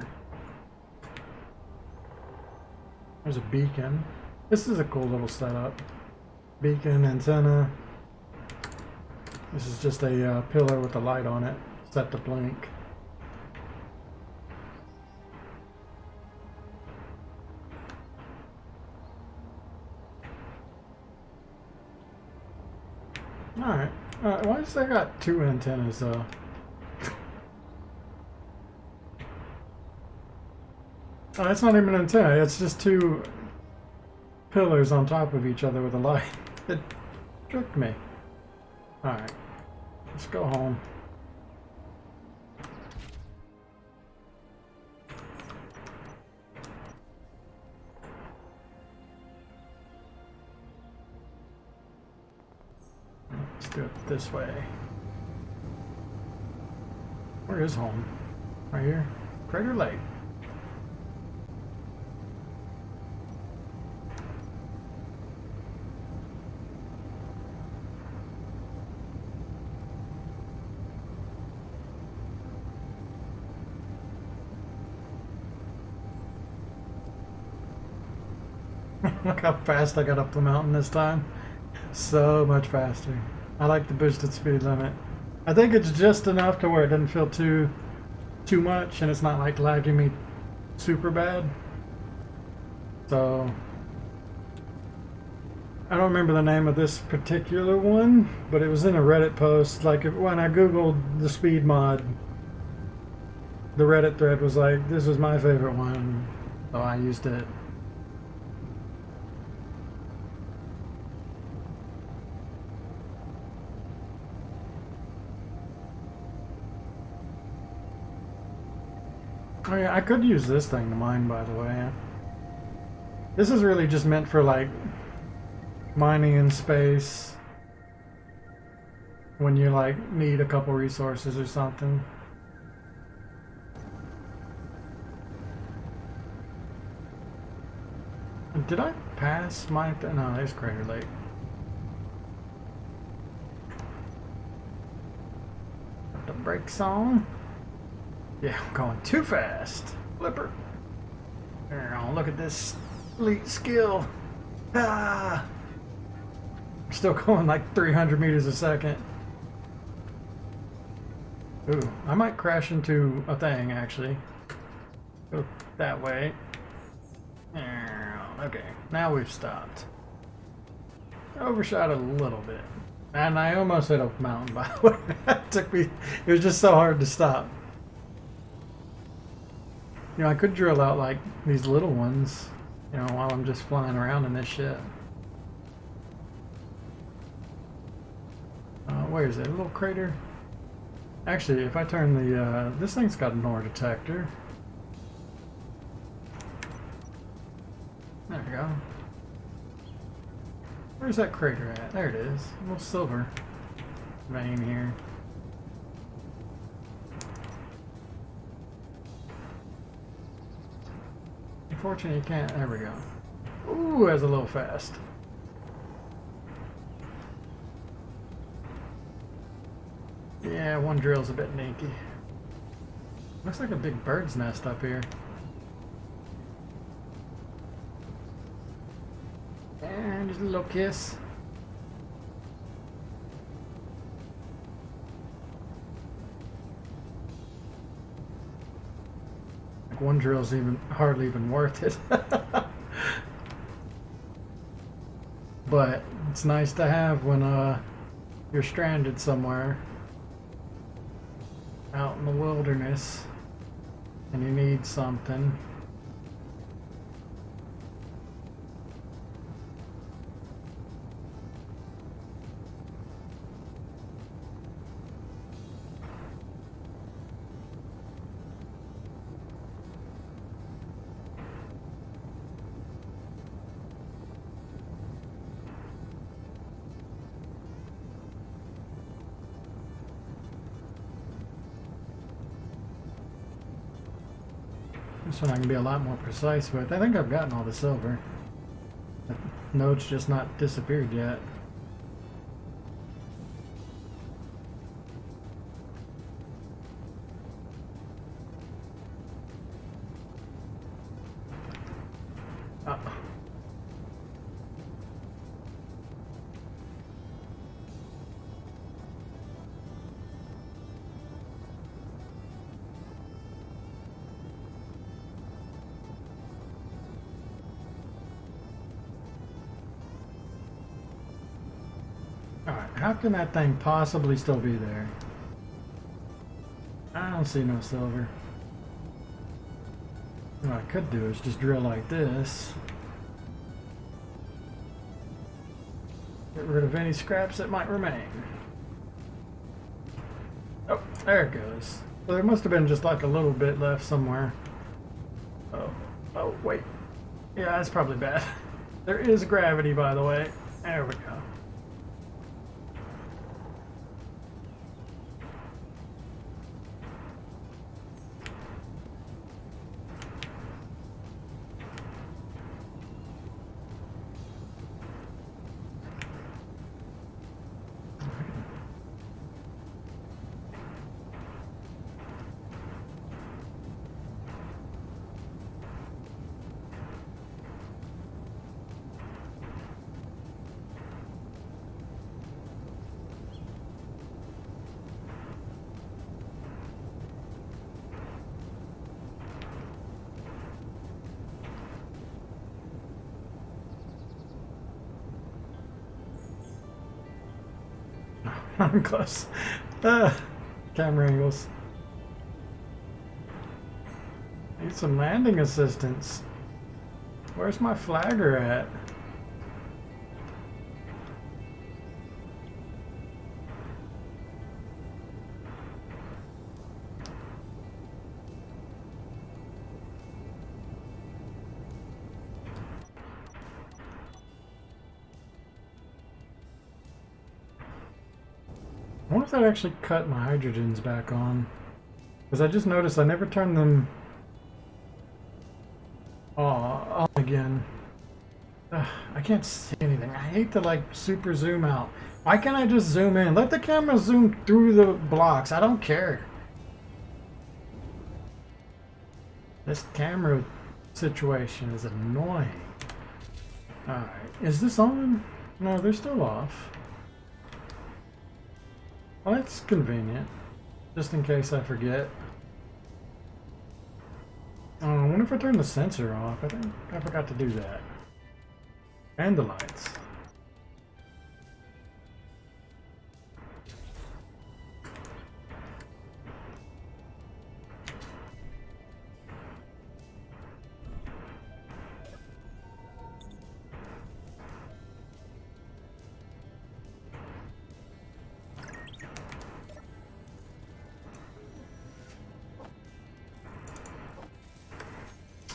There's a beacon. This is a cool little setup. Beacon, antenna. This is just a pillar with a light on it, set to blink. Alright. Why does that got 2 antennas though? Oh, it's not even an antenna, it's just 2 pillars on top of each other with a light. It tricked me. Alright, let's go home. Let's do it this way. Where is home? Right here? Crater Lake. Look how fast I got up the mountain this time. So much faster. I like the boosted speed limit. I think it's just enough to where it doesn't feel too much, and it's not like lagging me super bad. So I don't remember the name of this particular one, but it was in a Reddit post. Like when I googled the speed mod, the Reddit thread was like, this was my favorite one, so I used it. Oh yeah, I could use this thing to mine, by the way. This is really just meant for like mining in space when you like need a couple resources or something. Did I pass my... No, there's Crater Lake. Put the brakes on. Yeah, I'm going too fast. Flipper. Oh, look at this elite skill. Ah! I'm still going like 300 meters a second. Ooh, I might crash into a thing actually. Go that way. Okay, now we've stopped. Overshot a little bit. And I almost hit a mountain, by the way. It took me, it was just so hard to stop. You know, I could drill out like these little ones, you know, while I'm just flying around in this shit. Where is it? A little crater? Actually, if I turn the, this thing's got an ore detector. There we go. Where's that crater at? There it is. A little silver vein here. Unfortunately, you can't. There we go. Ooh, that's a little fast. Yeah, one drill's a bit naked. Looks like a big bird's nest up here. And just a little kiss. Like one drill's even hardly even worth it. But it's nice to have when you're stranded somewhere out in the wilderness and you need something. This one I can be a lot more precise with. I think I've gotten all the silver. The node's just not disappeared yet. Alright, how can that thing possibly still be there? I don't see no silver. What I could do is just drill like this. Get rid of any scraps that might remain. Oh, there it goes. So there must have been just like a little bit left somewhere. Oh, wait. Yeah, that's probably bad. There is gravity, by the way. There we go. I'm close. Camera angles. Need some landing assistance. Where's my flagger at? I wonder if that actually cut my hydrogens back on. Because I just noticed I never turned them on again. I can't see anything. I hate to like super zoom out. Why can't I just zoom in? Let the camera zoom through the blocks. I don't care. This camera situation is annoying. Alright. Is this on? No, they're still off. Well, that's convenient. Just in case I forget. Oh, I wonder if I turn the sensor off. I think I forgot to do that. And the lights.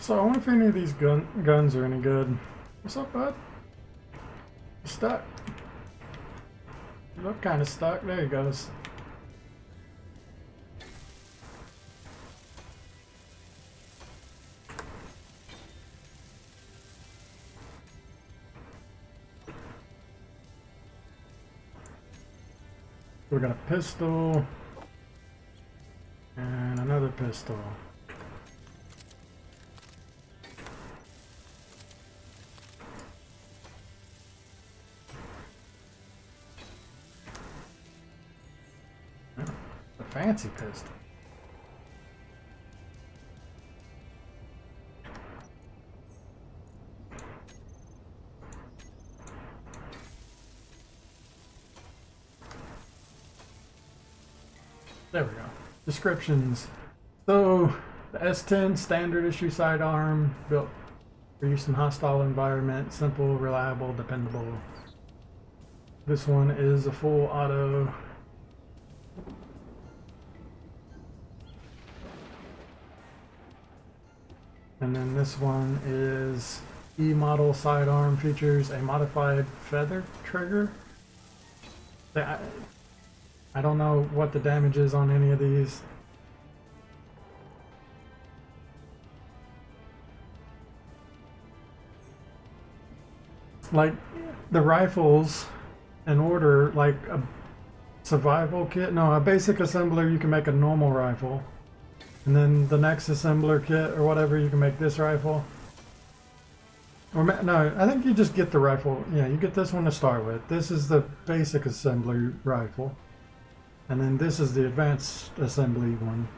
So I wonder if any of these guns are any good. What's up, bud? You stuck. You look kind of stuck. There he goes. We got a pistol and another pistol. Fancy pistol. There we go. Descriptions. So, the S10 standard issue sidearm, built for use in hostile environment, simple, reliable, dependable. This one is a full auto. And then this one is E-model sidearm, features a modified feather trigger. I don't know what the damage is on any of these. Like the rifles, in order, like a survival kit, no, a basic assembler, you can make a normal rifle. And then the next assembler kit or whatever, you can make this rifle. Or no, I think you just get the rifle. Yeah, you get this one to start with. This is the basic assembly rifle. And then this is the advanced assembly one.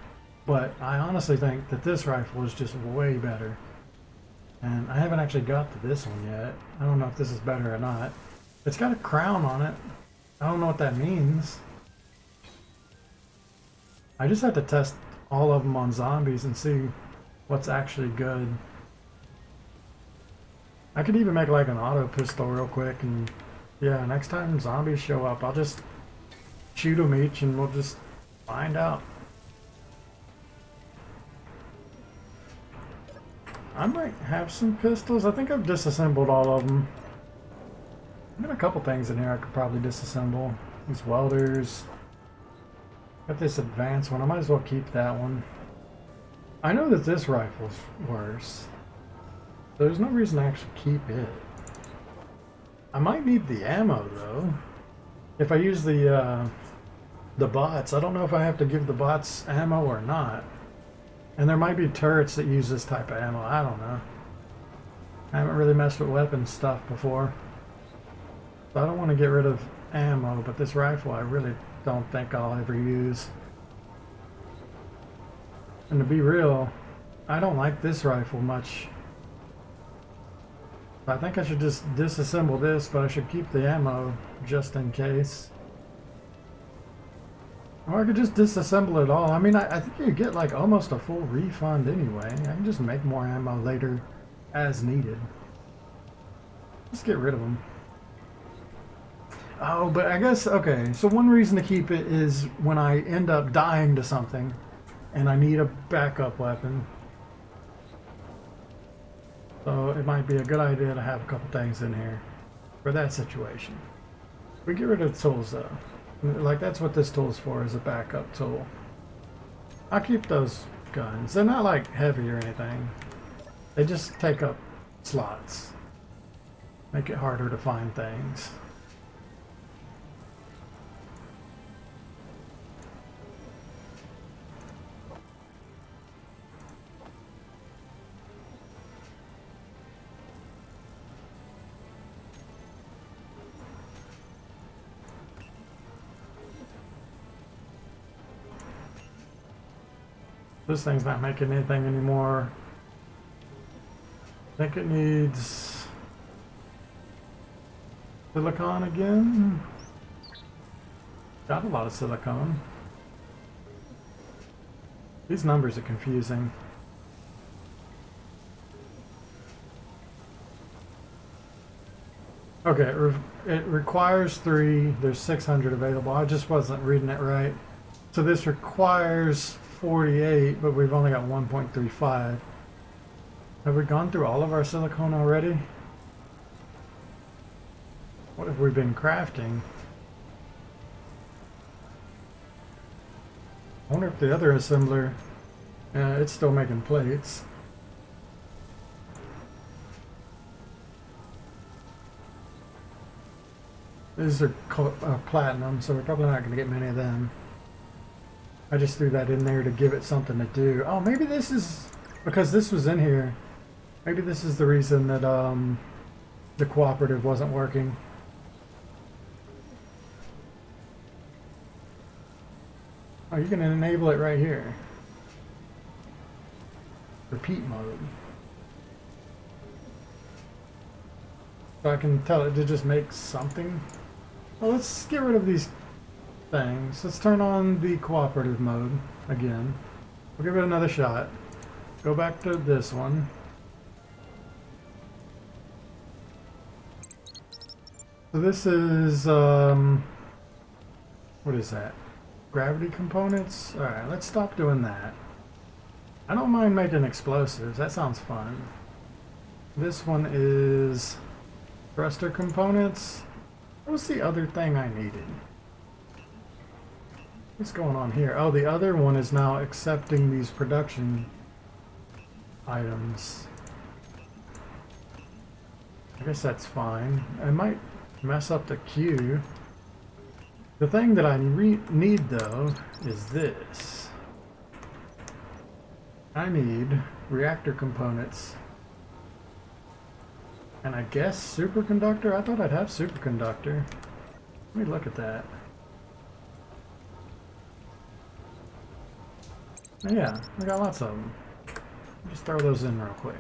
But I honestly think that this rifle is just way better. And I haven't actually got to this one yet. I don't know if this is better or not. It's got a crown on it. I don't know what that means. I just have to test all of them on zombies and see what's actually good. I could even make like an auto pistol real quick, and yeah, next time zombies show up, I'll just shoot them each and we'll just find out. I might have some pistols. I think I've disassembled all of them. I've got a couple things in here I could probably disassemble. These welders. Got this advanced one. I might as well keep that one. I know that this rifle's worse. There's no reason to actually keep it. I might need the ammo though. If I use the bots, I don't know if I have to give the bots ammo or not. And there might be turrets that use this type of ammo. I don't know. I haven't really messed with weapons stuff before. So I don't want to get rid of ammo, but this rifle I really don't think I'll ever use. And to be real, I don't like this rifle much. I think I should just disassemble this, but I should keep the ammo just in case. Or I could just disassemble it all. I mean, I think you get like almost a full refund anyway. I can just make more ammo later as needed. Just get rid of them. Oh, but I guess, okay, so one reason to keep it is when I end up dying to something and I need a backup weapon. So it might be a good idea to have a couple things in here for that situation. We get rid of the tools though. Like that's what this tool's for, is a backup tool. I'll keep those guns. They're not like heavy or anything. They just take up slots. Make it harder to find things. This thing's not making anything anymore. I think it needs silicone again. Got a lot of silicone. These numbers are confusing. Okay, it requires 3. There's 600 available. I just wasn't reading it right. So this requires 48, but we've only got 1.35. Have we gone through all of our silicone already? What have we been crafting? I wonder if the other assembler, it's still making plates. These are platinum, so we're probably not going to get many of them. I just threw that in there to give it something to do. Oh, maybe this is, because this was in here, maybe this is the reason that the cooperative wasn't working. Oh, you can enable it right here. Repeat mode. So I can tell it to just make something. Well, let's get rid of these things. Let's turn on the cooperative mode again. We'll give it another shot. Go back to this one. So this is, what is that? Gravity components? Alright, let's stop doing that. I don't mind making explosives. That sounds fun. This one is thruster components. What was the other thing I needed? What's going on here? Oh, the other one is now accepting these production items. I guess that's fine. I might mess up the queue. The thing that I need though is this. I need reactor components. And I guess superconductor? I thought I'd have superconductor. Let me look at that. Yeah, I got lots of them. Just throw those in real quick.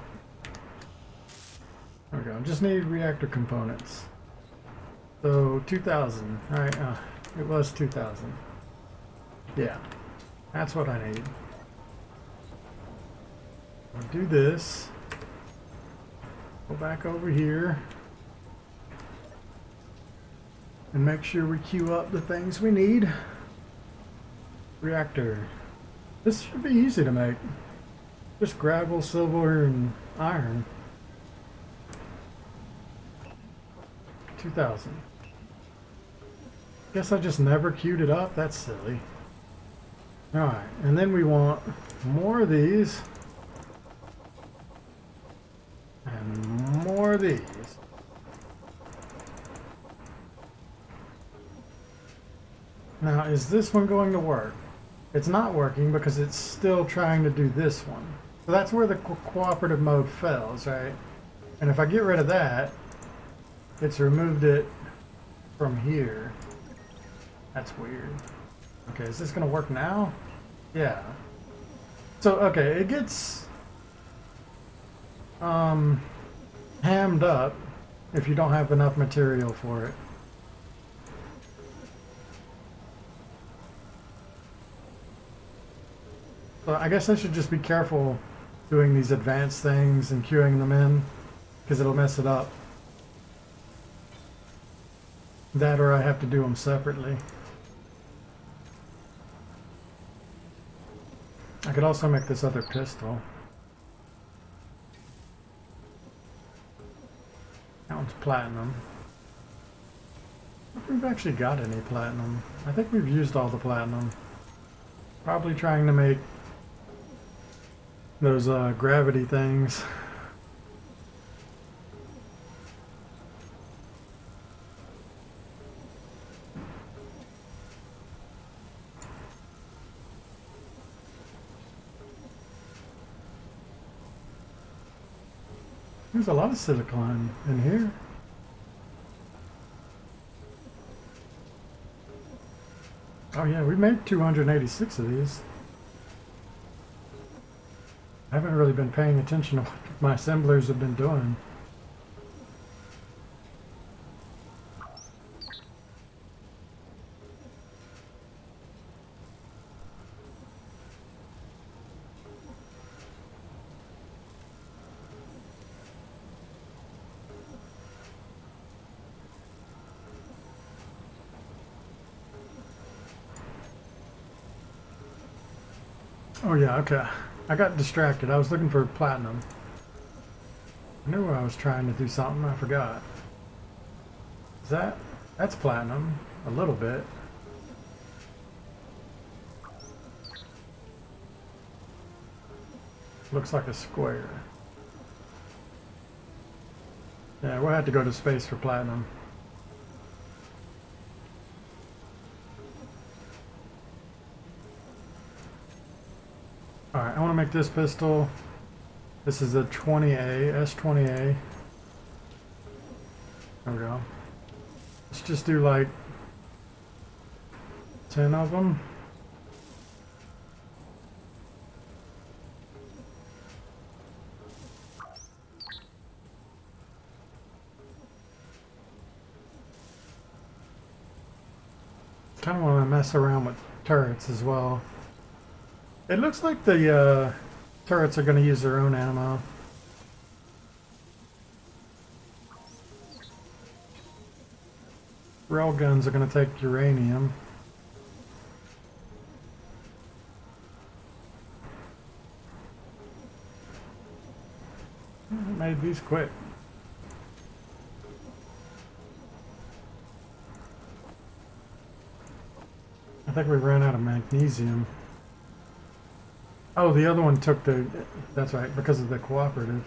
There we go. Just need reactor components. So 2,000, right? It was 2,000. Yeah, that's what I need. I'll do this. Go back over here. And make sure we queue up the things we need. Reactor. This should be easy to make. Just gravel, silver, and iron. 2,000. Guess I just never queued it up. That's silly. Alright, and then we want more of these. And more of these. Now, is this one going to work? It's not working because it's still trying to do this one. So that's where the cooperative mode fails, right? And if I get rid of that, it's removed it from here. That's weird. Okay, is this gonna work now? Yeah. So, okay, it gets hammed up if you don't have enough material for it. So I guess I should just be careful doing these advanced things and queuing them in, because it'll mess it up. That or I have to do them separately. I could also make this other pistol. That one's platinum. I don't think we've actually got any platinum. I think we've used all the platinum. Probably trying to make those gravity things. There's a lot of silicon in here. Oh yeah, we made 286 of these. I haven't really been paying attention to what my assemblers have been doing. Oh yeah, okay. I got distracted. I was looking for platinum. I knew I was trying to do something. I forgot. Is that? That's platinum. A little bit. Looks like a square. Yeah, we'll have to go to space for platinum. Alright, I want to make this pistol. This is a 20A, S20A. There we go. Let's just do like 10 of them. Kind of want to mess around with turrets as well. It looks like the turrets are going to use their own ammo. Railguns are going to take uranium. I made these quick. I think we ran out of magnesium. Oh, the other one took the... That's right, because of the cooperative.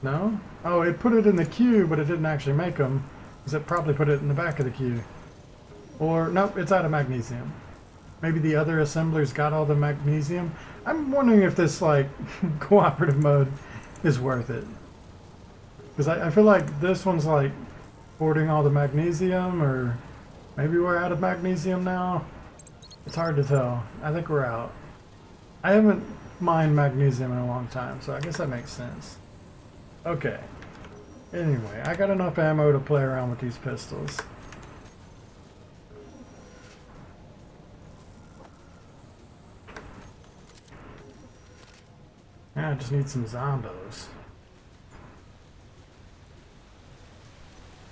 No? Oh, it put it in the queue, but it didn't actually make them. Because it probably put it in the back of the queue. Or, nope, it's out of magnesium. Maybe the other assemblers got all the magnesium. I'm wondering if this, like, cooperative mode is worth it. Because I feel like this one's, like, hoarding all the magnesium, or maybe we're out of magnesium now. It's hard to tell. I think we're out. I haven't mined magnesium in a long time, so I guess that makes sense. Okay. Anyway, I got enough ammo to play around with these pistols. Yeah, I just need some zombos.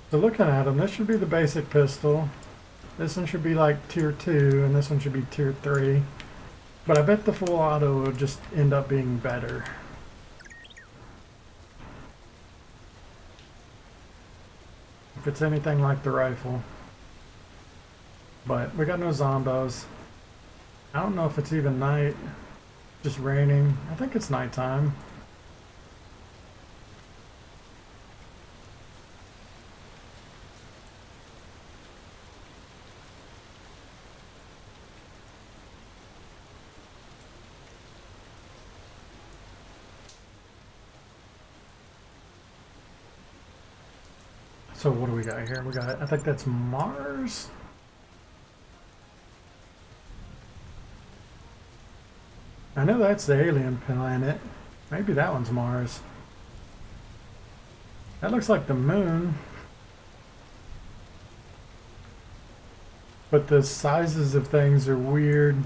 So looking at them, this should be the basic pistol. This one should be like tier 2, and this one should be tier 3. But I bet the full auto will just end up being better. If it's anything like the rifle. But we got no zombos. I don't know if it's even night. Just raining. I think it's nighttime. So what do we got here? We got, I think that's Mars? I know that's the alien planet. Maybe that one's Mars. That looks like the moon. But the sizes of things are weird.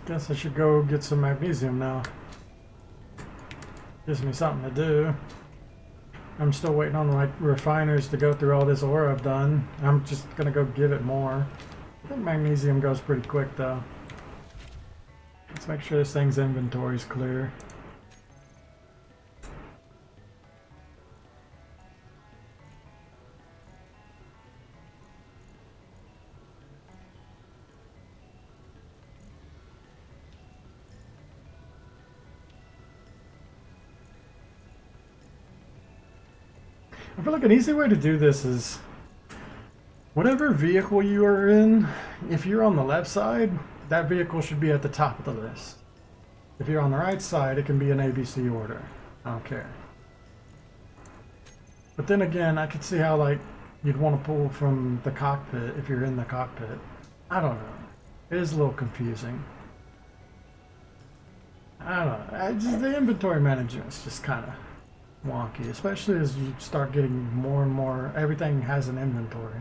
Guess I should go get some magnesium now. Gives me something to do. I'm still waiting on like refiners to go through all this ore I've done. I'm just gonna go give it more. I think magnesium goes pretty quick though. Let's make sure this thing's inventory's clear. I feel like an easy way to do this is whatever vehicle you are in, if you're on the left side, that vehicle should be at the top of the list. If you're on the right side, it can be an ABC order. I don't care. But then again, I could see how like you'd want to pull from the cockpit if you're in the cockpit. I don't know. It is a little confusing. I don't know. The inventory management's just kind of wonky, especially as you start getting more and more. Everything has an inventory.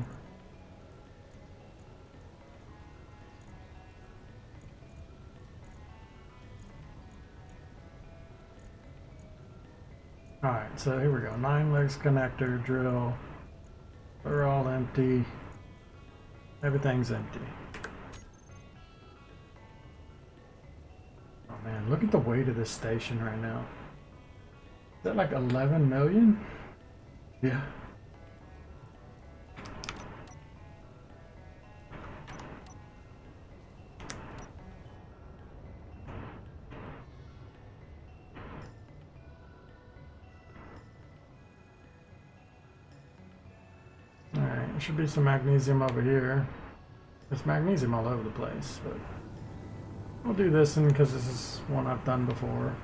Alright, so here we go. 9 legs connector, drill. They're all empty. Everything's empty. Oh man, look at the weight of this station right now. Is that like 11 million? Yeah. Alright, there should be some magnesium over here. There's magnesium all over the place, but we'll do this one because this is one I've done before.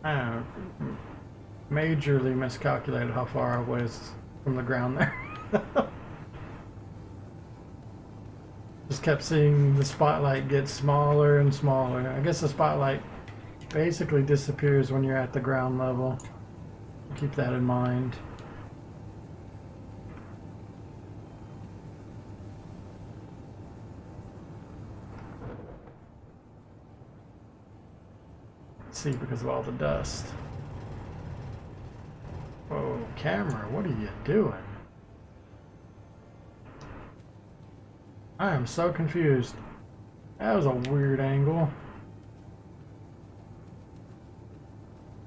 I majorly miscalculated how far I was from the ground there. Just kept seeing the spotlight get smaller and smaller. I guess the spotlight basically disappears when you're at the ground level. Keep that in mind. See, because of all the dust. Whoa, camera, what are you doing? I am so confused. That was a weird angle.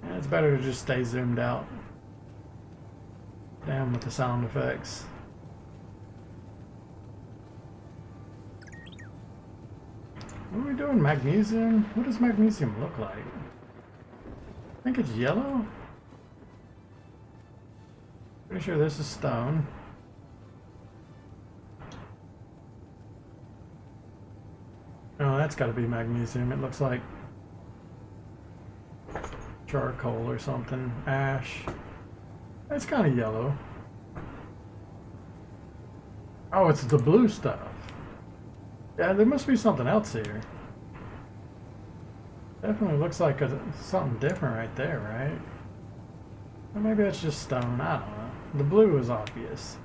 Yeah, it's better to just stay zoomed out. Damn with the sound effects. What are we doing? Magnesium? What does magnesium look like? I think it's yellow. Pretty sure this is stone. Oh, that's got to be magnesium. It looks like charcoal or something. Ash. It's kind of yellow. Oh, it's the blue stuff. Yeah, there must be something else here. Definitely looks like something different right there, right? Or maybe it's just stone. I don't know. The blue is obvious.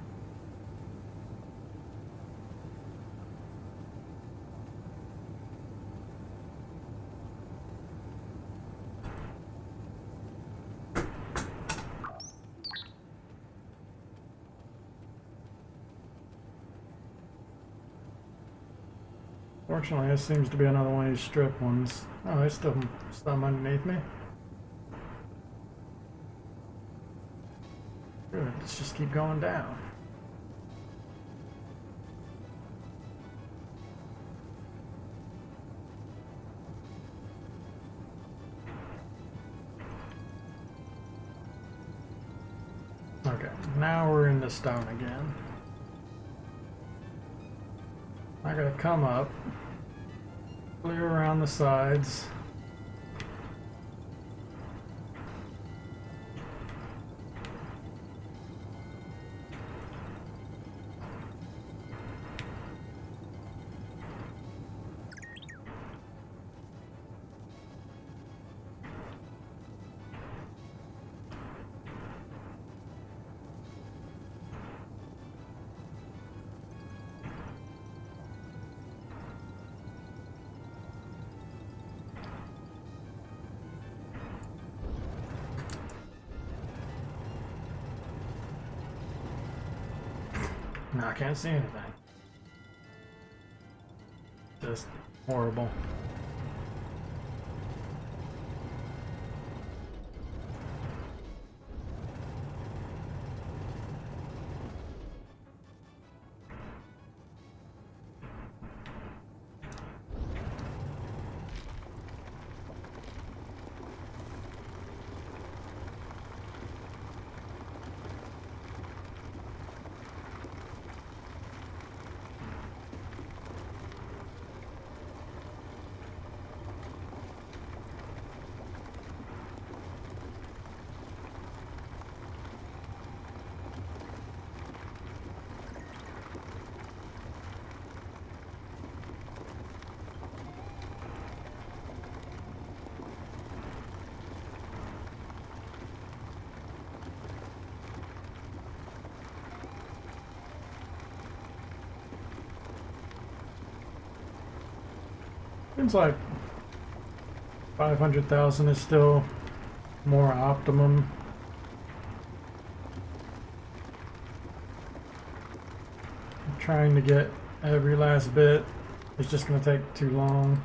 Fortunately, this seems to be another one of these strip ones. Oh, there's still some underneath me. Good, let's just keep going down. Okay, now we're in the stone again. I gotta come up, clear around the sides. No, I can't see anything. Just horrible. Seems like 500,000 is still more optimum. Trying to get every last bit is just going to take too long.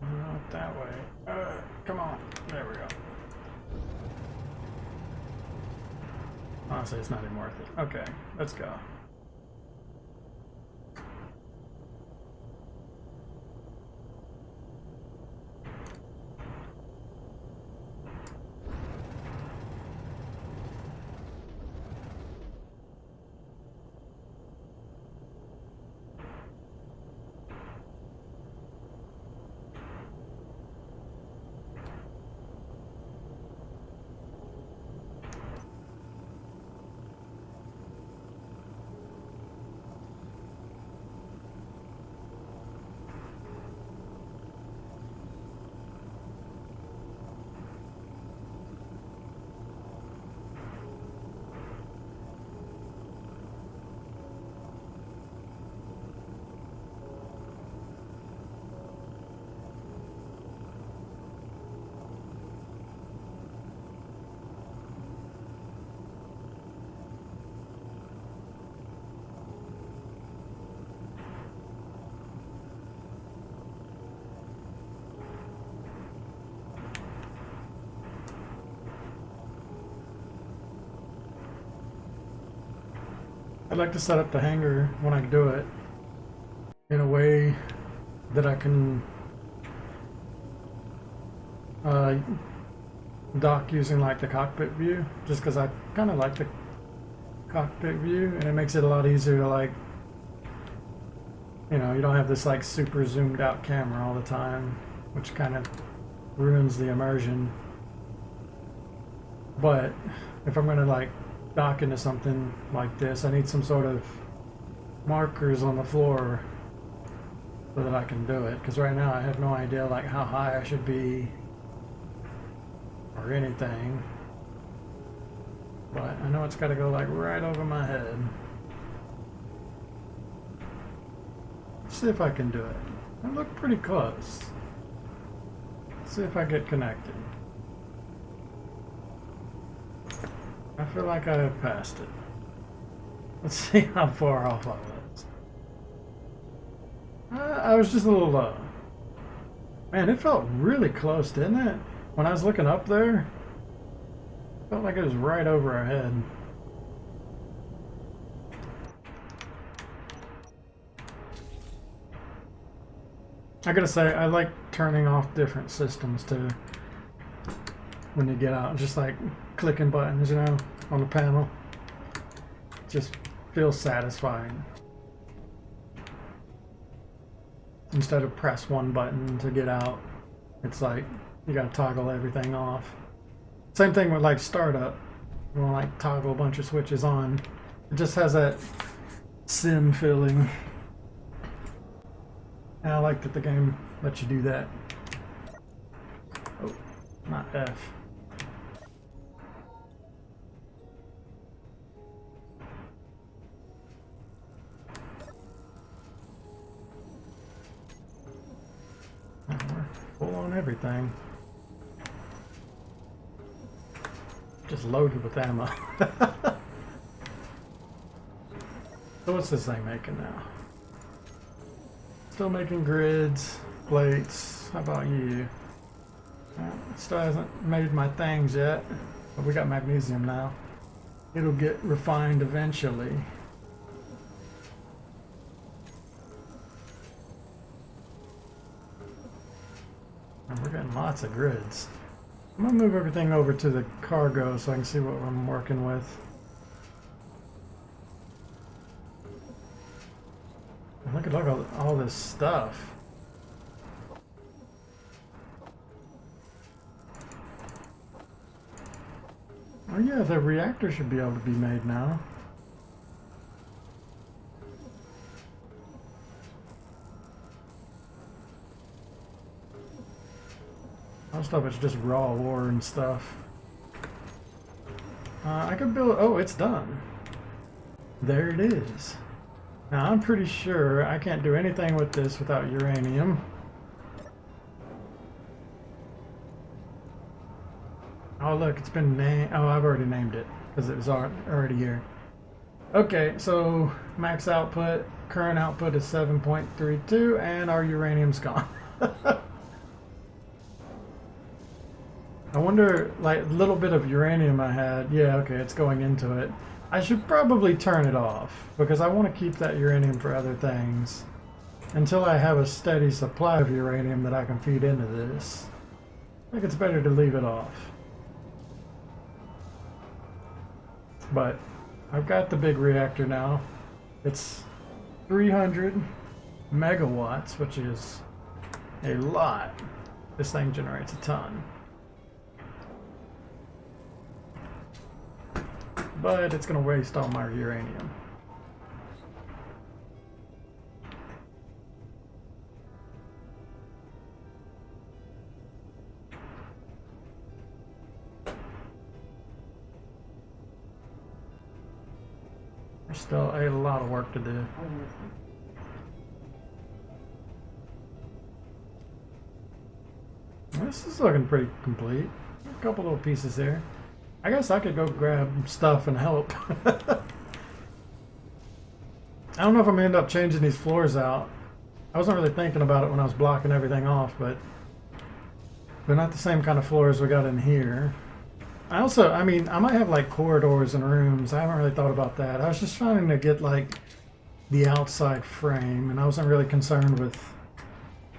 Not that way. Come on. There we go. Honestly, it's not even worth it. Okay, let's go. I'd like to set up the hangar when I do it in a way that I can dock using like the cockpit view, just because I kind of like the cockpit view and it makes it a lot easier to, like, you know, you don't have this like super zoomed out camera all the time, which kind of ruins the immersion. But if I'm gonna like dock into something like this, I need some sort of markers on the floor so that I can do it, because right now I have no idea like how high I should be or anything. But I know it's got to go like right over my head. Let's see if I can do it. I look pretty close. Let's see if I get connected. I feel like I have passed it. Let's see how far off I was. I was just a little low. Man, it felt really close, didn't it? When I was looking up there, it felt like it was right over our head. I gotta say, I like turning off different systems too. When you get out, just like clicking buttons, you know, on the panel. Just feels satisfying. Instead of press one button to get out, it's like you gotta toggle everything off. Same thing with like startup. You wanna like toggle a bunch of switches on. It just has that sim feeling. And I like that the game lets you do that. Oh, not F. Oh, we're full on everything. Just loaded with ammo. So what's this thing making now? Still making grids, plates. How about you? Still hasn't made my things yet, but we got magnesium now. It'll get refined eventually. And we're getting lots of grids. I'm gonna move everything over to the cargo so I can see what I'm working with. Look at all this stuff. Oh yeah, the reactor should be able to be made now. Most of it's just raw ore and stuff. I could build. Oh, it's done. There it is. Now I'm pretty sure I can't do anything with this without uranium. Oh look, it's been named. Oh, I've already named it because it was already here. Okay, so max output, current output is 7.32 and our uranium's gone. I wonder, like, a little bit of uranium I had. Yeah, okay, it's going into it. I should probably turn it off because I want to keep that uranium for other things until I have a steady supply of uranium that I can feed into this. I think it's better to leave it off. But I've got the big reactor now. It's 300 megawatts, which is a lot. This thing generates a ton. But it's going to waste all my uranium. There's still a lot of work to do. This is looking pretty complete. A couple little pieces there. I guess I could go grab stuff and help. I don't know if I'm gonna end up changing these floors out. I wasn't really thinking about it when I was blocking everything off, but they're not the same kind of floors we got in here. I mean, I might have like corridors and rooms. I haven't really thought about that. I was just trying to get like the outside frame, and I wasn't really concerned with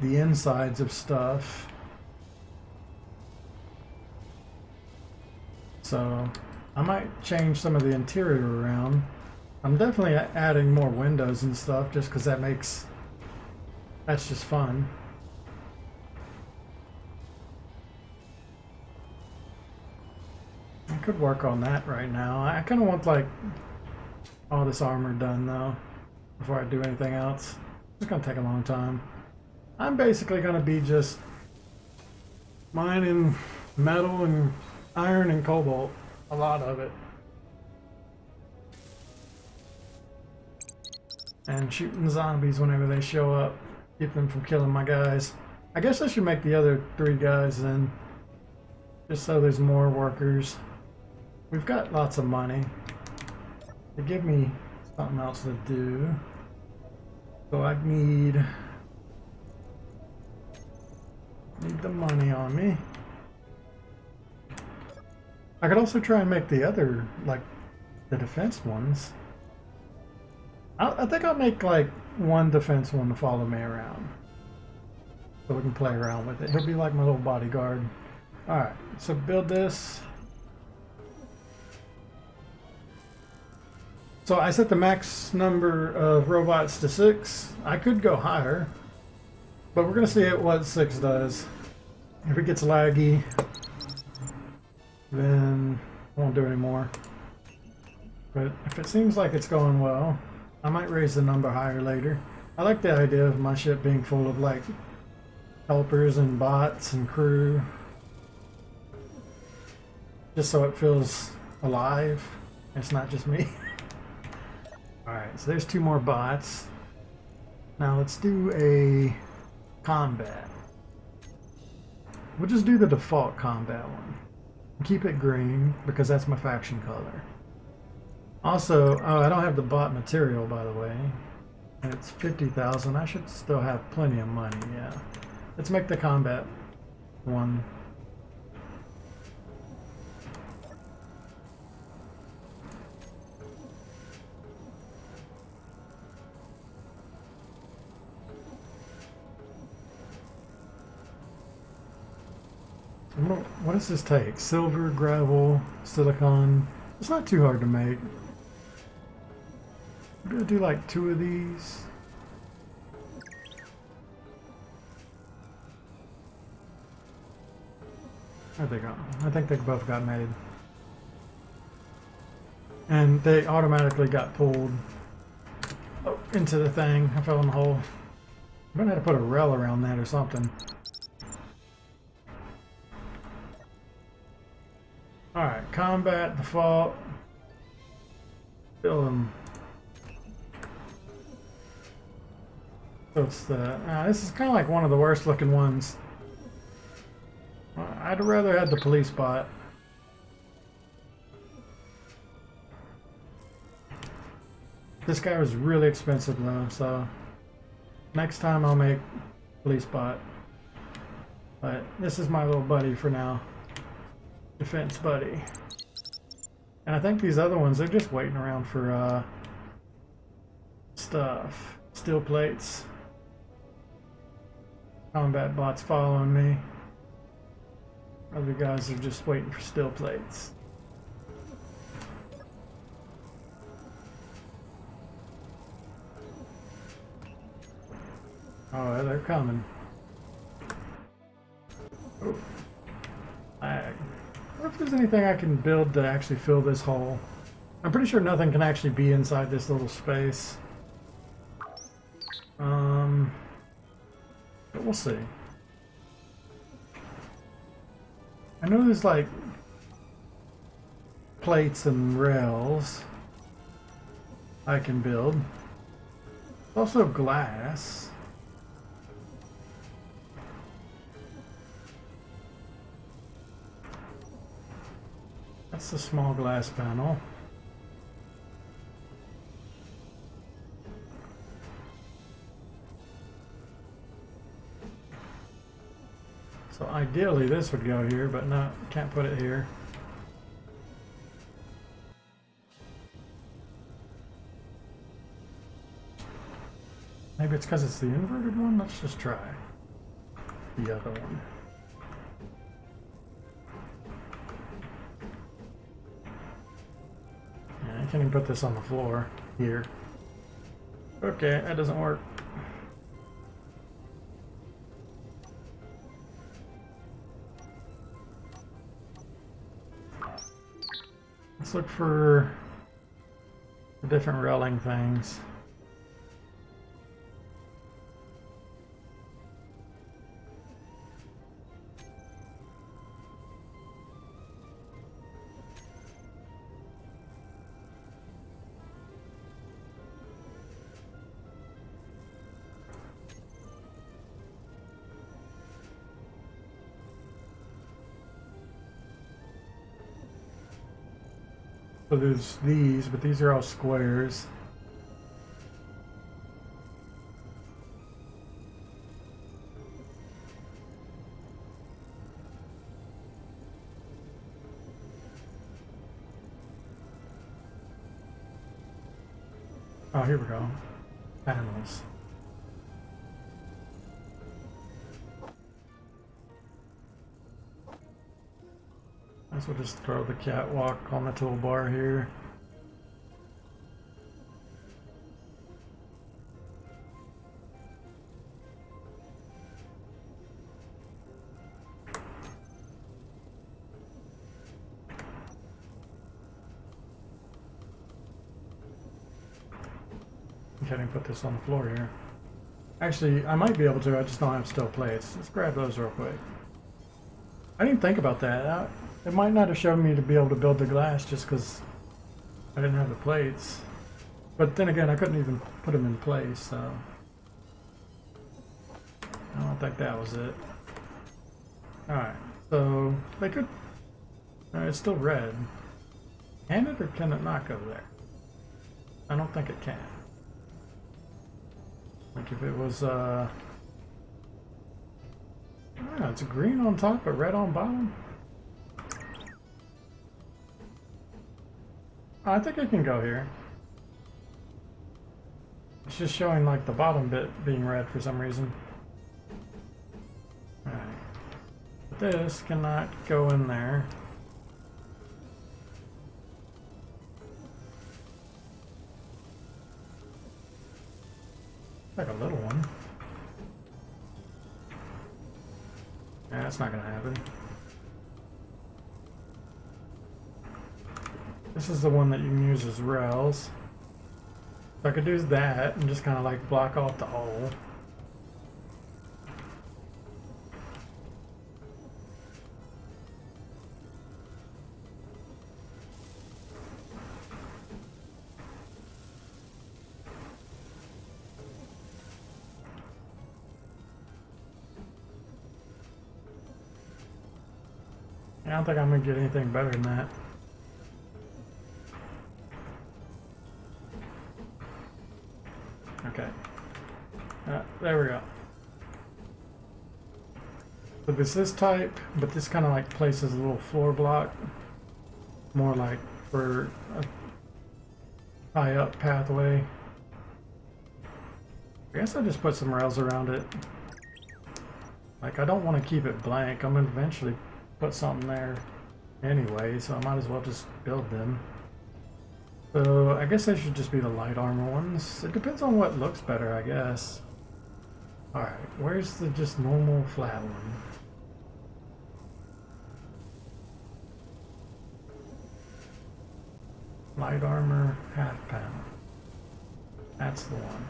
the insides of stuff. So I might change some of the interior around. I'm definitely adding more windows and stuff just because that's just fun. I could work on that right now. I kind of want like all this armor done though before I do anything else. It's gonna take a long time. I'm basically gonna be just mining metal and iron and cobalt, a lot of it. And shooting zombies whenever they show up, keep them from killing my guys. I guess I should make the other 3 guys then, just so there's more workers. We've got lots of money. They give me something else to do. So I need the money on me. I could also try and make the other, like, the defense ones. I think I'll make, like, one defense one to follow me around. So we can play around with it. He'll be like my little bodyguard. Alright, so build this. So I set the max number of robots to 6. I could go higher, but we're going to see what 6 does. If it gets laggy, then I won't do any more. But if it seems like it's going well, I might raise the number higher later. I like the idea of my ship being full of, like, helpers and bots and crew. Just so it feels alive. It's not just me. Alright, so there's 2 more bots. Now let's do a combat. We'll just do the default combat one. Keep it green, because that's my faction color. Also, oh, I don't have the bot material, by the way. And it's 50,000. I should still have plenty of money, yeah. Let's make the combat one. What does this take? Silver, gravel, silicon. It's not too hard to make. I'm gonna do like 2 of these. Where'd they go? I think they both got made. And they automatically got pulled into the thing. I fell in the hole. I'm gonna have to put a rail around that or something. Alright, combat, default. Build them. So it's the... this is kind of like one of the worst looking ones. I'd rather have the police bot. This guy was really expensive though, so... Next time I'll make police bot. But this is my little buddy for now. Defense buddy. And I think these other ones, they're just waiting around for stuff. Steel plates. Combat bots following me. Other guys are just waiting for steel plates. Oh, they're coming. Oh. Lag. I wonder if there's anything I can build to actually fill this hole. I'm pretty sure nothing can actually be inside this little space. But we'll see. I know there's like plates and rails I can build. Also glass. That's the small glass panel. So ideally this would go here, but no, can't put it here. Maybe it's because it's the inverted one? Let's just try the other one. Yeah, I can't even put this on the floor here. Okay, that doesn't work. Let's look for the different railing things. So there's these, but these are all squares. Oh, here we go. Panels. I guess we'll just throw the catwalk on the toolbar here. Can't even put this on the floor here. Actually, I might be able to, I just don't have steel plates. Let's grab those real quick. I didn't think about that. It might not have shown me to be able to build the glass just because I didn't have the plates. But then again, I couldn't even put them in place, so... I don't think that was it. Alright, so they could... it's still red. Can it or can it not go there? I don't think it can. Like if it was, it's green on top but red on bottom. I think it can go here. It's just showing like the bottom bit being red for some reason. Alright. This cannot go in there. Like a little one. Yeah, that's not gonna happen. This is the one that you can use as rails. So I could do that and just kind of like block off the hole. I don't think I'm gonna get anything better than that. Okay. There we go. So this type, but this kind of like places a little floor block. More like for a high up pathway. I guess I just put some rails around it. Like I don't want to keep it blank. I'm gonna eventually put something there anyway, so I might as well just build them. So I guess they should just be the light armor ones. It depends on what looks better, I guess. Alright, where's the just normal flat one? Light armor half panel. That's the one.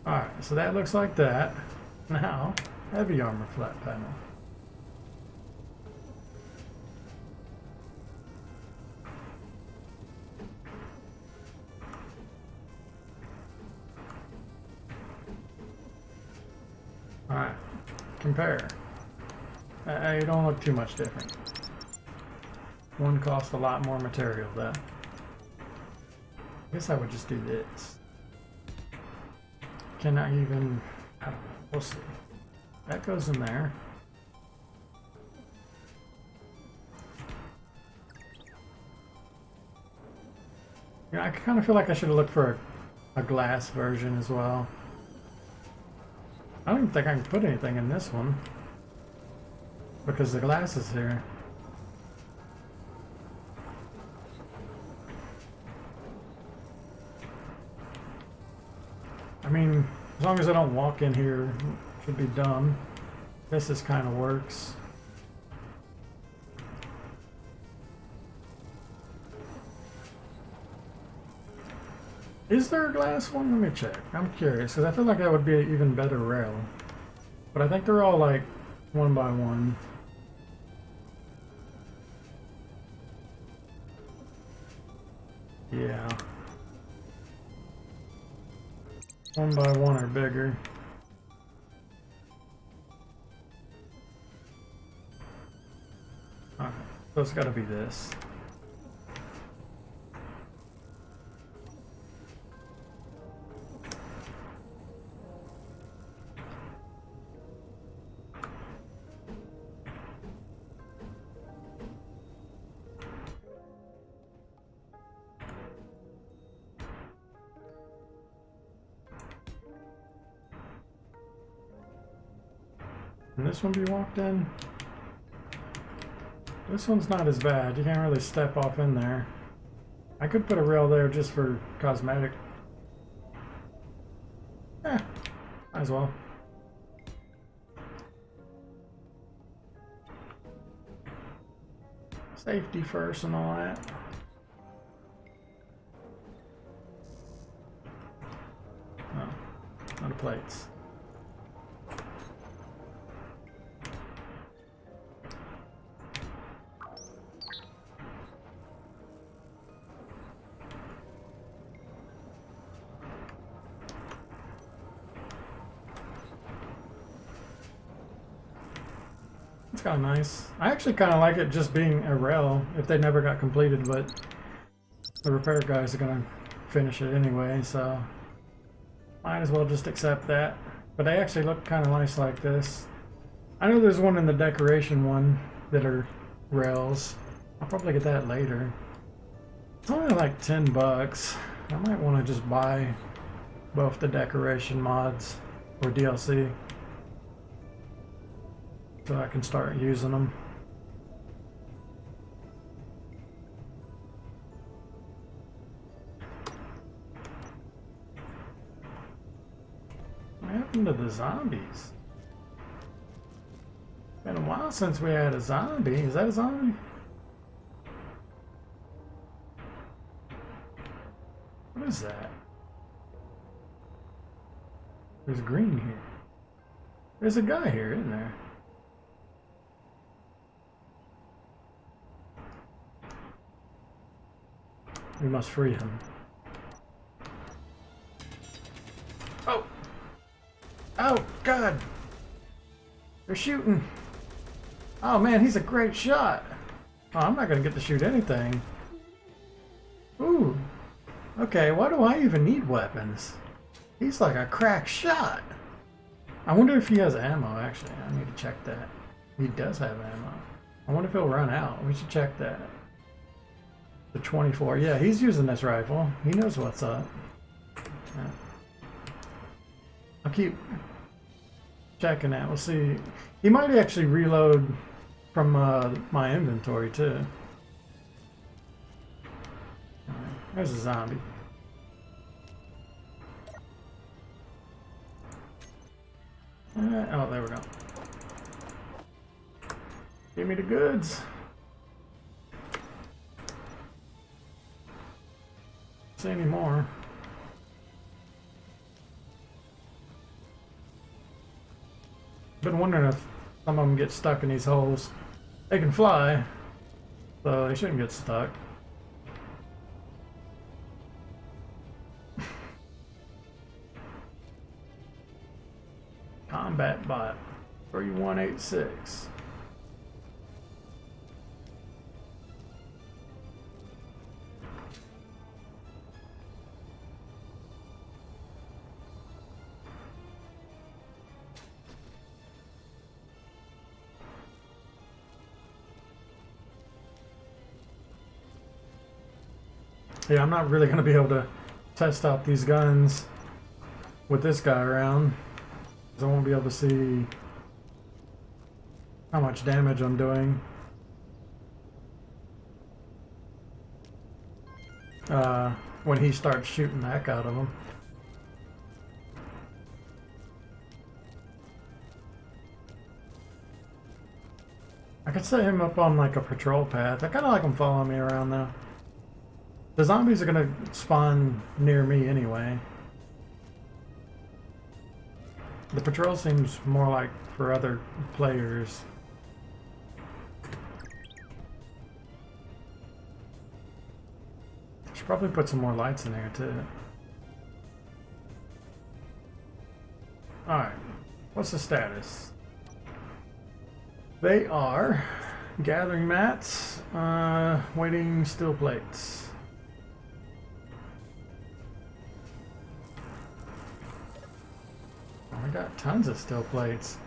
Alright, so that looks like that. Now, heavy armor flat panel. Alright, compare. They don't look too much different. One costs a lot more material though. I guess I would just do this. Can I even... I don't know, we'll see. That goes in there. Yeah, I kind of feel like I should have looked for a glass version as well. I don't even think I can put anything in this one because the glass is here. I mean, as long as I don't walk in here, it should be done. This kind of works. Is there a glass one? Let me check. I'm curious, because I feel like that would be an even better rail. But I think they're all like one by one. Yeah. One by one or bigger. Alright. So it's gotta be this. Can this one be walked in? This one's not as bad. You can't really step off in there. I could put a rail there just for cosmetic. Eh, might as well. Safety first and all that. Oh, not the plates. It's kind of nice. I actually kind of like it just being a rail if they never got completed, but the repair guys are going to finish it anyway, so might as well just accept that. But they actually look kind of nice like this. I know there's one in the decoration one that are rails. I'll probably get that later. It's only like 10 bucks. I might want to just buy both the decoration mods or DLC so I can start using them. What happened to the zombies? Been a while since we had a zombie. Is that a zombie? What is that? There's green here. There's a guy here, isn't there? We must free him. Oh! Oh, God! They're shooting! Oh man, he's a great shot! Oh, I'm not gonna get to shoot anything. Ooh! Okay, why do I even need weapons? He's like a crack shot! I wonder if he has ammo, actually. I need to check that. He does have ammo. I wonder if he'll run out. We should check that. The 24. Yeah, he's using this rifle. He knows what's up. Yeah. I'll keep checking that. We'll see. He might actually reload from my inventory too. Alright, there's a zombie. Oh, there we go. Give me the goods. See any more? Been wondering if some of them get stuck in these holes. They can fly, so they shouldn't get stuck. Combat bot 3186. Yeah, I'm not really going to be able to test out these guns with this guy around, because I won't be able to see how much damage I'm doing. When he starts shooting the heck out of them. I could set him up on like a patrol path. I kind of like him following me around though. The zombies are gonna spawn near me anyway. The patrol seems more like for other players. Should probably put some more lights in there too. Alright, what's the status? They are Gathering mats, waiting steel plates. Oh, I got tons of steel plates.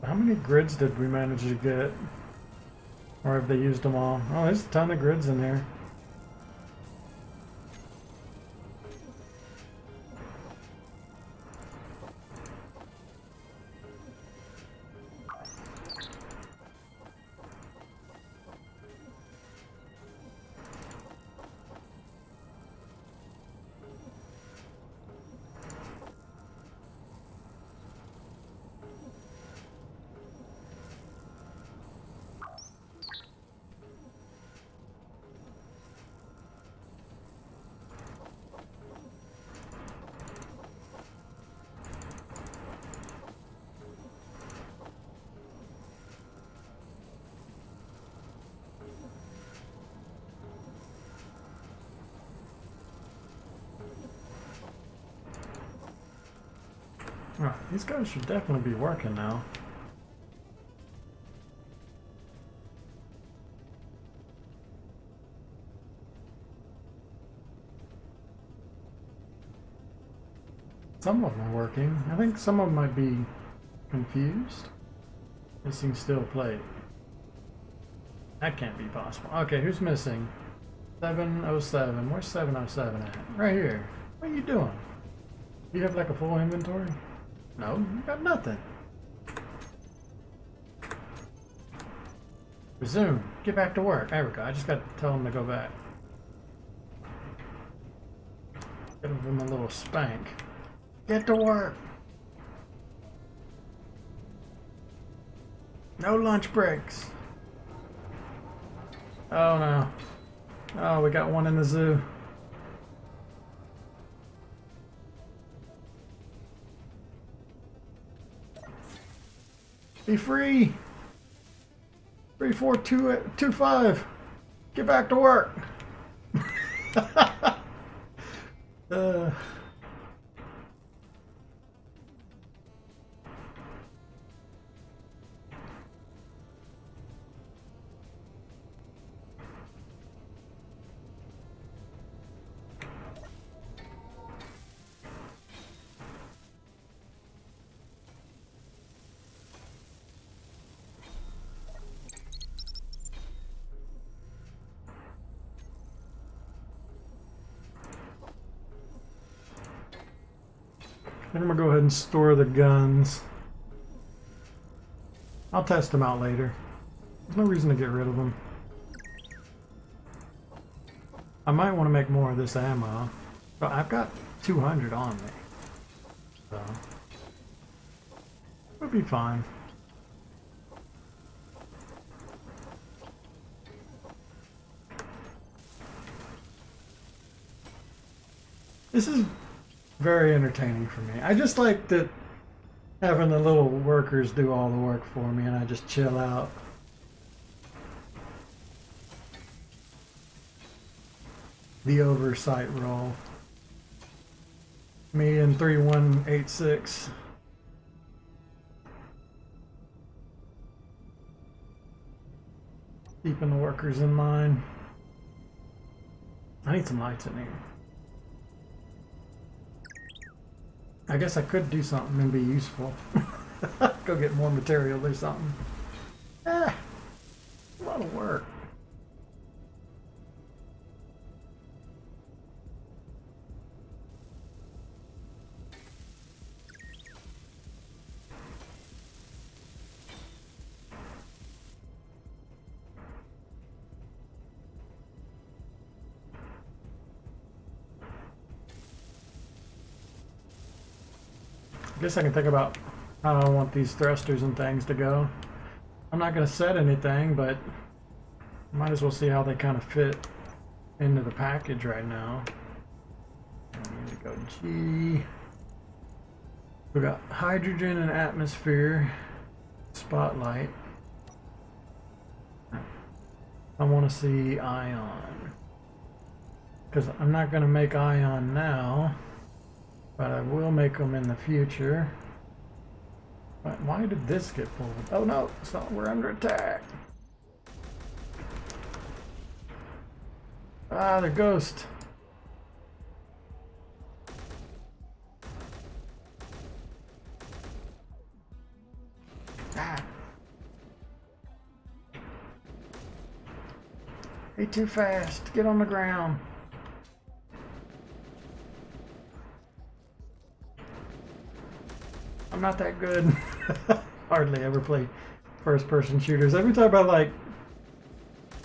How many grids did we manage to get? Or have they used them all? Oh, there's a ton of grids in here. Oh, these guys should definitely be working now. Some of them are working. I think some of them might be confused. Missing steel plate. That can't be possible. Okay, who's missing? 707. Where's 707 at? Right here. What are you doing? You have like a full inventory? No, you got nothing. Resume. Get back to work. There we go. I just got to tell him to go back. Give him a little spank. Get to work. No lunch breaks. Oh no. Oh, we got one in the zoo. Be free. 34225. Get back to work. uh. I'm gonna go ahead and store the guns. I'll test them out later. There's no reason to get rid of them. I might want to make more of this ammo, but I've got 200 on me, so it'll be fine. This is very entertaining for me. I just like that having the little workers do all the work for me and I just chill out. The oversight role. Me and 3186. Keeping the workers in mind. I need some lights in here. I guess I could do something and be useful. Go get more material or something. A lot of work. I guess I can think about how I want these thrusters and things to go. I'm not going to set anything, but might as well see how they kind of fit into the package right now. I need to go G. We got hydrogen and atmosphere, spotlight. I want to see ion. Because I'm not going to make ion now, but I will make them in the future. But why did this get pulled? Oh no, it's not. We're under attack. Ah, they're ghost. Ah. Hey, too fast. Get on the ground. I'm not that good. Hardly ever play first-person shooters. Every time I like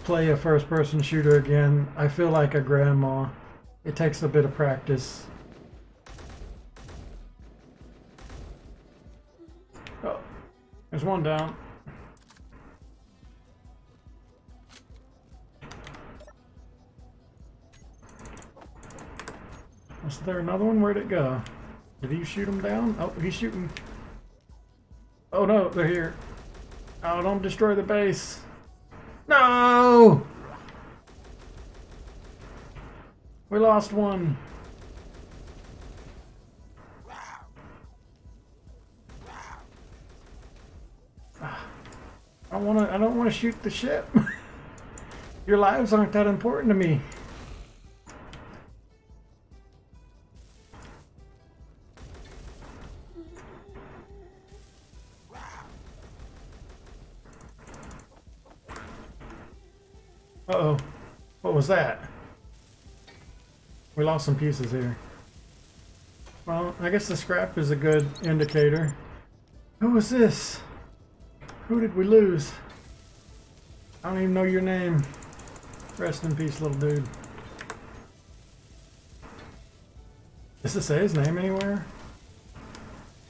play a first-person shooter again, I feel like a grandma. It takes a bit of practice. Oh, there's one down. Is there another one? Where'd it go? Did he shoot him down? Oh, he's shooting. Oh no, they're here. Oh, don't destroy the base. No! We lost one. I don't wanna shoot the ship. Your lives aren't that important to me. Uh-oh. What was that? We lost some pieces here. Well, I guess the scrap is a good indicator. Who was this? Who did we lose? I don't even know your name. Rest in peace, little dude. Does it say his name anywhere?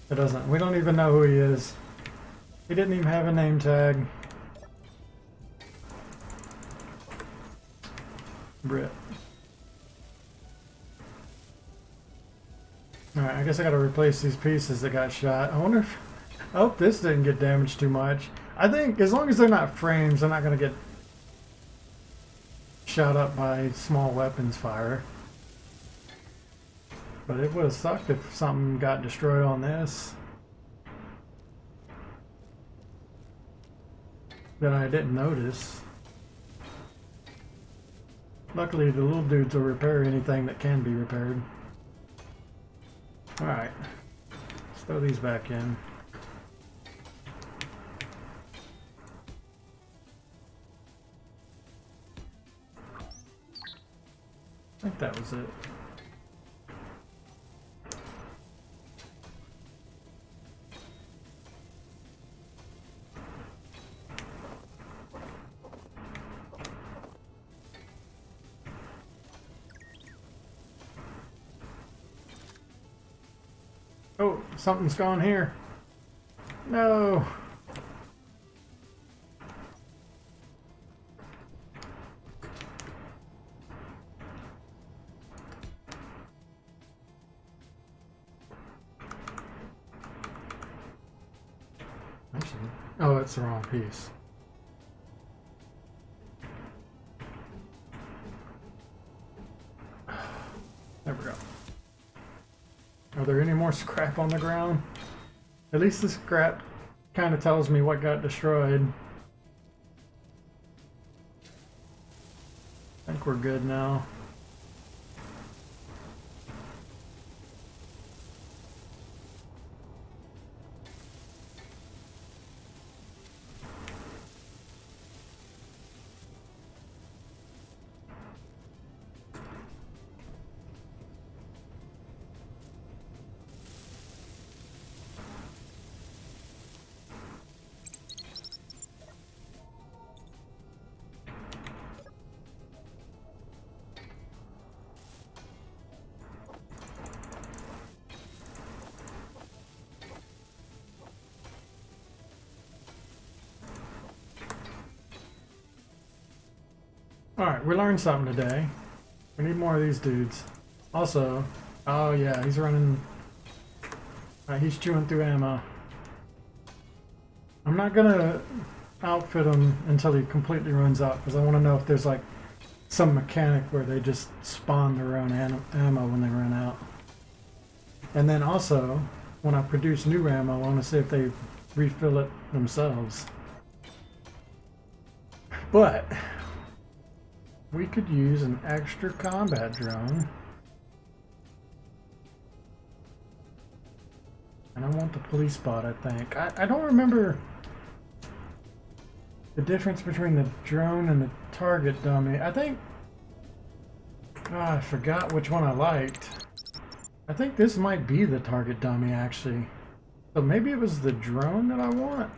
It doesn't. We don't even know who he is. He didn't even have a name tag. Brit. Alright, I guess I gotta replace these pieces that got shot. I wonder if... I hope this didn't get damaged too much. I think as long as they're not frames, they're not gonna get shot up by small weapons fire. But it would have sucked if something got destroyed on this that I didn't notice. Luckily, the little dudes will repair anything that can be repaired. Alright. Let's throw these back in. I think that was it. Oh, something's gone here. No. Actually, oh, it's the wrong piece. There we go. Are there any more scrap on the ground? At least the scrap kind of tells me what got destroyed. I think we're good now. Alright, we learned something today. We need more of these dudes. Also, oh yeah, he's running... he's chewing through ammo. I'm not gonna outfit him until he completely runs out, because I want to know if there's like some mechanic where they just spawn their own ammo when they run out. And then also, when I produce new ammo, I want to see if they refill it themselves. But we could use an extra combat drone. And I want the police bot, I think. I don't remember the difference between the drone and the target dummy. I think... Oh, I forgot which one I liked. I think this might be the target dummy, actually. So maybe it was the drone that I want?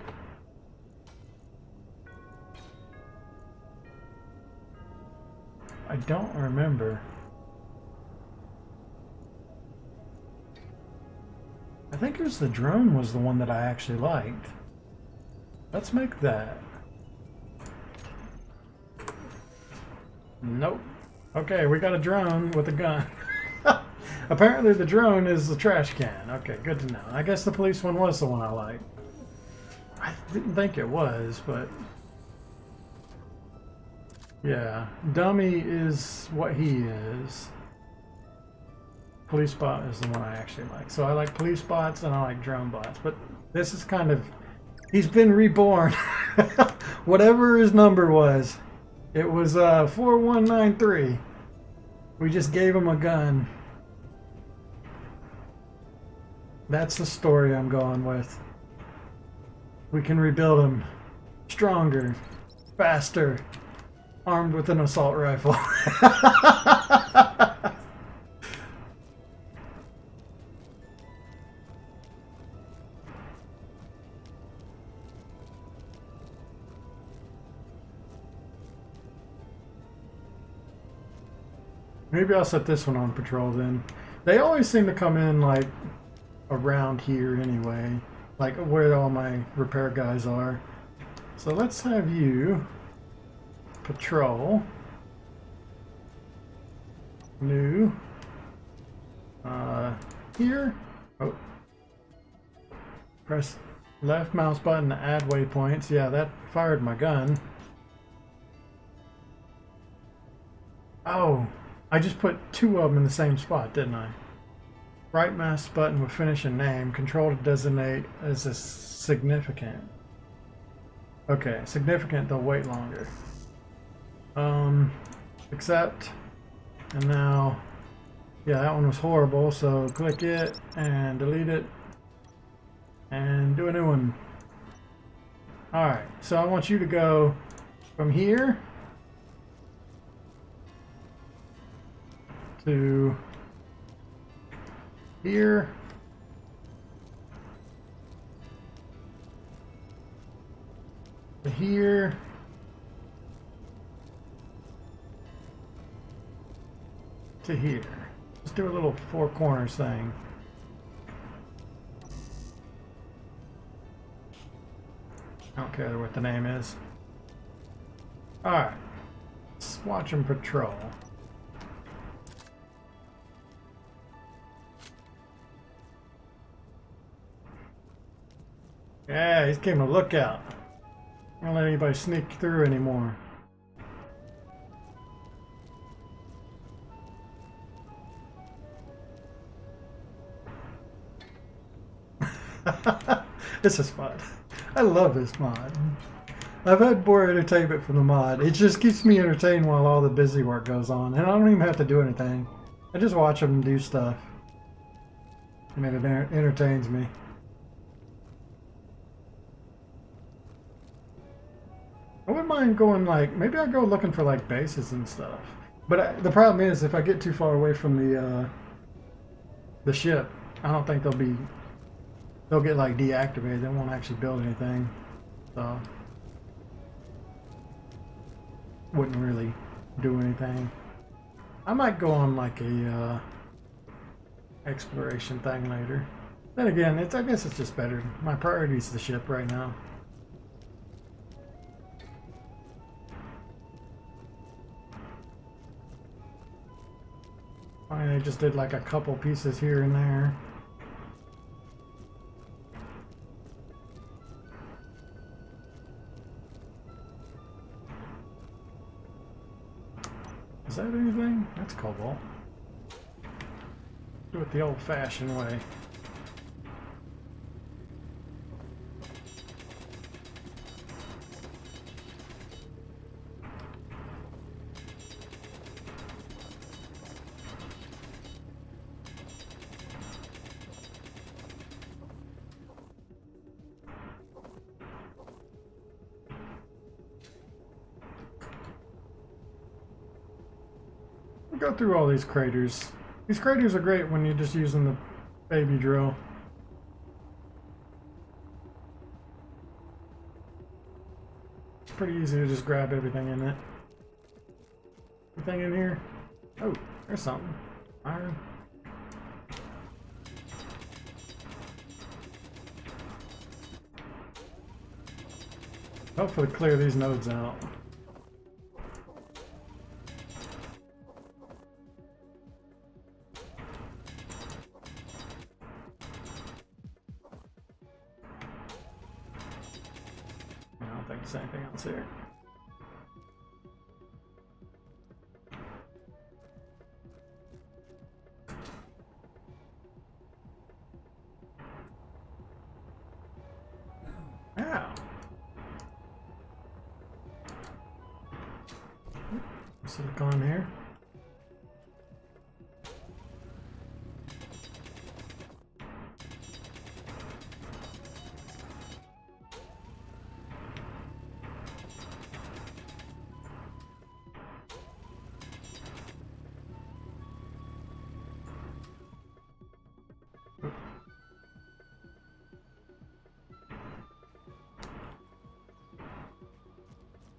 I don't remember. I think it was the drone was the one that I actually liked. Let's make that. Nope. Okay, we got a drone with a gun. Apparently the drone is the trash can. Okay, good to know. I guess the police one was the one I liked. I didn't think it was, but... Yeah, dummy is what he is. Police bot is the one I actually like. So I like police bots and I like drone bots. But this is kind of... He's been reborn. Whatever his number was. It was 4193. We just gave him a gun. That's the story I'm going with. We can rebuild him stronger, faster, armed with an assault rifle. Maybe I'll set this one on patrol then. They always seem to come in like around here anyway, like where all my repair guys are. So let's have you patrol. New. Here. Oh. Press left mouse button to add waypoints. Yeah, that fired my gun. Oh. I just put two of them in the same spot, didn't I? Right mouse button will finish a name. Control to designate as a significant. Okay, significant, they'll wait longer. Accept. And now, yeah, that one was horrible, so click it and delete it. And do a new one. Alright, so I want you to go from here to here, to here, to here. Let's do a little four corners thing. I don't care what the name is. Alright, let's watch them patrol. Yeah, he's keeping a lookout. Don't let anybody sneak through anymore. This is fun. I love this mod. I've had more entertainment from the mod. It just keeps me entertained while all the busy work goes on. And I don't even have to do anything. I just watch them do stuff. And it entertains me. I wouldn't mind going like, maybe I'll go looking for like bases and stuff. But the problem is if I get too far away from the ship, I don't think they'll get like deactivated. They won't actually build anything. So wouldn't really do anything. I might go on like a exploration thing later. Then again, I guess it's just better. My priority is the ship right now. I just did like a couple pieces here and there. Is that anything? That's cobalt. Do it the old-fashioned way. Go through all these craters. These craters are great when you're just using the baby drill. It's pretty easy to just grab everything in it. Anything in here? Oh, there's something. Iron. Hopefully clear these nodes out. Anything else here? Ow. Silicon here.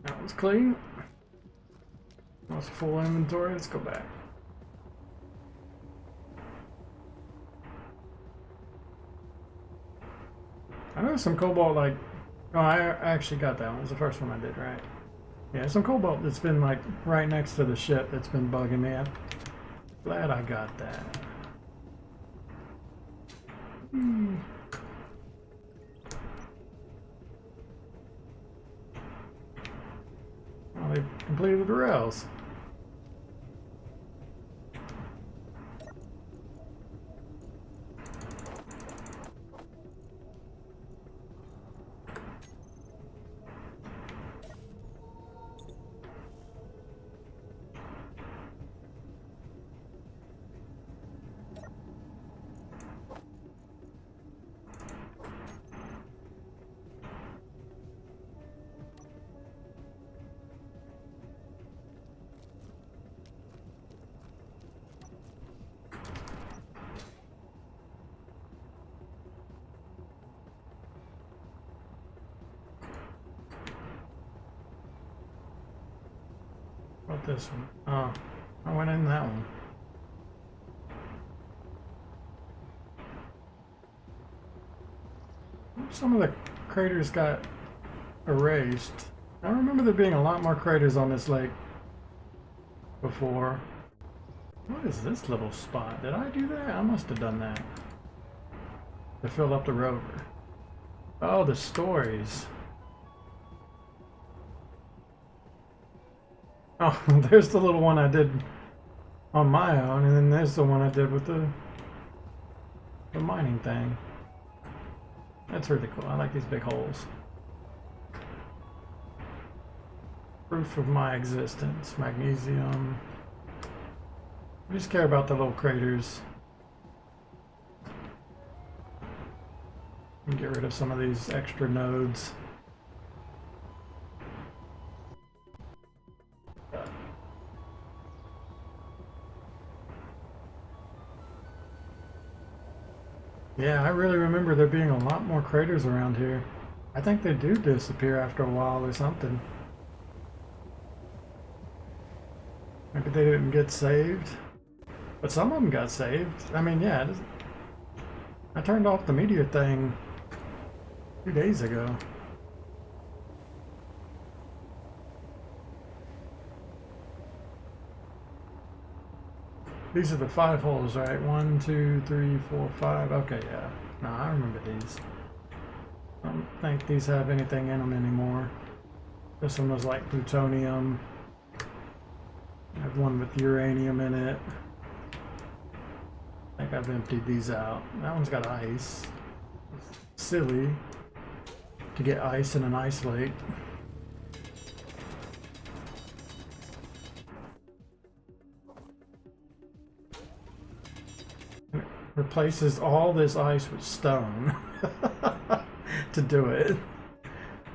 That was clean. That was full inventory. Let's go back. I know some cobalt, like, oh, I actually got that one. It was the first one I did, right? Yeah, some cobalt that's been like right next to the ship that's been bugging me. I'm glad I got that. Oh, they completed the rails. About this one? Oh, I went in that one. Some of the craters got erased. I remember there being a lot more craters on this lake before. What is this little spot? Did I do that? I must have done that to fill up the rover. Oh, the stories. Oh, there's the little one I did on my own, and then there's the one I did with the mining thing. That's really cool. I like these big holes. Proof of my existence. Magnesium. I just care about the little craters. And get rid of some of these extra nodes. Yeah, I really remember there being a lot more craters around here. I think they do disappear after a while or something. Maybe they didn't get saved. But some of them got saved. I mean, yeah, I turned off the meteor thing 2 days ago. These are the 5 holes, right? 1, 2, 3, 4, 5. Okay, yeah. No, I remember these. I don't think these have anything in them anymore. This one was like plutonium. I have one with uranium in it. I think I've emptied these out. That one's got ice. It's silly to get ice in an ice lake. And it replaces all this ice with stone to do it.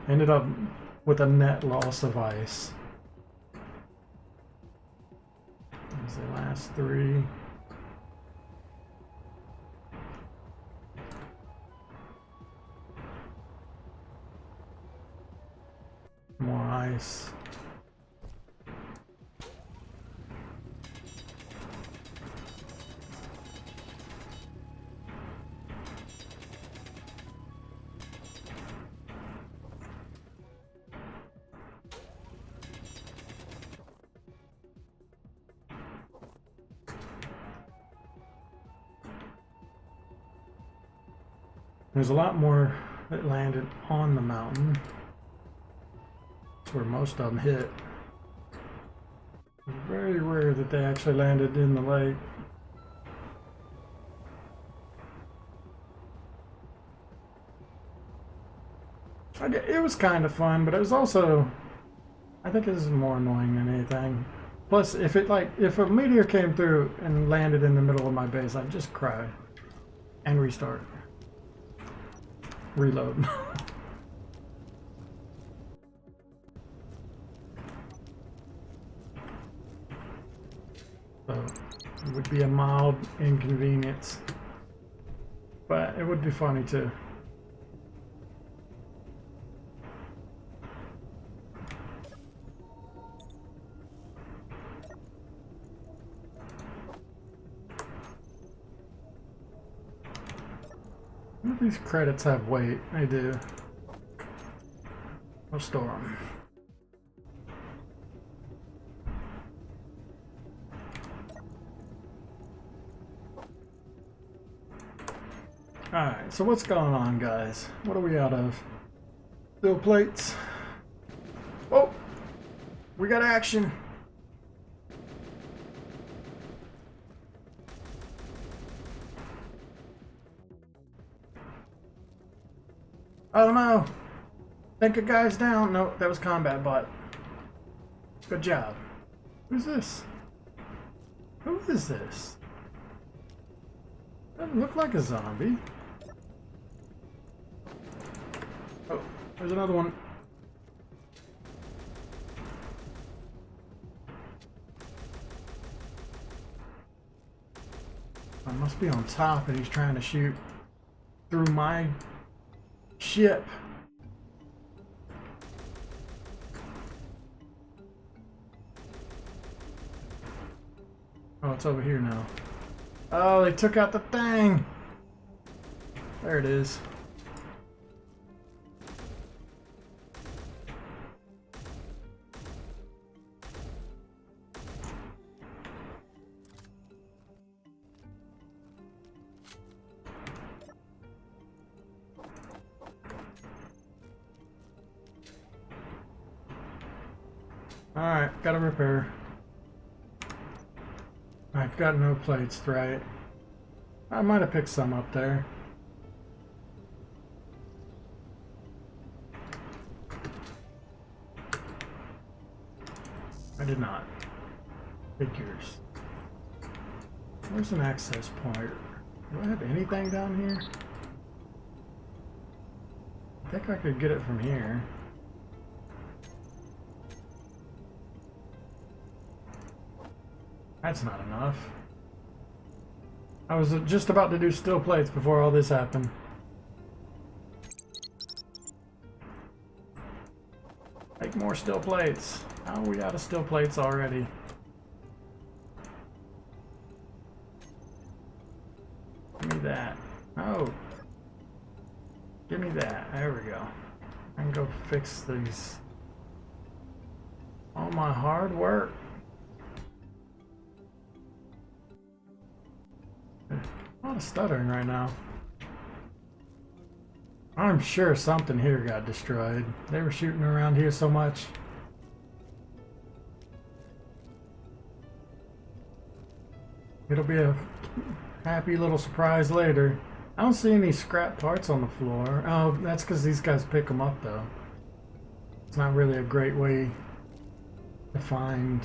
Ended up with a net loss of ice. There's the last three. More ice. There's a lot more that landed on the mountain. That's where most of them hit. It's very rare that they actually landed in the lake. It was kind of fun, but it was also, I think this is more annoying than anything. Plus, if a meteor came through and landed in the middle of my base, I'd just cry and restart. Reload. So it would be a mild inconvenience, but it would be funny too. These credits have weight. They do. We'll store them. Alright, so what's going on, guys? What are we out of? Steel plates. Oh! We got action! Oh no! Think a guy's down. No, that was combat bot. Good job. Who's this? Who is this? Doesn't look like a zombie. Oh, there's another one. I must be on top and he's trying to shoot through my ship. Oh, it's over here now. Oh, they took out the thing. There it is. Alright, gotta repair. I've got no plates, right? I might have picked some up there. I did not. Figures. Where's an access point? Do I have anything down here? I think I could get it from here. That's not enough. I was just about to do steel plates before all this happened. Make more steel plates. How are we out of steel plates already? Give me that. Oh. Give me that. There we go. I can go fix these. All my hard work. A lot of stuttering right now. I'm sure something here got destroyed. They were shooting around here so much. It'll be a happy little surprise later. I don't see any scrap parts on the floor. Oh, that's because these guys pick them up, though. It's not really a great way to find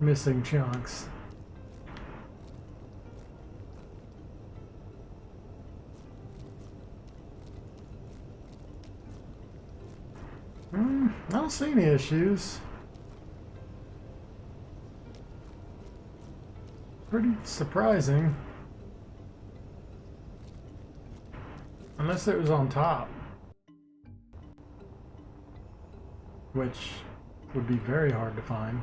missing chunks. I don't see any issues. Pretty surprising. Unless it was on top. Which would be very hard to find.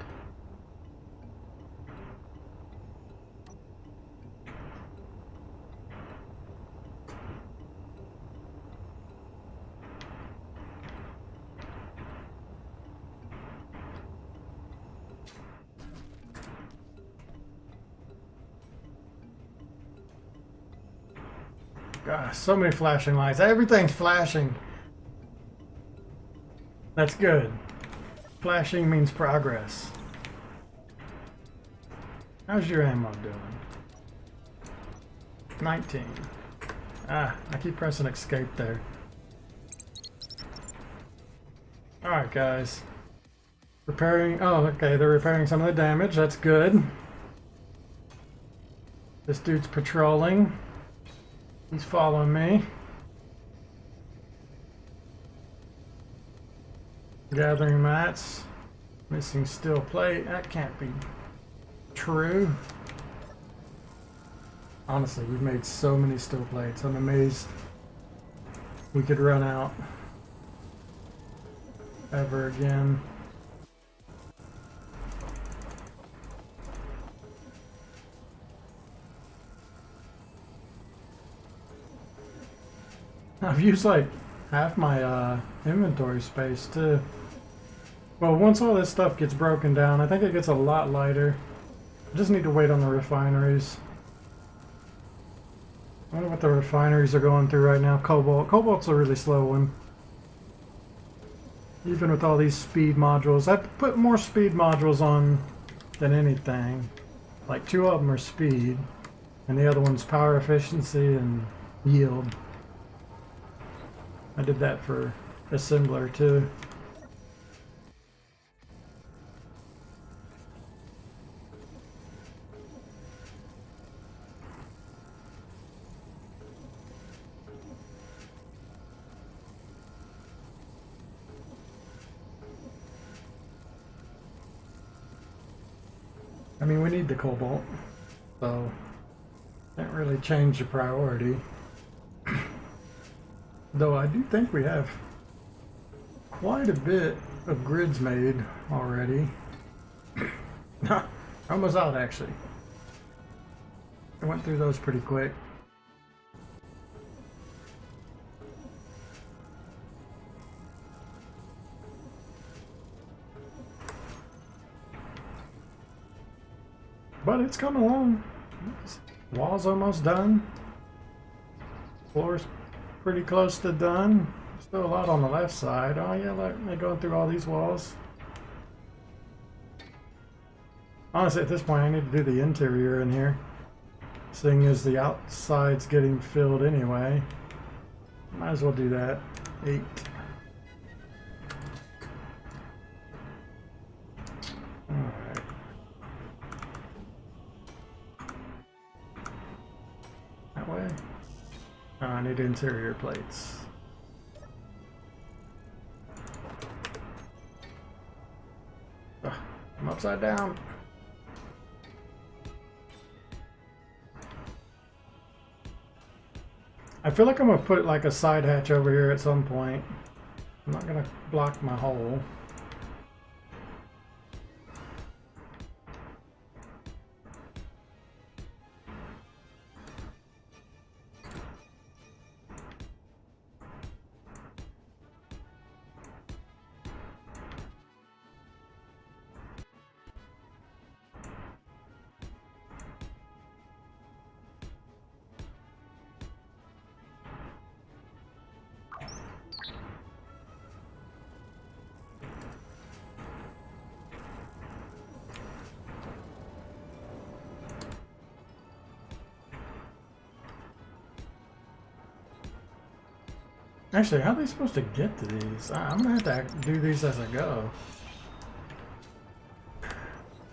Gosh, so many flashing lights. Everything's flashing. That's good. Flashing means progress. How's your ammo doing? 19. Ah, I keep pressing escape there. Alright, guys. Repairing. Oh, okay, they're repairing some of the damage. That's good. This dude's patrolling. He's following me. Gathering mats. Missing steel plate. That can't be true. Honestly, we've made so many steel plates. I'm amazed we could run out ever again. I've used like half my inventory space too. Well, once all this stuff gets broken down, I think it gets a lot lighter. I just need to wait on the refineries. I wonder what the refineries are going through right now. Cobalt. Cobalt's a really slow one. Even with all these speed modules. I've put more speed modules on than anything. Like 2 of them are speed, and the other one's power efficiency and yield. I did that for assembler too. I mean, we need the cobalt, so can't really change the priority. Though I do think we have quite a bit of grids made already. Almost out, actually. I went through those pretty quick. But it's coming along. Wall's almost done. Floor's pretty close to done. Still a lot on the left side. Oh yeah, look, they're going through all these walls. Honestly, at this point, I need to do the interior in here. Seeing as the outside's getting filled anyway. Might as well do that. 8. Alright. That way? Oh, I need interior plates. Ugh, I'm upside down. I feel like I'm gonna put like a side hatch over here at some point. I'm not gonna block my hole. Actually, how are they supposed to get to these? I'm gonna have to do these as I go.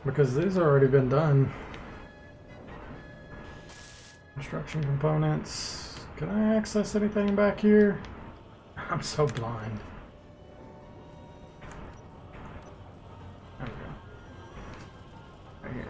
Because these have already been done. Construction components. Can I access anything back here? I'm so blind. There we go. Right here.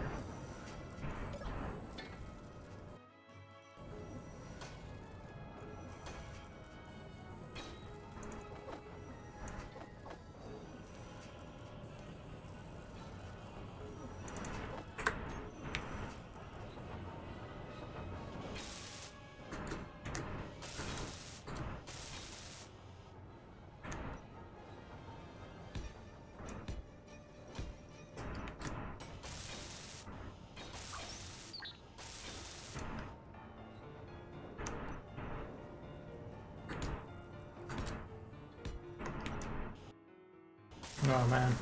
Oh man.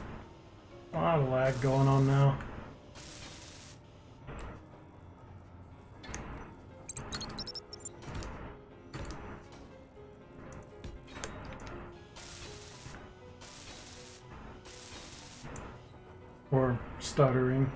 A lot of lag going on now. Or stuttering.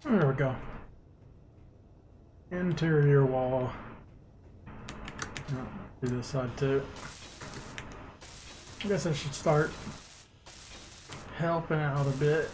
There we go. Interior wall. Oh, do this side too. I guess I should start helping out a bit.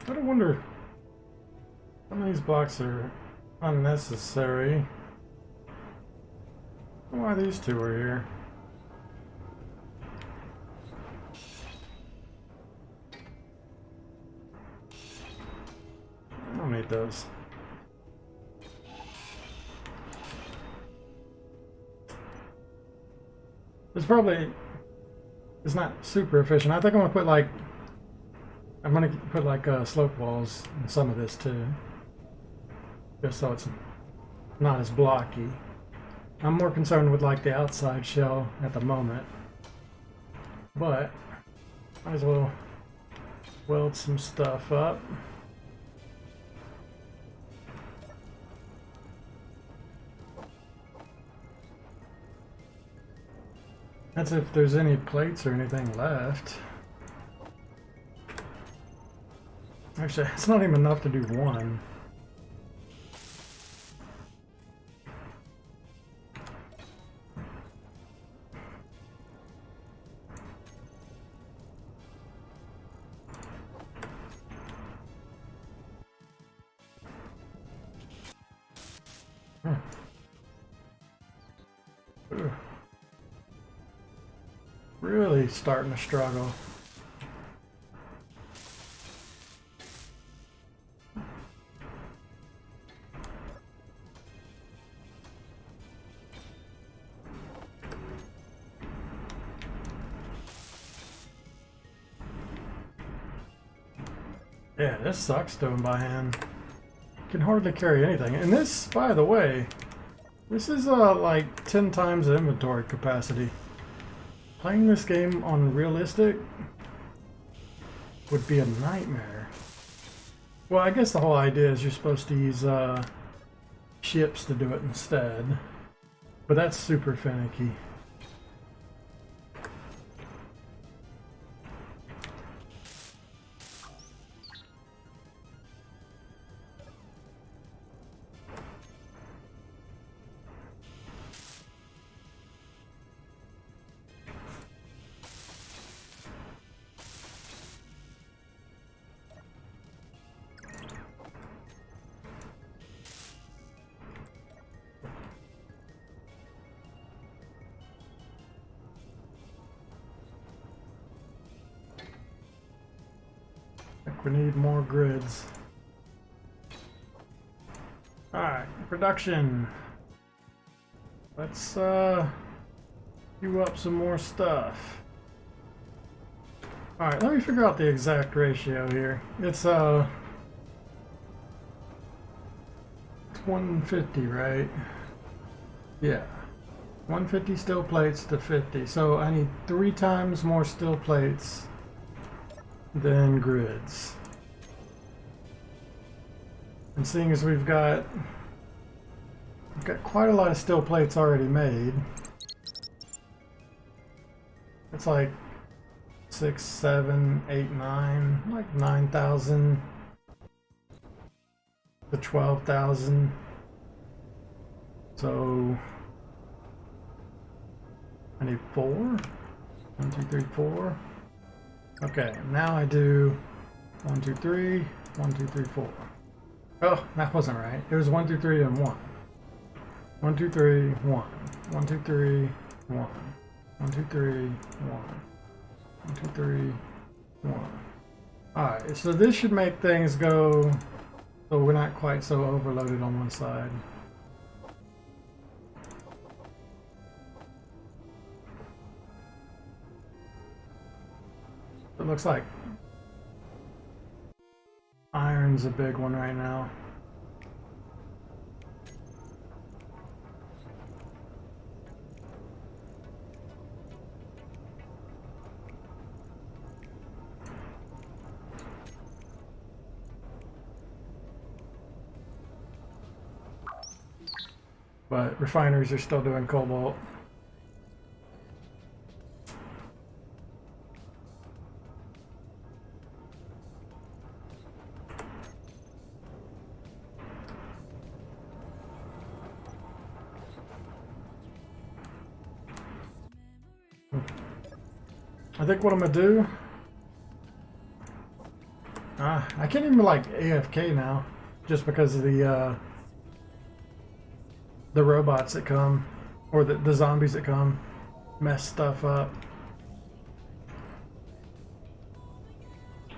I don't wonder some of these blocks are unnecessary. I wonder why these two are here. I don't need those. It's not super efficient. I think I'm gonna put like I'm gonna put like slope walls in some of this too, just so it's not as blocky. I'm more concerned with like the outside shell at the moment, but might as well weld some stuff up. That's if there's any plates or anything left. Actually, it's not even enough to do one. Ugh. Really starting to struggle. Yeah, this sucks doing by hand. Can hardly carry anything. And this, by the way, this is like 10 times the inventory capacity. Playing this game on realistic would be a nightmare. Well, I guess the whole idea is you're supposed to use ships to do it instead. But that's super finicky. We need more grids. Alright, production. Let's queue up some more stuff. Alright, let me figure out the exact ratio here. It's 150, right? Yeah. 150 steel plates to 50. So I need 3 times more steel plates than grids. And seeing as we've got quite a lot of steel plates already made. It's like 6, 7, 8, 9, like 9,000 to 12,000. So I need 4. 1, 2, 3, 4. Okay, now I do 1, 2, 3, 1, 2, 3, 4. Oh, that wasn't right. It was 1, 2, 3, and 1. 1, 2, 3, 1. 1, 2, 3, 1. 1, 2, 3, 1. 1, 2, 3, 1. Alright, so this should make things go so we're not quite so overloaded on one side. It looks like iron's a big one right now. But refineries are still doing cobalt. I think what I'm gonna do, I can't even like AFK now, just because of the robots that come, or the zombies that come, mess stuff up.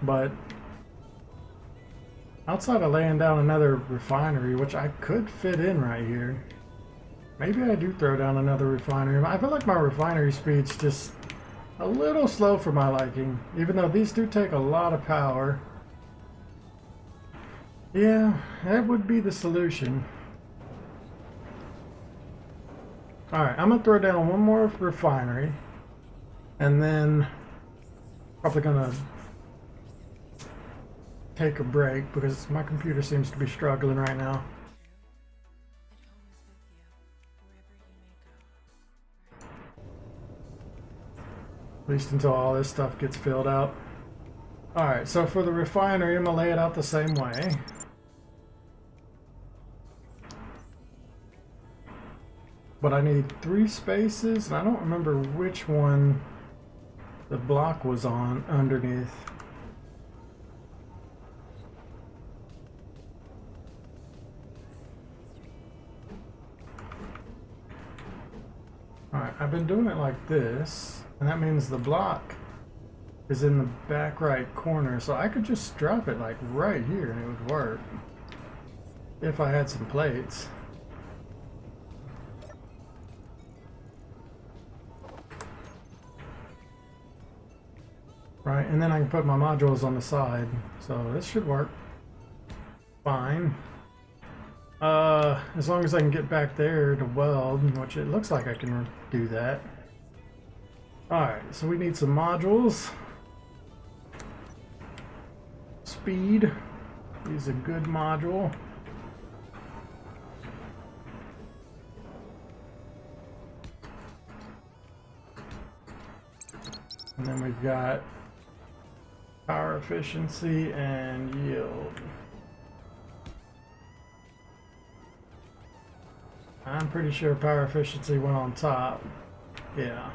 But outside of laying down another refinery, which I could fit in right here, maybe I do throw down another refinery. I feel like my refinery speed's just A little slow for my liking, even though these do take a lot of power. Yeah, that would be the solution. Alright, I'm gonna throw down one more refinery, and then probably gonna take a break because my computer seems to be struggling right now. At least until all this stuff gets filled out. Alright, so for the refinery, I'm gonna lay it out the same way. But I need 3 spaces, and I don't remember which one the block was on underneath. Alright, I've been doing it like this, and that means the block is in the back right corner, so I could just drop it like right here and it would work if I had some plates. Right, and then I can put my modules on the side, so this should work fine. As long as I can get back there to weld, which it looks like I can do that. Alright, so we need some modules. Speed is a good module. And then we've got power efficiency and yield. I'm pretty sure power efficiency went on top. Yeah.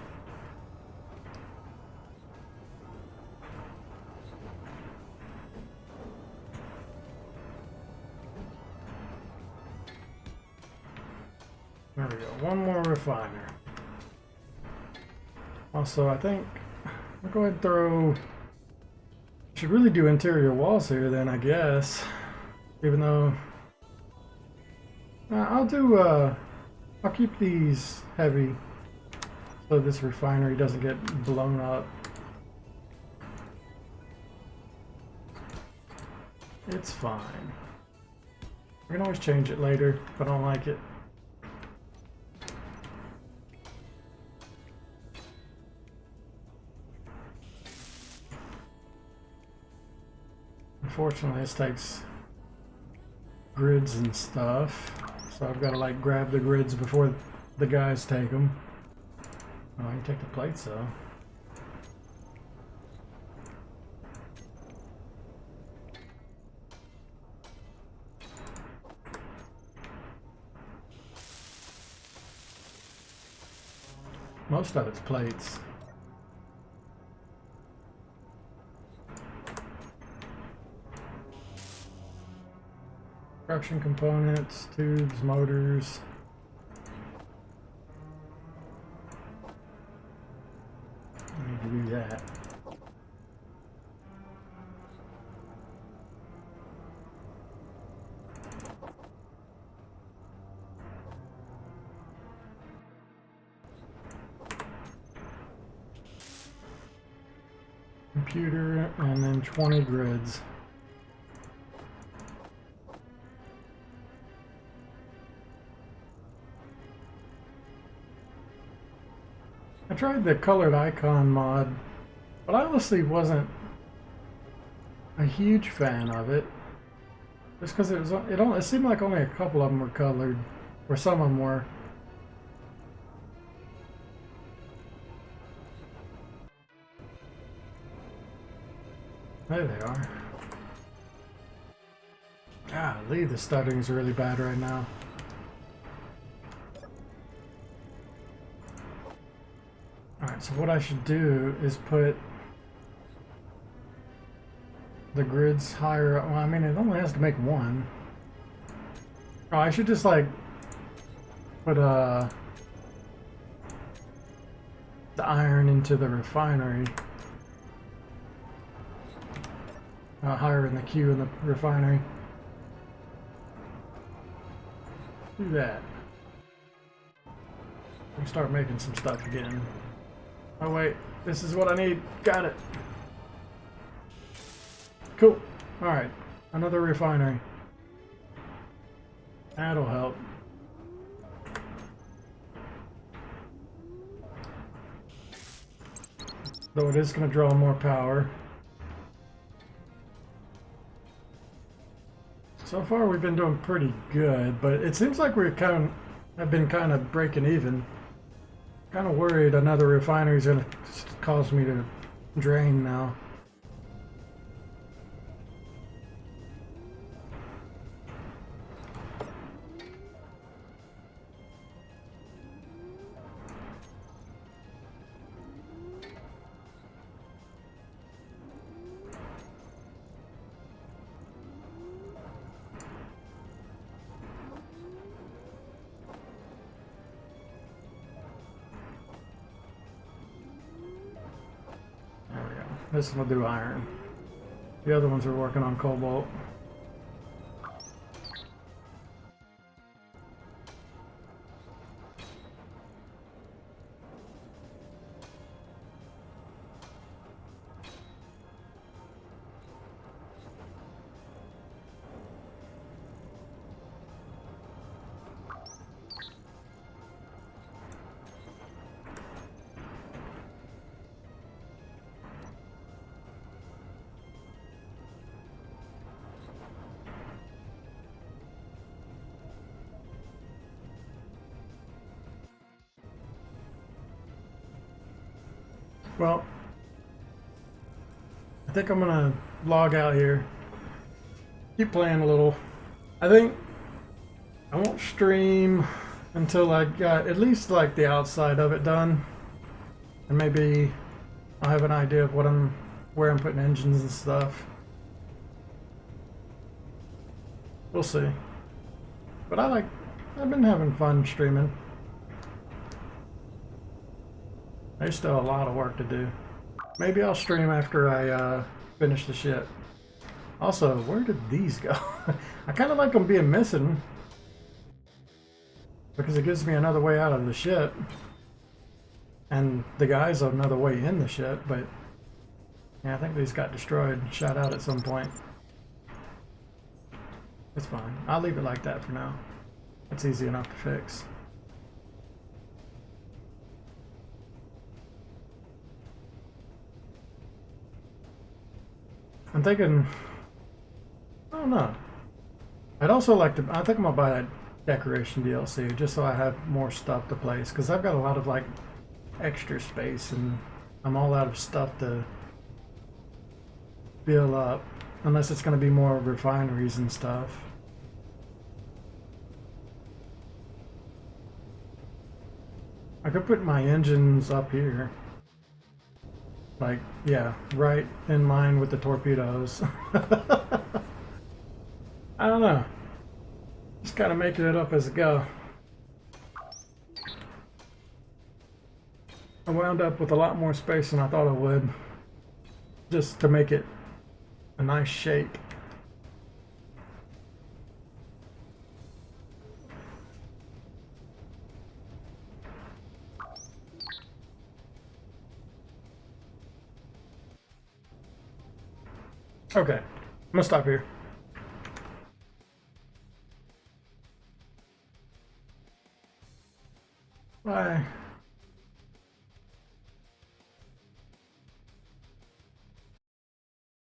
There we go. One more refiner. Also, I think I'll go ahead and throw. Should really do interior walls here then, I guess. Even though I'll keep these heavy so this refinery doesn't get blown up. It's fine. I can always change it later if I don't like it. Unfortunately, this takes grids and stuff, so I've got to like grab the grids before the guys take them. Oh, I can take the plates though. Most of it's plates. Construction components, tubes, motors. I need to do that. Computer, and then 20 grids. I tried the colored icon mod, but I honestly wasn't a huge fan of it. Just because it seemed like only a couple of them were colored, or some of them were. There they are. Golly, the stuttering's really bad right now. Alright, so what I should do is put the grids higher up. Well, I mean, it only has to make one. Oh, I should just like put the iron into the refinery. Higher in the queue in the refinery. Do that. We start making some stuff again. Oh wait, This is what I need. Got it. Cool. Alright. Another refinery. That'll help. Though it is going to draw more power. So far we've been doing pretty good, but it seems like we have been kind of breaking even. Kind of worried another refinery is going to cause me to drain now. This one will do iron. The other ones are working on cobalt. Well, I think I'm gonna log out here. Keep playing a little. I think I won't stream until I got at least like the outside of it done, and maybe I'll have an idea of where I'm putting engines and stuff. We'll see. But I've been having fun streaming. There's still a lot of work to do. Maybe I'll stream after I finish the ship. Also, where did these go? I kind of like them being missing, because it gives me another way out of the ship. And the guys have another way in the ship, but yeah, I think these got destroyed, shot out at some point. It's fine. I'll leave it like that for now. It's easy enough to fix. I'm thinking, I don't know. I'd also like to, I think I'm gonna buy that decoration DLC just so I have more stuff to place, because I've got a lot of like extra space and I'm all out of stuff to fill up, unless it's gonna be more refineries and stuff. I could put my engines up here. Like, yeah, right in line with the torpedoes. I don't know. Just kind of making it up as I go. I wound up with a lot more space than I thought I would, just to make it a nice shape. Okay, I'm gonna stop here. Bye.